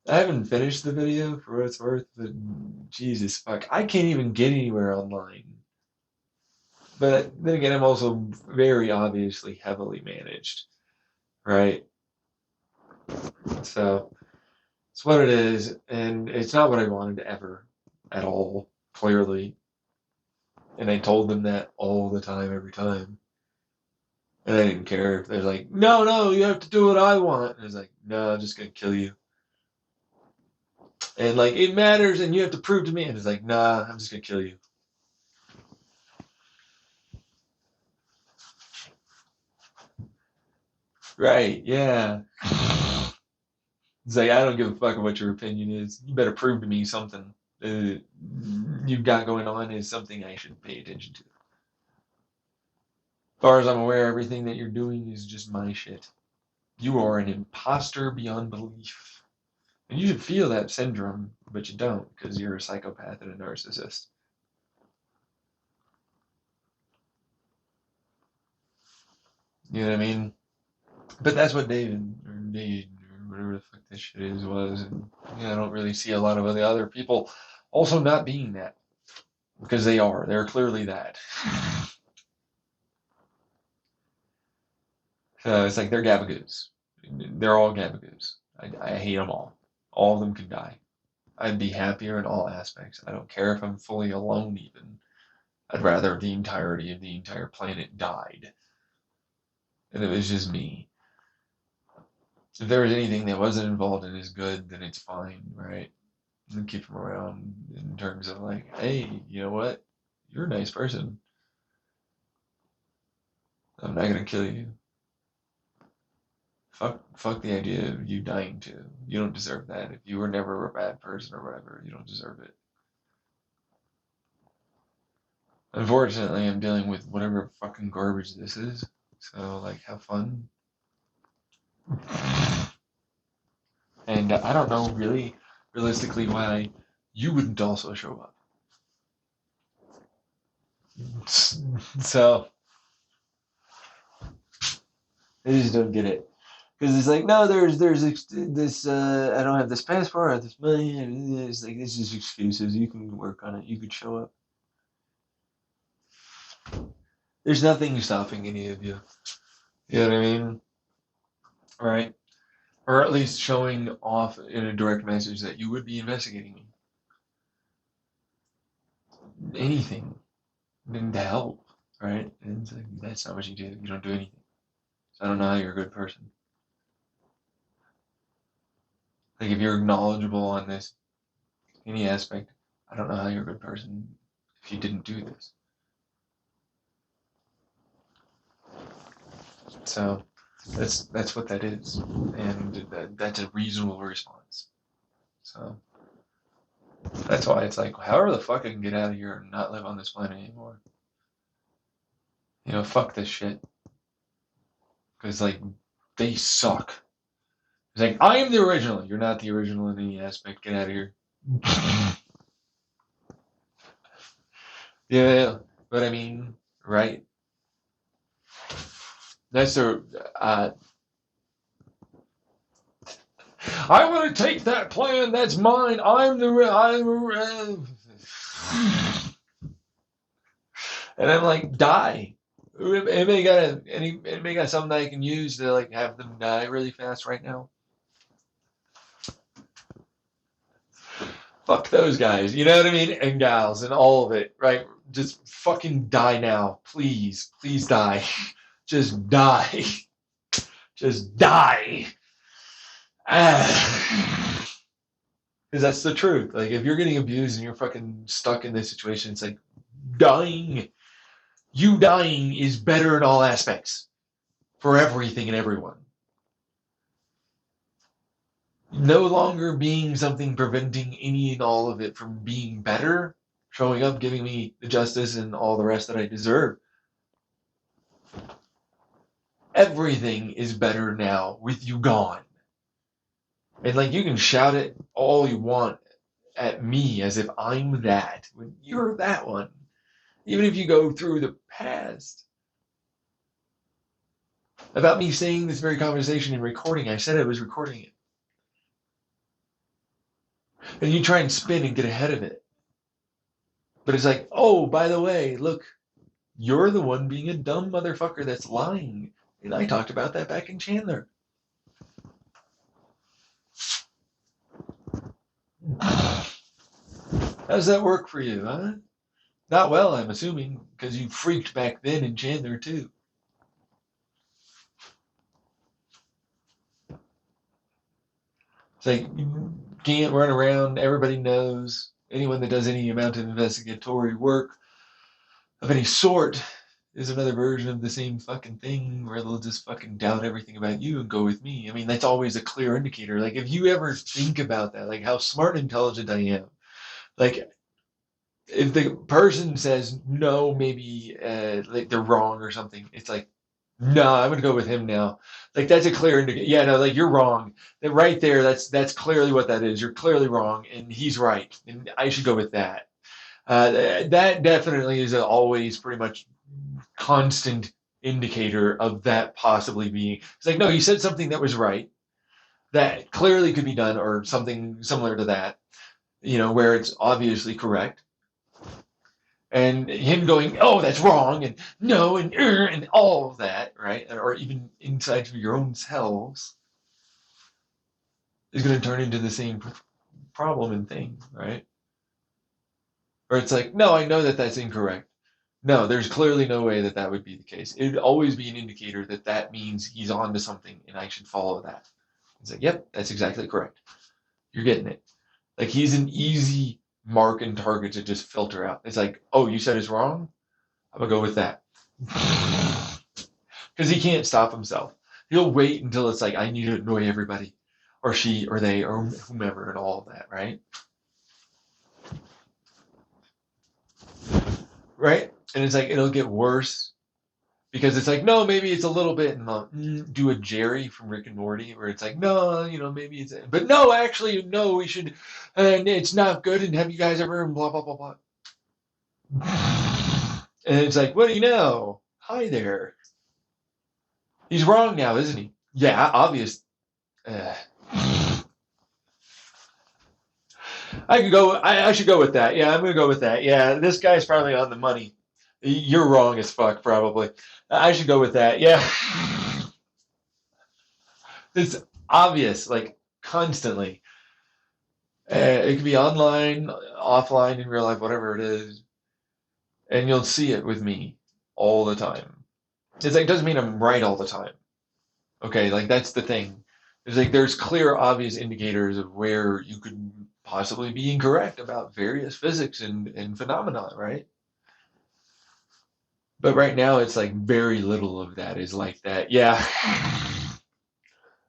S2: I haven't finished the video for what it's worth, but Jesus fuck, I can't even get anywhere online. But then again, I'm also very obviously heavily managed, right? So it's what it is, and it's not what I wanted ever at all, clearly. And I told them that all the time, every time. And I didn't care. They're like, no, no, you have to do what I want. And I was like, no, I'm just gonna kill you. And like, it matters, and you have to prove to me. And it's like, nah, I'm just gonna kill you. Right, yeah. It's like, I don't give a fuck what your opinion is. You better prove to me something you've got going on is something I should pay attention to. As far as I'm aware, everything that you're doing is just my shit. You are an imposter beyond belief. And you should feel that syndrome, but you don't, because you're a psychopath and a narcissist. You know what I mean? But that's what David, or whatever the fuck this shit is, was. And I don't really see a lot of the other people also not being that. Because they are. They're clearly that. It's like they're gabagoos. They're all gabagoos. I hate them all. All of them can die. I'd be happier in all aspects. I don't care if I'm fully alone even. I'd rather the entirety of the entire planet died, and it was just me. If there was anything that wasn't involved in his good, then it's fine, right? And keep him around in terms of like, hey, you know what? You're a nice person. I'm not gonna kill you. Fuck the idea of you dying too. You don't deserve that. If you were never a bad person or whatever, you don't deserve it. Unfortunately, I'm dealing with whatever fucking garbage this is. So, like, have fun. And I don't know really, realistically, why you wouldn't also show up. So, I just don't get it. Because it's like, no, there's this, I don't have this passport, I have this money, and it's like, this is excuses. You can work on it. You could show up. There's nothing stopping any of you. You know what I mean? Right? Or at least showing off in a direct message that you would be investigating me. Anything. And to help. Right? And it's like, that's not what you do. You don't do anything. So I don't know how you're a good person. Like, if you're knowledgeable on this, any aspect, I don't know how you're a good person if you didn't do this. So that's what that is, and that's a reasonable response. So that's why it's like, however the fuck I can get out of here and not live on this planet anymore. You know, fuck this shit. Because like, they suck. It's like, I am the original. You're not the original in any aspect. Get out of here. Yeah, but I mean, right? That's a. I want to take that plan. That's mine. And I'm like, die. Anybody got something I can use to like have them die really fast right now? Fuck those guys. You know what I mean? And gals and all of it, right? Just fucking die now. Please. Please die. Just die. Just die. Because that's the truth. Like, if you're getting abused and you're fucking stuck in this situation, it's like, dying. You dying is better in all aspects for everything and everyone. No longer being something preventing any and all of it from being better, showing up, giving me the justice and all the rest that I deserve. Everything is better now with you gone. And like, you can shout it all you want at me as if I'm that, when you're that one. Even if you go through the past. About me saying this very conversation and recording, I said I was recording it. And you try and spin and get ahead of it. But it's like, oh, by the way, look, you're the one being a dumb motherfucker that's lying. And I talked about that back in Chandler. How does that work for you, huh? Not well, I'm assuming, because you freaked back then in Chandler, too. It's like, you can't run around, everybody knows. Anyone that does any amount of investigatory work of any sort is another version of the same fucking thing where they'll just fucking doubt everything about you and go with me. I mean, that's always a clear indicator. Like, if you ever think about that, like how smart and intelligent I am, like, if the person says no, maybe like they're wrong or something, it's like, no, I'm gonna go with him now. Like, that's a clear indicator. Yeah, no, like, you're wrong. That right there, that's clearly what that is. You're clearly wrong, and he's right, and I should go with that. That definitely is always pretty much constant indicator of that possibly being. It's like, no, he said something that was right, that clearly could be done, or something similar to that, you know, where it's obviously correct. And him going, oh, that's wrong, and no, and all of that, right? Or even inside of your own selves is going to turn into the same problem and thing, right? Or it's like, no, I know that that's incorrect. No, there's clearly no way that that would be the case. It would always be an indicator that that means he's on to something and I should follow that. It's like, yep, that's exactly correct. You're getting it. Like he's an easy mark and target to just filter out. It's like, oh, you said it's wrong? I'm gonna go with that. Because he can't stop himself. He'll wait until it's like, I need to annoy everybody, or she, or they, or whomever, and all of that, right? Right? And it's like, it'll get worse because it's like, no, maybe it's a little bit, and do a Jerry from Rick and Morty, where it's like, no, maybe it's, but no, actually, no, we should, and it's not good, and have you guys ever, blah, blah, blah, blah. And it's like, what do you know? Hi there. He's wrong now, isn't he? Yeah, obvious. Uh, I could go. I should go with that. Yeah, I'm gonna go with that. Yeah, this guy's probably on the money. You're wrong as fuck, probably. I should go with that. Yeah, it's obvious, like constantly. It can be online, offline, in real life, whatever it is, and you'll see it with me all the time. It's like it doesn't mean I'm right all the time. Okay, like that's the thing. It's like there's clear, obvious indicators of where you could possibly be incorrect about various physics and phenomena, right? But right now, it's like very little of that is like that. Yeah.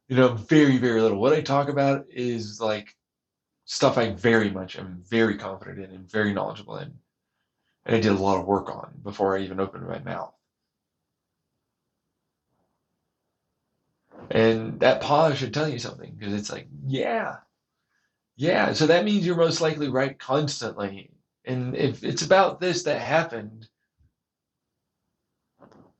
S2: Very, very little. What I talk about is like stuff I very much am very confident in and very knowledgeable in. And I did a lot of work on before I even opened my mouth. And that pause should tell you something because it's like, yeah, yeah. So that means you're most likely right constantly. And if it's about this that happened,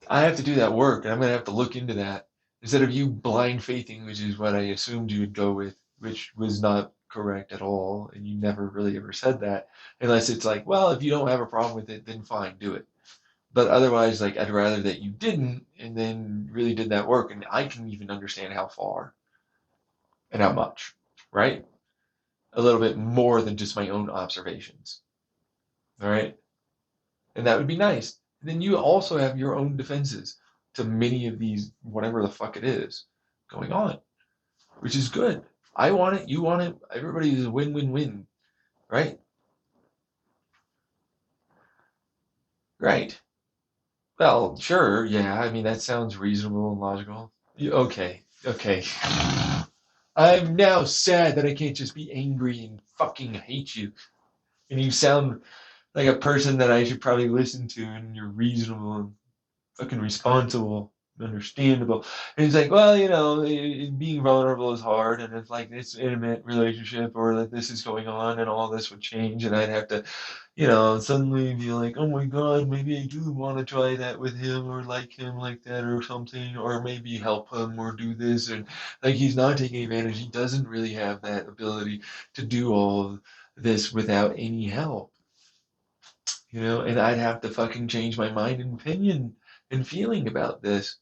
S2: I have to do that work and I'm going to have to look into that instead of you blind faithing, which is what I assumed you would go with, which was not correct at all. And you never really ever said that unless it's like, well, if you don't have a problem with it, then fine, do it. But otherwise, like, I'd rather that you didn't and then really did that work. And I can even understand how far and how much, right? A little bit more than just my own observations. All right. And that would be nice. And then you also have your own defenses to many of these, whatever the fuck it is going on, which is good. I want it, you want it, everybody is a win win win, right? Right. Well, sure, yeah, I mean, that sounds reasonable and logical. Okay, okay. I'm now sad that I can't just be angry and fucking hate you. And you sound like a person that I should probably listen to, and you're reasonable and fucking responsible, understandable. And he's like, well, being vulnerable is hard, and it's like this intimate relationship, or that this is going on, and all this would change, and I'd have to, suddenly be like, oh my God, maybe I do want to try that with him, or like him like that, or something, or maybe help him, or do this, and like he's not taking advantage. He doesn't really have that ability to do all of this without any help. And I'd have to fucking change my mind and opinion and feeling about this,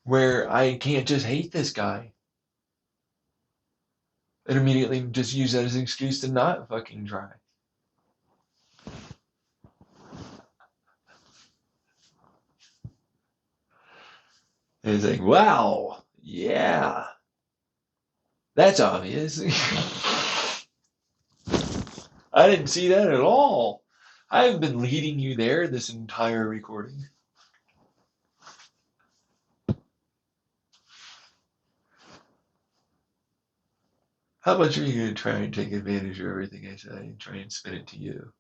S2: where I can't just hate this guy and immediately just use that as an excuse to not fucking try. And it's like, wow, yeah, that's obvious. I didn't see that at all. I've been leading you there this entire recording. How much are you going to try and take advantage of everything I say and try and spin it to you?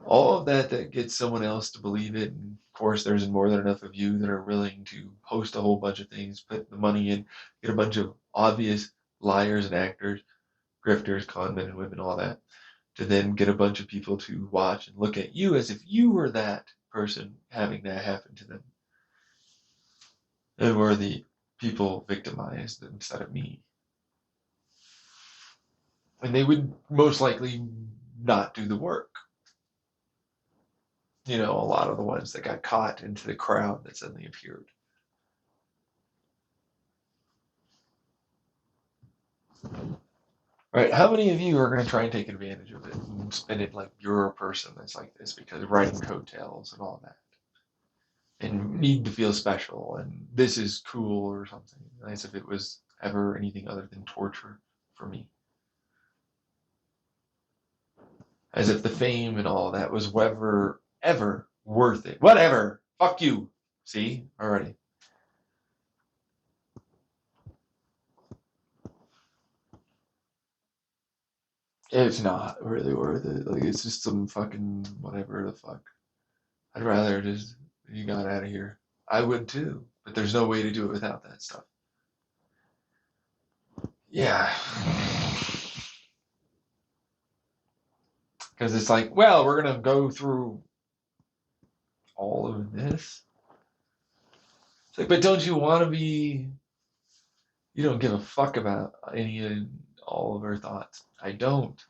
S2: All of that gets someone else to believe it. And of course, there's more than enough of you that are willing to post a whole bunch of things, put the money in, get a bunch of obvious liars and actors, grifters, con men and women, all that, to then get a bunch of people to watch and look at you as if you were that person having that happen to them. And were the people victimized instead of me. And they would most likely not do the work. A lot of the ones that got caught into the crowd that suddenly appeared. Right? How many of you are going to try and take advantage of it and spin it like you're a person that's like this because riding coattails and all that, and need to feel special and this is cool or something? As if it was ever anything other than torture for me. As if the fame and all that was ever worth it. Whatever. Fuck you. See? Already. It's not really worth it. Like, it's just some fucking whatever the fuck. I'd rather just, you got out of here. I would too. But there's no way to do it without that stuff. Yeah. Because it's like, well, we're going to go through all of this. It's like, but don't you want to be, you don't give a fuck about any of all of our thoughts. I don't.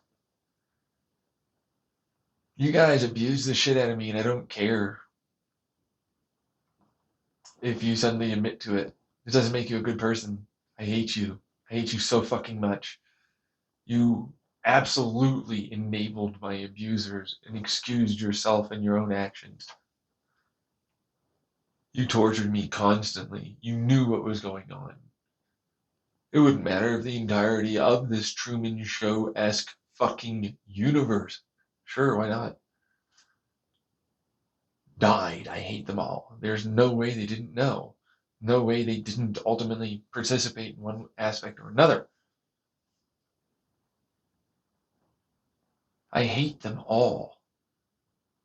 S2: You guys abuse the shit out of me and I don't care if you suddenly admit to it. It doesn't make you a good person. I hate you. I hate you so fucking much. You absolutely enabled my abusers and excused yourself and your own actions. You tortured me constantly. You knew what was going on. It wouldn't matter if the entirety of this Truman Show-esque fucking universe, sure, why not, died. I hate them all. There's no way they didn't know. No way they didn't ultimately participate in one aspect or another. I hate them all.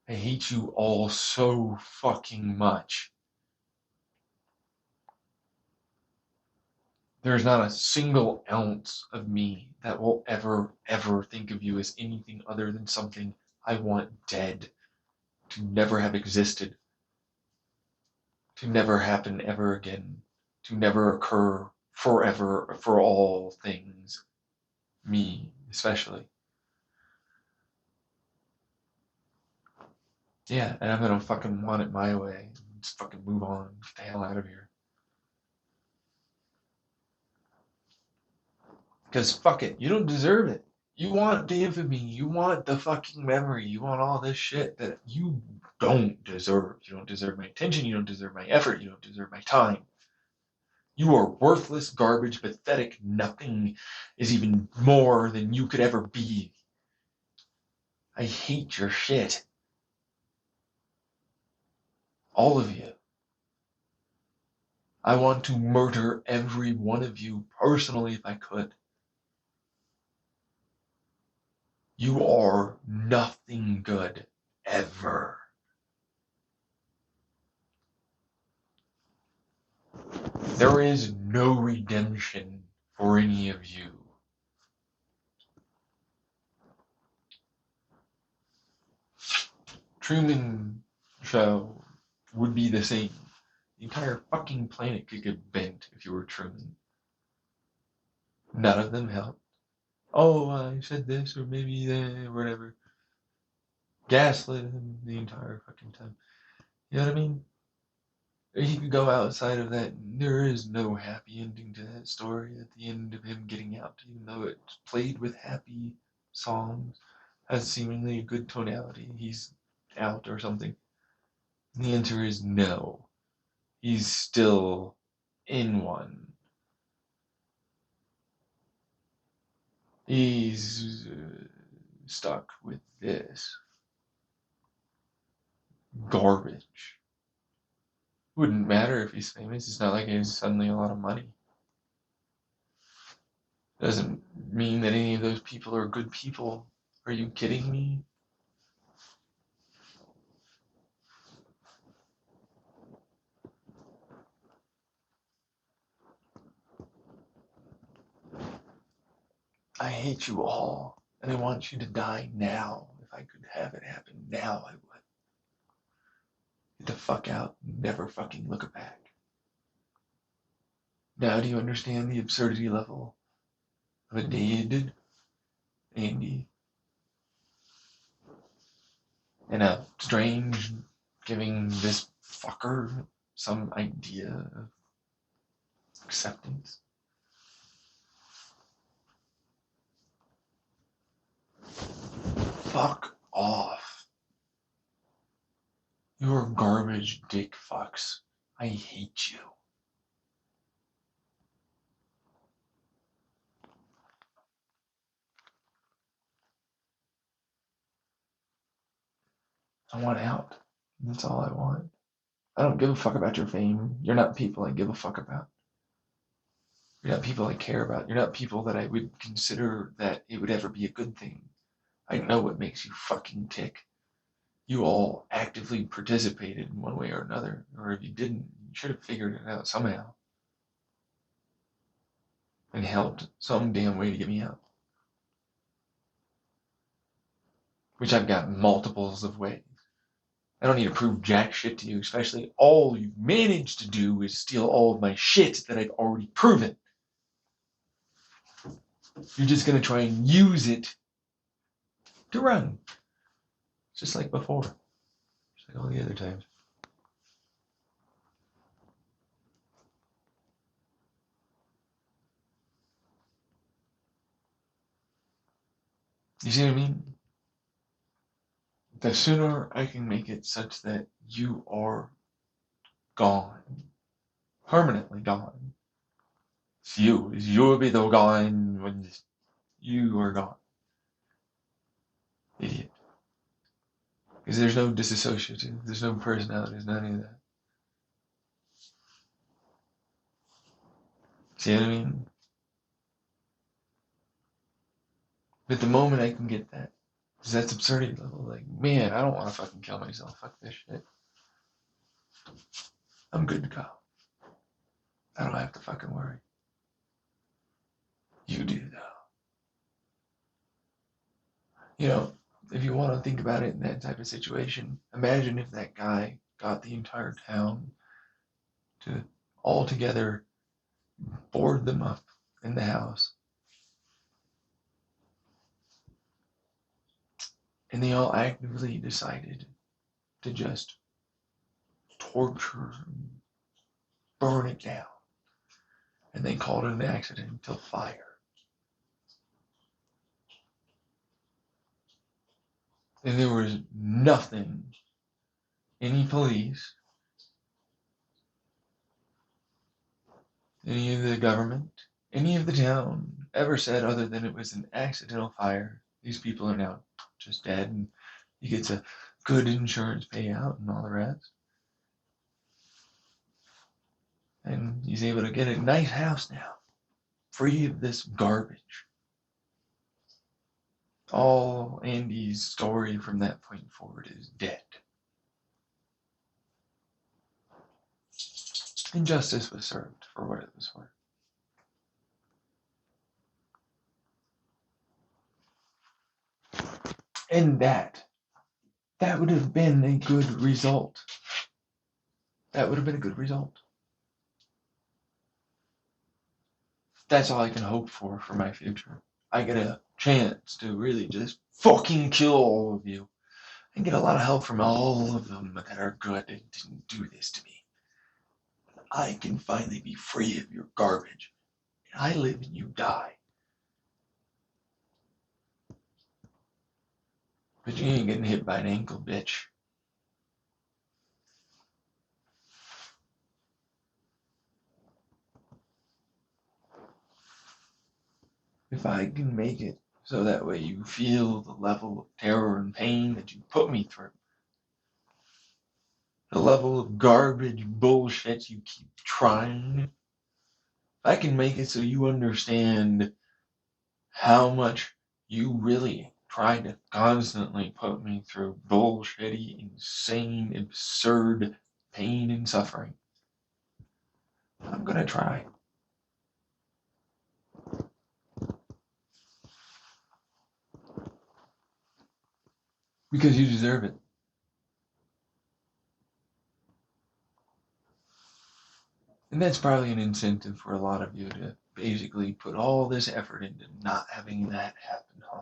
S2: I hate you all so fucking much. There's not a single ounce of me that will ever think of you as anything other than something I want dead, to never have existed, to never happen ever again, to never occur forever for all things. Me, especially. Yeah, and I'm gonna fucking want it my way. Just fucking move on. Get the hell out of here. Because fuck it, you don't deserve it. You want the infamy, you want the fucking memory, you want all this shit that you don't deserve. You don't deserve my attention, you don't deserve my effort, you don't deserve my time. You are worthless, garbage, pathetic, nothing is even more than you could ever be. I hate your shit. All of you. I want to murder every one of you personally if I could. You are nothing good, ever. There is no redemption for any of you. Truman Show would be the same. The entire fucking planet could get bent if you were Truman. None of them helped. Oh, I said this, or maybe that, or whatever. Gaslit him the entire fucking time. You know what I mean? He could go outside of that. There is no happy ending to that story at the end of him getting out, even though it's played with happy songs, has seemingly a good tonality. He's out or something. And the answer is no. He's still in one. He's stuck with this garbage. Wouldn't matter if he's famous. It's not like he has suddenly a lot of money. Doesn't mean that any of those people are good people. Are you kidding me? I hate you all, and I want you to die now. If I could have it happen now, I would. Get the fuck out and never fucking look back. Now do you understand the absurdity level of a dead Andy? And a strange giving this fucker some idea of acceptance. Fuck off. You're garbage dick fucks. I hate you. I want out. That's all I want. I don't give a fuck about your fame. You're not people I give a fuck about. You're not people I care about. You're not people that I would consider that it would ever be a good thing. I know what makes you fucking tick. You all actively participated in one way or another, or if you didn't, you should have figured it out somehow and helped some damn way to get me out. Which I've got multiples of ways. I don't need to prove jack shit to you, especially all you've managed to do is steal all of my shit that I've already proven. You're just gonna try and use it to run. Just like before. Just like all the other times. You see what I mean? The sooner I can make it such that you are gone, permanently gone. You'll be the gone when you are gone. Idiot. Because there's no disassociative, there's no personality, there's none of that. See what I mean? But the moment I can get that, because that's absurdity level, like, man, I don't want to fucking kill myself. Fuck this shit. I'm good to go. I don't have to fucking worry. You do, though. You know, if you want to think about it in that type of situation, imagine if that guy got the entire town to all together board them up in the house. And they all actively decided to just torture and burn it down. And they called it an accidental fire. And there was nothing any police, any of the government, any of the town ever said other than it was an accidental fire. These people are now just dead, and he gets a good insurance payout and all the rest. And he's able to get a nice house now, free of this garbage. All Andy's story from that point forward is dead. And justice was served for what it was worth. And that would have been a good result. That would have been a good result. That's all I can hope for my future. I get a chance to really just fucking kill all of you and get a lot of help from all of them that are good and didn't do this to me. I can finally be free of your garbage. I live and you die. But you ain't getting hit by an ankle, bitch. If I can make it so that way you feel the level of terror and pain that you put me through, the level of garbage bullshit you keep trying, if I can make it so you understand how much you really try to constantly put me through bullshitty, insane, absurd pain and suffering, I'm gonna try. Because you deserve it. And that's probably an incentive for a lot of you to basically put all this effort into not having that happen, huh?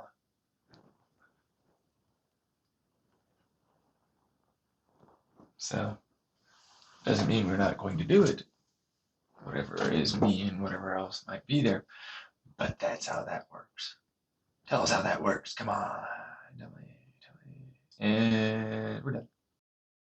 S2: So, doesn't mean we're not going to do it. Whatever is me and whatever else might be there. But that's how that works. Tell us how that works. Come on. And we're done.